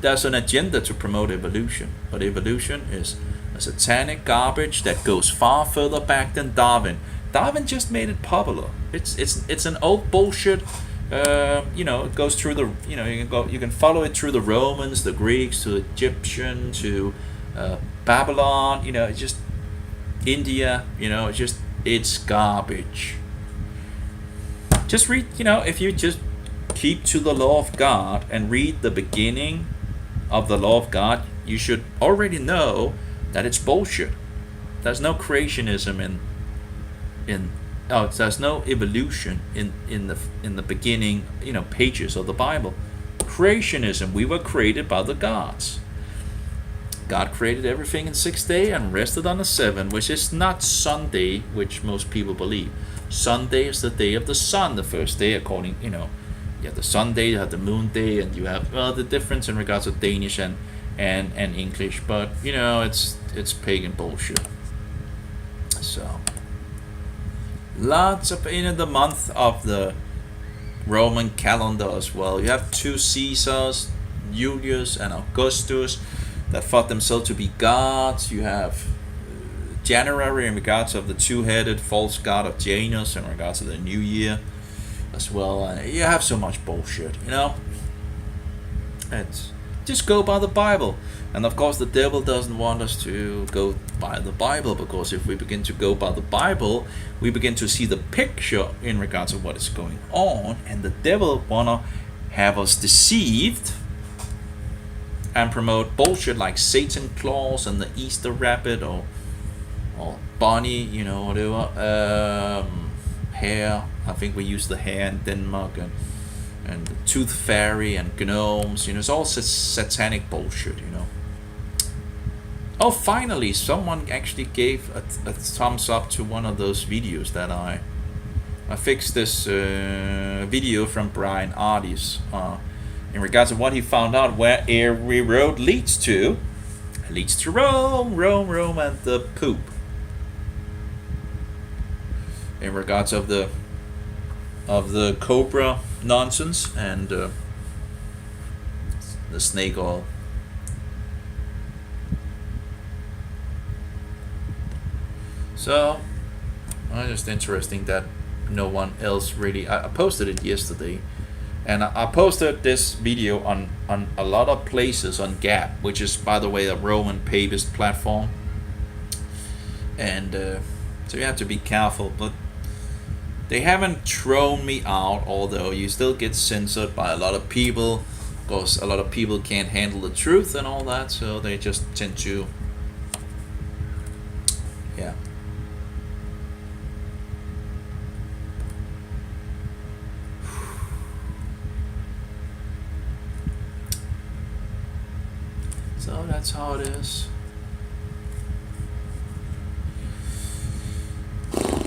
there's an agenda to promote evolution, but evolution is a satanic garbage that goes far further back than Darwin. Darwin just made it popular. It's an old bullshit. It goes through the you can follow it through the Romans, the Greeks, to Egyptian, to Babylon. It's just India. It's garbage. Just read. If you just keep to the law of God and read the beginning of the law of God, you should already know that it's bullshit. There's no creationism there's no evolution in the beginning pages of the Bible. Creationism, we were created by the gods. God created everything in 6 days and rested on the 7th, which is not Sunday, which most people believe. Sunday is the day of the sun, the first day, according you have the Sunday, you have the moon day, and you have the difference in regards to Danish and English, but it's pagan bullshit. So lots of the month of the Roman calendar as well. You have 2 Caesars, Julius and Augustus, that thought themselves to be gods. You have January in regards of the 2-headed false god of Janus in regards to the New Year as well. You have so much bullshit, It's just go by the Bible. And of course the devil doesn't want us to go by the Bible, because if we begin to go by the Bible, we begin to see the picture in regards to what is going on, and the devil wanna have us deceived and promote bullshit like Satan Claus and the Easter Rabbit or Bunny, whatever. Hair, I think we use the hair in Denmark, and the Tooth Fairy and gnomes, it's all satanic bullshit, Oh, finally, someone actually gave a thumbs up to one of those videos that I fixed this video from Bryan Ardis in regards to what he found out where every road leads to. It leads to Rome, Rome, Rome, and the poop. In regards of the cobra nonsense and the snake oil. So, it's just interesting that no one else really. I posted it yesterday, and I posted this video on a lot of places on Gap, which is, by the way, a Roman papist platform. And so you have to be careful, but they haven't thrown me out, although you still get censored by a lot of people, because a lot of people can't handle the truth and all that, so they just tend to, yeah. So that's how it is.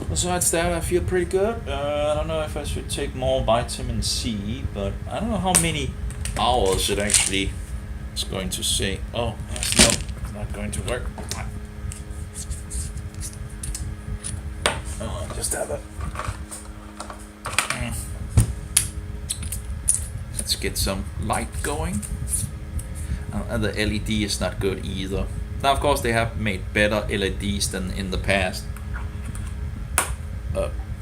Besides that, I feel pretty good. I don't know if I should take more vitamin C, but I don't know how many hours it actually is going to say. Oh, that's not going to work. Oh, just have it. Let's get some light going. And the LED is not good either. Now, of course, they have made better LEDs than in the past.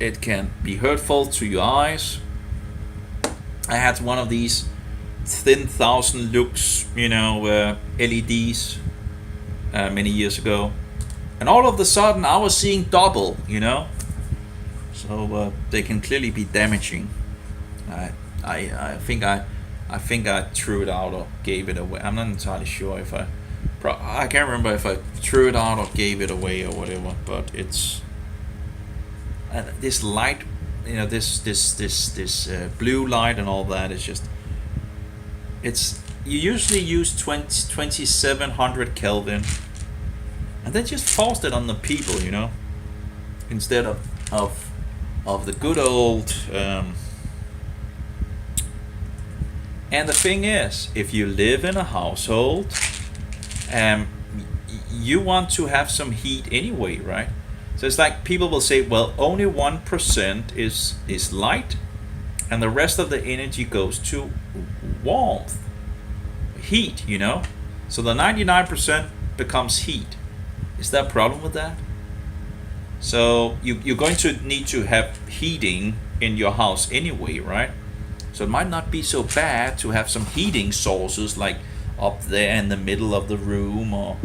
It can be hurtful to your eyes. I had one of these thin 1000 lux, LEDs many years ago, and all of a sudden I was seeing double, So they can clearly be damaging. I think I threw it out or gave it away. I'm not entirely sure if I can't remember if I threw it out or gave it away or whatever. But it's this light, this blue light and all that is just. You usually use 2700 Kelvin, and then just force it on the people, instead of the good old. And the thing is, if you live in a household, you want to have some heat anyway, right? So it's like people will say, well, only 1% is light, and the rest of the energy goes to warmth, heat, So the 99% becomes heat. Is there a problem with that? So you're going to need to have heating in your house anyway, right? So it might not be so bad to have some heating sources like up there in the middle of the room, or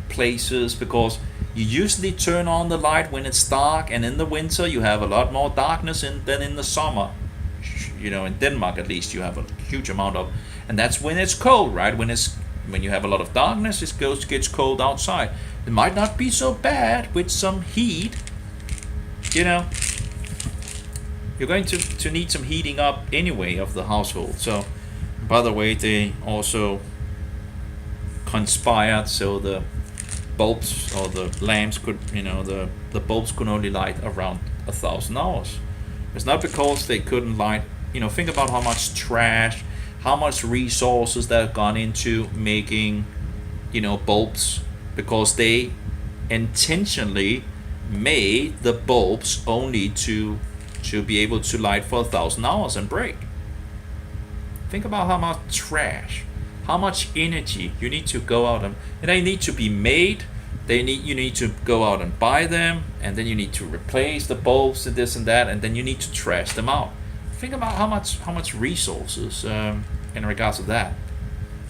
places, because you usually turn on the light when it's dark, and in the winter you have a lot more darkness than in the summer. In Denmark at least you have a huge amount of, and that's when it's cold, right? When you have a lot of darkness, it gets cold outside. It might not be so bad with some heat, You're going to need some heating up anyway of the household. So, by the way, they also conspired so the bulbs or the lamps could, the bulbs could only light around 1,000 hours. It's not because they couldn't light. Think about how much trash, how much resources that have gone into making, bulbs, because they intentionally made the bulbs only to be able to light for 1,000 hours and break. Think about how much trash, how much energy you need to go out and they need to be made. You need to go out and buy them, and then you need to replace the bulbs and this and that, and then you need to trash them out. Think about how much resources in regards to that,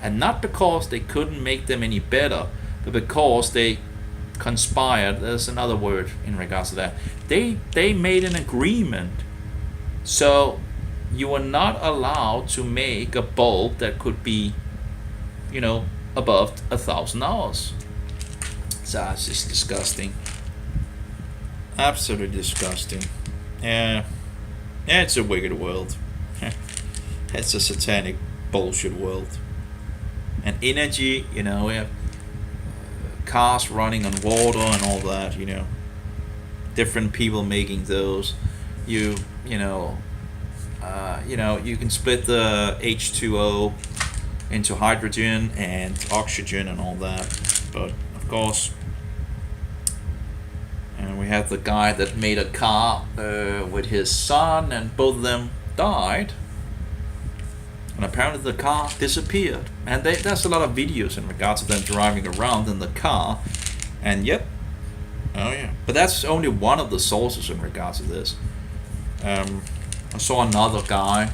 and not because they couldn't make them any better, but because they conspired. There's another word in regards to that. They made an agreement, so you were not allowed to make a bulb that could be, above 1,000 hours. So it's just disgusting, absolutely disgusting. Yeah, it's a wicked world. It's a satanic bullshit world. And energy, we have cars running on water and all that, different people making those. you know, you can split the H2O into hydrogen and oxygen and all that. But of course, and we have the guy that made a car with his son, and both of them died. And apparently the car disappeared. And there's a lot of videos in regards to them driving around in the car. And yep. Oh yeah. But that's only one of the sources in regards to this. I saw another guy,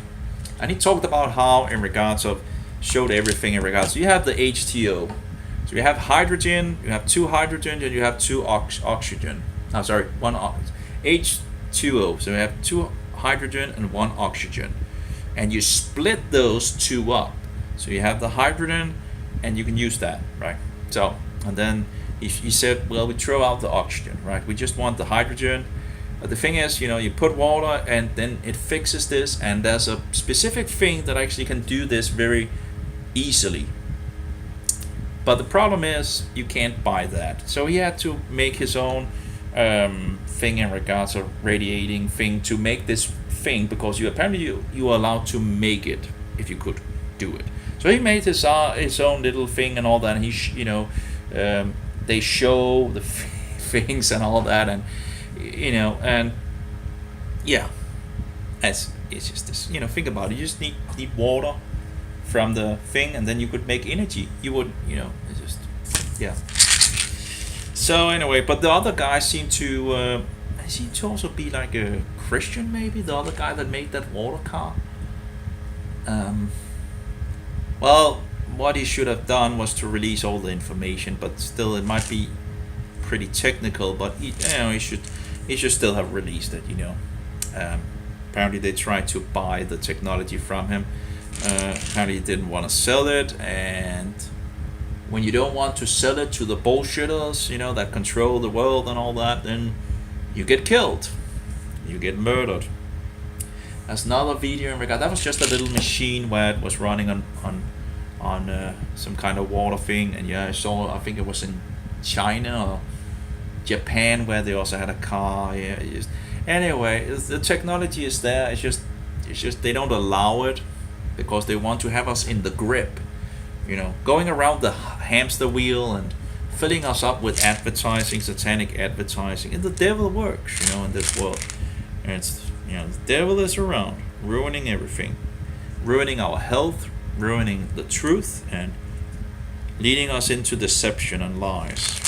and he talked about how in regards of, showed everything in regards. So you have the H2O. So you have hydrogen, you have two hydrogen, and you have two oxygen. Oh, sorry, one H2O. So you have two hydrogen and one oxygen. And you split those two up. So you have the hydrogen, and you can use that, right? So, and then he said, well, we throw out the oxygen, right? We just want the hydrogen. But the thing is, you put water, and then it fixes this, and there's a specific thing that actually can do this very easily. But the problem is, you can't buy that. So he had to make his own thing in regards of radiating thing to make this thing, because you are allowed to make it if you could do it. So he made his own little thing and all that, and they show the things and all that, and and yeah, it's just this. Think about it. You just need water from the thing, and then you could make energy. You would, it's just, yeah. So anyway, but the other guy seemed to also be like a Christian, maybe, the other guy that made that water car. Well, what he should have done was to release all the information, but still it might be pretty technical, but he should still have released it. Apparently they tried to buy the technology from him. Apparently he didn't want to sell it, and when you don't want to sell it to the bullshitters, that control the world and all that, then you get killed, you get murdered. There's another video in regard. That was just a little machine where it was running on some kind of water thing, and yeah, I think it was in China or Japan where they also had a car. Yeah, anyway, the technology is there. It's just they don't allow it because they want to have us in the grip, going around the hamster wheel and filling us up with advertising, satanic advertising. And the devil works, in this world. And it's, the devil is around, ruining everything, ruining our health, ruining the truth, and leading us into deception and lies.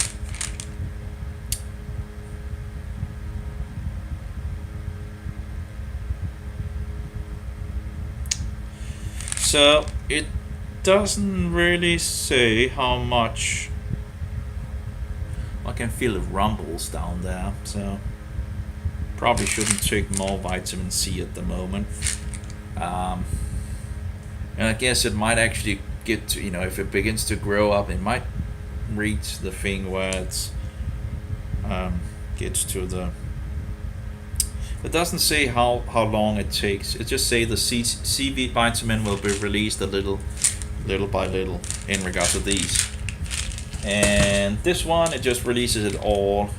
So it doesn't really say how much. I can feel it rumbles down there, so probably shouldn't take more vitamin C at the moment. And I guess it might actually get to, if it begins to grow up, it might reach the thing where it's gets to the. It doesn't say how long it takes. It just say the C vitamin will be released a little by little in regards to these. And this one, it just releases it all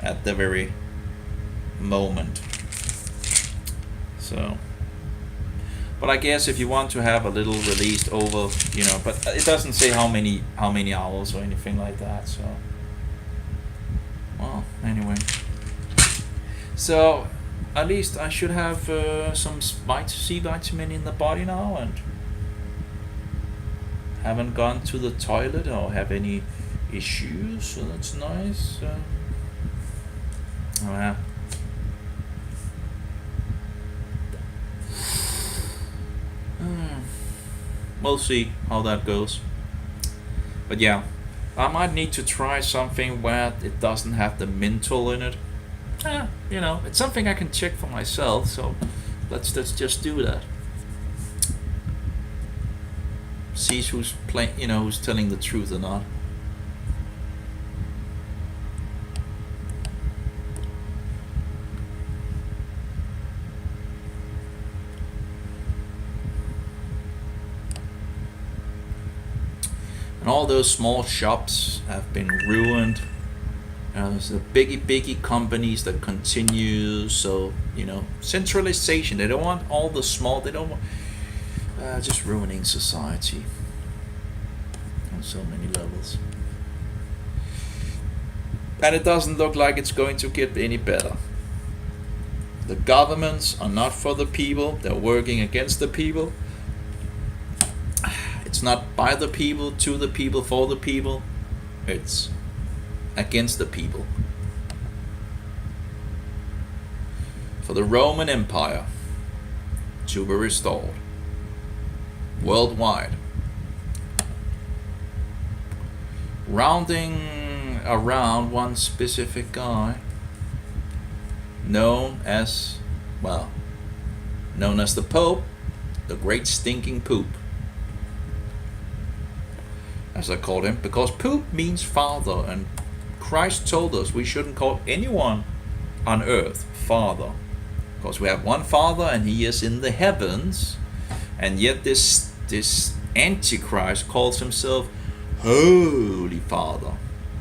at the very moment. So, but I guess if you want to have a little released over, but it doesn't say how many hours or anything like that. So, well, anyway. So, at least I should have some C vitamin in the body now, and haven't gone to the toilet or have any issues, so that's nice. Oh yeah. We'll see how that goes. But yeah, I might need to try something where it doesn't have the menthol in it. It's something I can check for myself, so let's just do that. See who's playing, who's telling the truth or not. And all those small shops have been ruined There's the biggie companies that continue. So centralization. They don't want all the small. They don't want just ruining society on so many levels. And it doesn't look like it's going to get any better. The governments are not for the people. They're working against the people. It's not by the people, to the people, for the people. It's against the people. For the Roman Empire to be restored worldwide. Rounding around one specific guy known as the Pope, the Great Stinking Poop, as I called him, because poop means father, and Christ told us we shouldn't call anyone on earth father, because we have one Father and he is in the heavens, and yet this Antichrist calls himself Holy Father.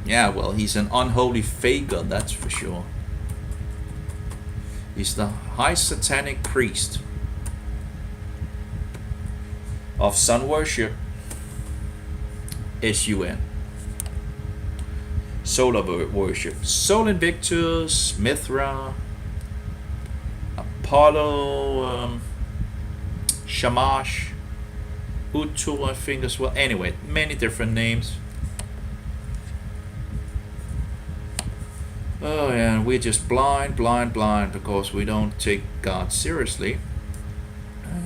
Yeah, well, he's an unholy faker, that's for sure. He's the high satanic priest of sun worship, S-U-N. Solar worship. Sol Invictus, Mithra, Apollo, Shamash, Utu, I think as well. Anyway, many different names. Oh yeah, and we're just blind because we don't take God seriously.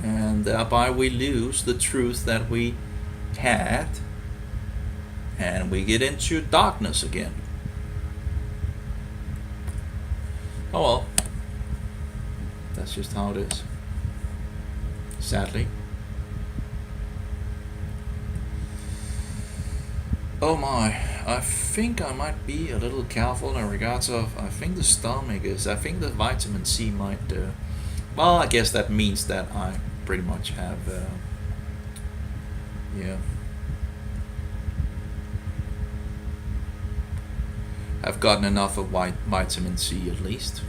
And thereby we lose the truth that we had. And we get into darkness again. Oh well. That's just how it is. Sadly. Oh my, I think I might be a little careful in regards of, I think the stomach is, I think the vitamin C might, well, I guess that means that I pretty much have, I've gotten enough of vitamin C at least.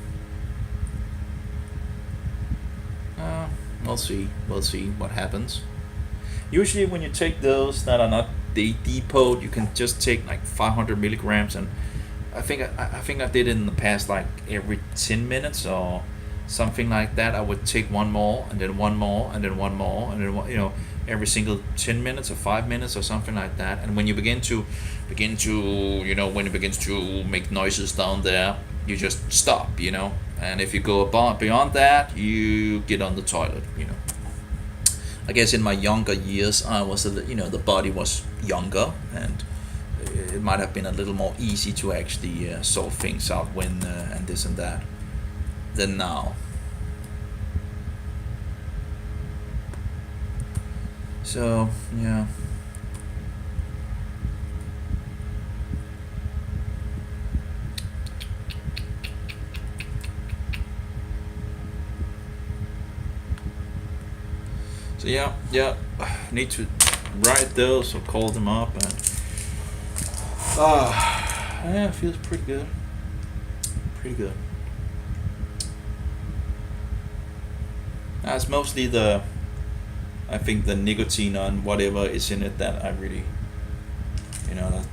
We'll see what happens. Usually when you take those that are not depot, you can just take like 500 milligrams, and I think I did it in the past, like every 10 minutes or something like that. I would take one more and then one more and then one more and then one, every single 10 minutes or 5 minutes or something like that. And when you begin to when it begins to make noises down there, you just stop, and if you go beyond that, you get on the toilet. I guess in my younger years, I was the body was younger, and it might have been a little more easy to actually sort things out when and this and that than now. So yeah. So yeah, need to write those or call them up, and yeah, it feels pretty good. That's mostly I think the nicotine and whatever is in it that I really, that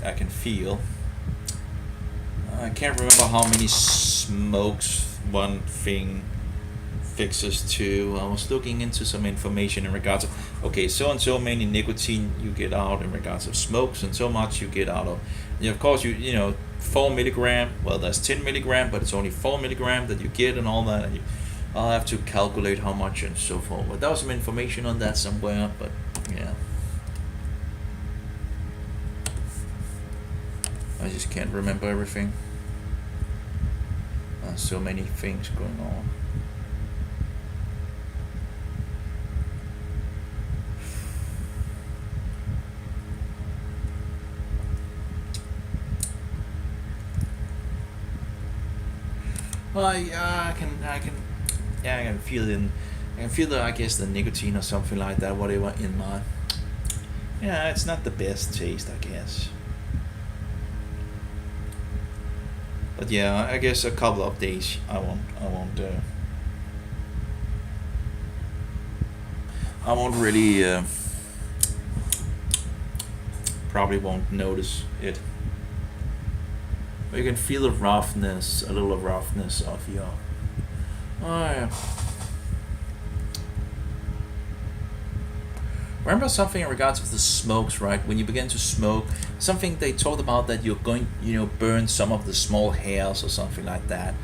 I can feel. I can't remember how many smokes one thing fixes to. I was looking into some information in regards of, okay, so and so many nicotine you get out in regards of smokes, and so much you get out of, of course, 4 milligram, well, that's 10 milligram, but it's only 4 milligram that you get and all that, and I'll have to calculate how much and so forth. But there was some information on that somewhere, but yeah, I just can't remember everything. So many things going on. Well, I can feel it. I can feel I guess the nicotine or something like that, whatever in my. Yeah, it's not the best taste, I guess. But yeah, I guess a couple of days I won't really probably won't notice it. But you can feel the roughness, a little roughness of your. Oh yeah. Remember something in regards to the smokes, right? When you begin to smoke, something they talked about that you're going, burn some of the small hairs or something like that,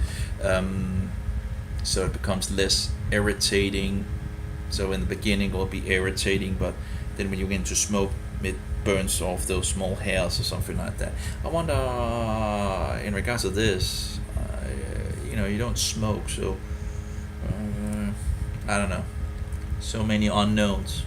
so it becomes less irritating. So in the beginning it will be irritating, but then when you begin to smoke, it burns off those small hairs or something like that. I wonder, in regards to this, you don't smoke, so I don't know. So many unknowns.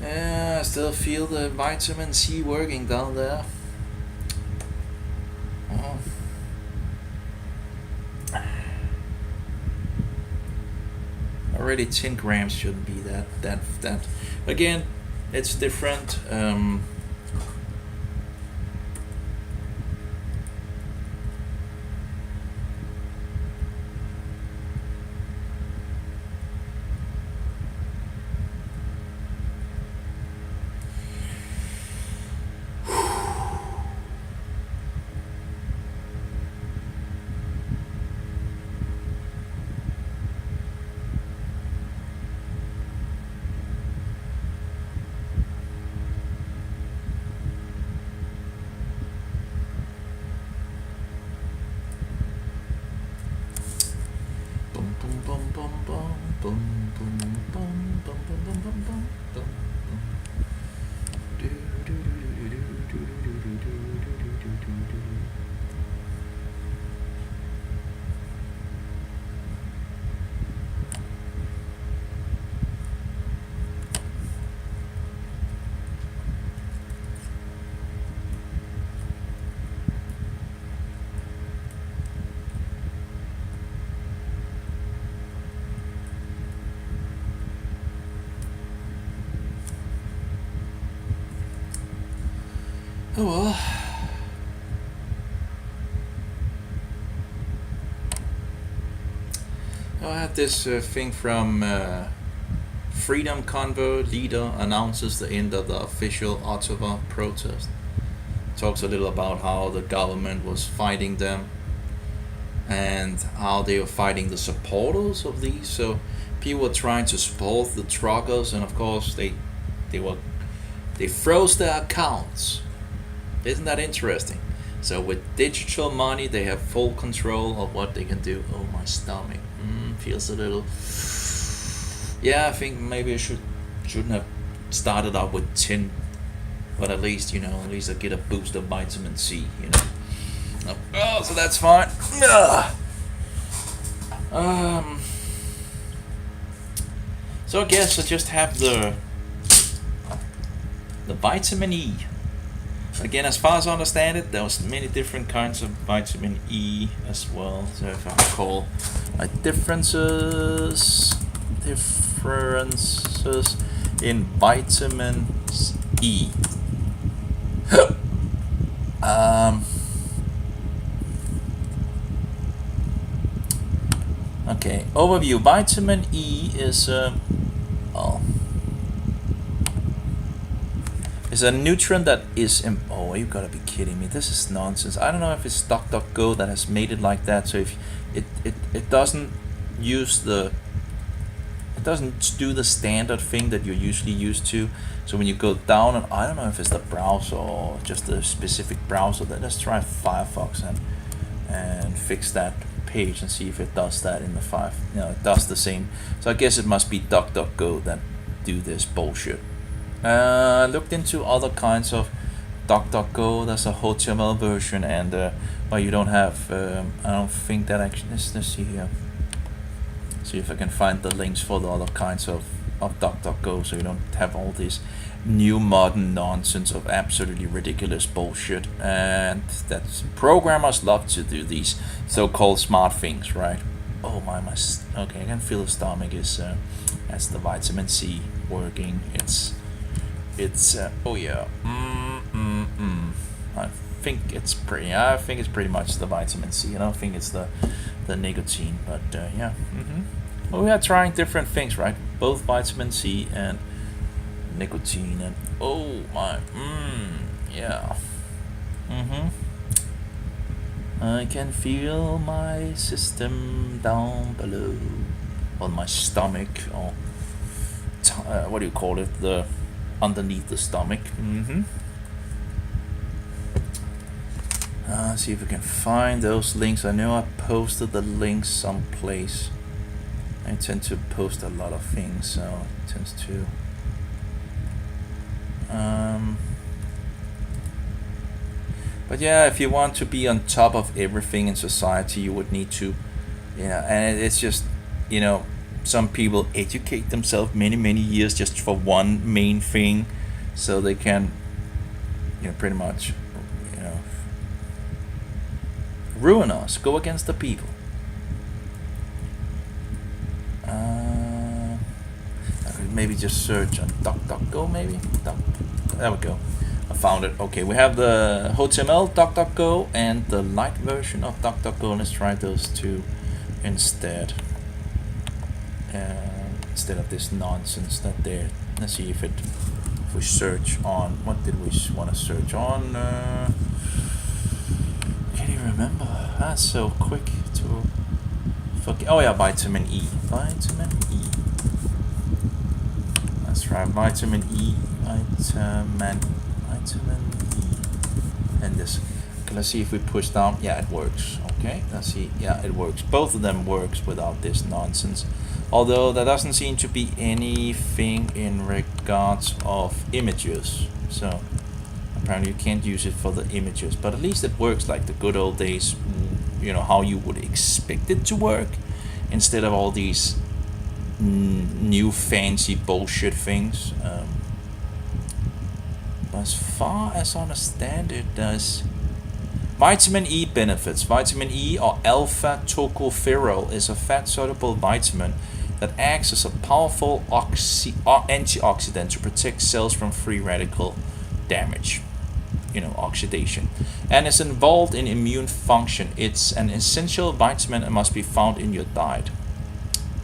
Yeah, I still feel the vitamin C working down there. Oh. Already 10 grams shouldn't be that. Again, it's different. Oh well. I had this thing from Freedom Convo leader announces the end of the official Ottawa protest. Talks a little about how the government was fighting them and how they were fighting the supporters of these. So people were trying to support the truckers, and of course they froze their accounts. Isn't that interesting? So with digital money, they have full control of what they can do. Oh, my stomach feels a little. Yeah, I think maybe I shouldn't have started out with 10, but at least I get a boost of vitamin C. Oh, so that's fine. So I guess I just have the vitamin E. Again, as far as I understand it, there was many different kinds of vitamin E as well. So if I recall, like differences in vitamins E. Okay, overview. Vitamin E is it's a nutrient that is oh, you gotta be kidding me, this is nonsense. I don't know if it's DuckDuckGo that has made it like that, so if it doesn't use the it doesn't do the standard thing that you're usually used to. So when you go down, and I don't know if it's the browser or just the specific browser, then let's try Firefox and fix that page and see if it does that in the it does the same. So I guess it must be DuckDuckGo that do this bullshit. Looked into other kinds of DuckDuckGo. There's a HTML version, and you don't have. I don't think that actually. Let's see here. See if I can find the links for the other kinds of DuckDuckGo, so you don't have all this new modern nonsense of absolutely ridiculous bullshit. And that's programmers love to do these so-called smart things, right? Oh my okay, I can feel the stomach is that's the vitamin C working. It's oh yeah. I think it's pretty much the vitamin C. I don't think it's the nicotine, but yeah. Well, we are trying different things, right? Both vitamin C and nicotine, and oh my, yeah. I can feel my system down below, on my stomach, or what do you call it? The underneath the stomach. See if we can find those links. I know I posted the links someplace. I tend to post a lot of things, so it tends to. But yeah, if you want to be on top of everything in society, you would need to, and it's just, some people educate themselves many years just for one main thing, so they can, pretty much, ruin us, go against the people. I could maybe just search on DuckDuckGo, maybe. There we go. I found it. Okay, we have the HTML DuckDuckGo and the light version of DuckDuckGo. Let's try those two instead. Instead of this nonsense that they're. Let's see if we search on. What did we want to search on? Can't even remember. That's so quick to forget. Oh yeah, vitamin E. Vitamin E. That's right, vitamin E. Vitamin E. And this. Okay, let's see if we push down. Yeah, it works. Okay, let's see. Yeah, it works. Both of them works without this nonsense. Although there doesn't seem to be anything in regards of images. So apparently you can't use it for the images, but at least it works like the good old days, how you would expect it to work, instead of all these new fancy bullshit things. As far as I understand it, does vitamin E benefits. Vitamin E, or alpha tocopherol, is a fat-soluble vitamin that acts as a powerful antioxidant to protect cells from free radical damage, oxidation, and is involved in immune function. It's an essential vitamin and must be found in your diet.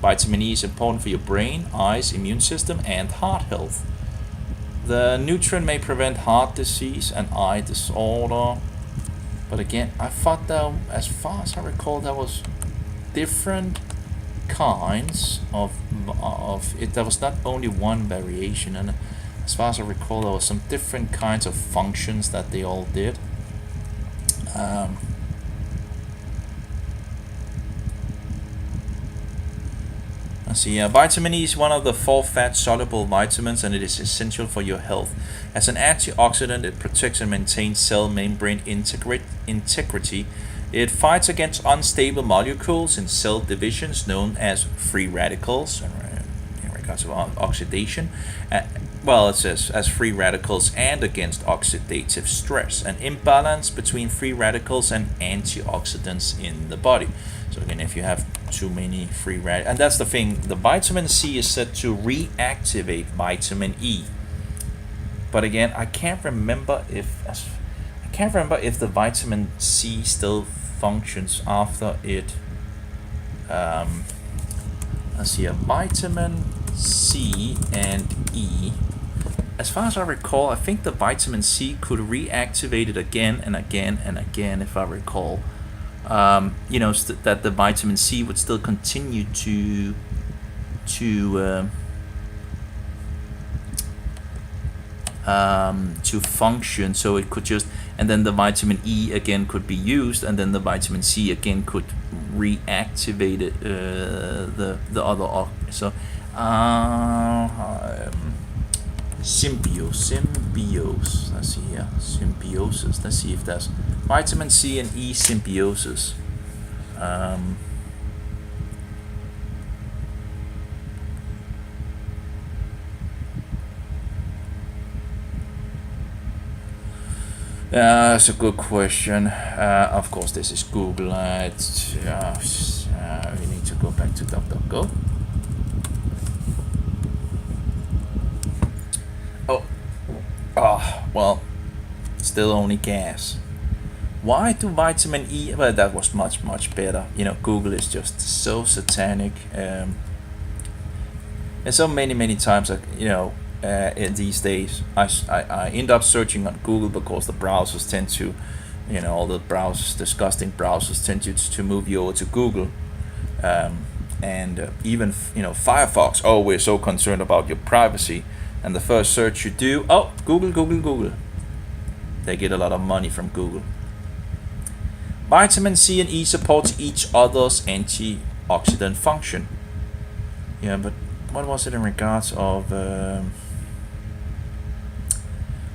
Vitamin E is important for your brain, eyes, immune system, and heart health. The nutrient may prevent heart disease and eye disorder. But again, I thought that, as far as I recall, there was different kinds of it. There was not only one variation, and as far as I recall, there was some different kinds of functions that they all did. Let's see. Vitamin E is one of the 4 fat-soluble vitamins, and it is essential for your health. As an antioxidant, it protects and maintains cell membrane integrity. It fights against unstable molecules in cell divisions known as free radicals, in regards to oxidation. It says as free radicals, and against oxidative stress, an imbalance between free radicals and antioxidants in the body. So again, if you have too many free radicals, and that's the thing, the vitamin C is said to reactivate vitamin E. But again, I can't remember if the vitamin C still functions after it. Let's see, vitamin C and E. As far as I recall, I think the vitamin C could reactivate it again and again and again, if I recall. That the vitamin C would still continue to to function. So it could just, and then the vitamin E again could be used, and then the vitamin C again could reactivate it, the other. So symbiose. Let's see here, symbiosis. Let's see if there's vitamin C and E symbiosis. That's a good question. Of course, this is Google. We need to go back to DuckDuckGo. Well, still only gas. Why do vitamin E? Well, that was much better. Google is just so satanic. And so many times, in these days, I end up searching on Google because the browsers tend to, all the disgusting browsers tend to move you over to Google. And even, Firefox, we're so concerned about your privacy. And the first search you do, Google. They get a lot of money from Google. Vitamin C and E support each other's antioxidant function. Yeah, but what was it in regards of...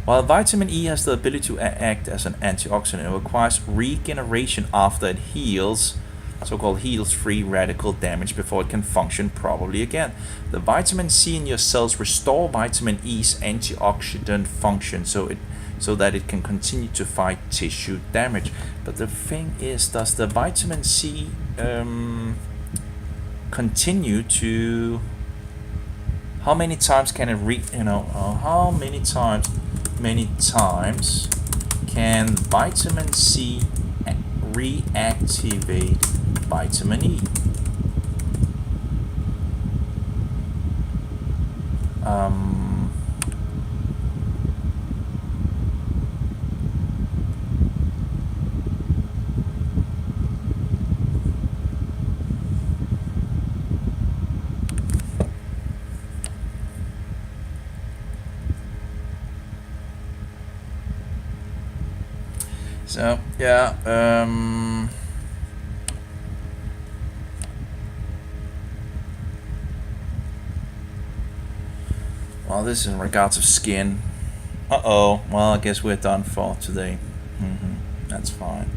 While vitamin E has the ability to act as an antioxidant, it requires regeneration after it heals, so-called heals free radical damage, before it can function properly again. The vitamin C in your cells restore vitamin E's antioxidant function so that it can continue to fight tissue damage. But the thing is, does the vitamin C continue to... How many times can it how many times can vitamin C reactivate vitamin E? So yeah, well, this is in regards of skin. Well, I guess we're done for today. That's fine.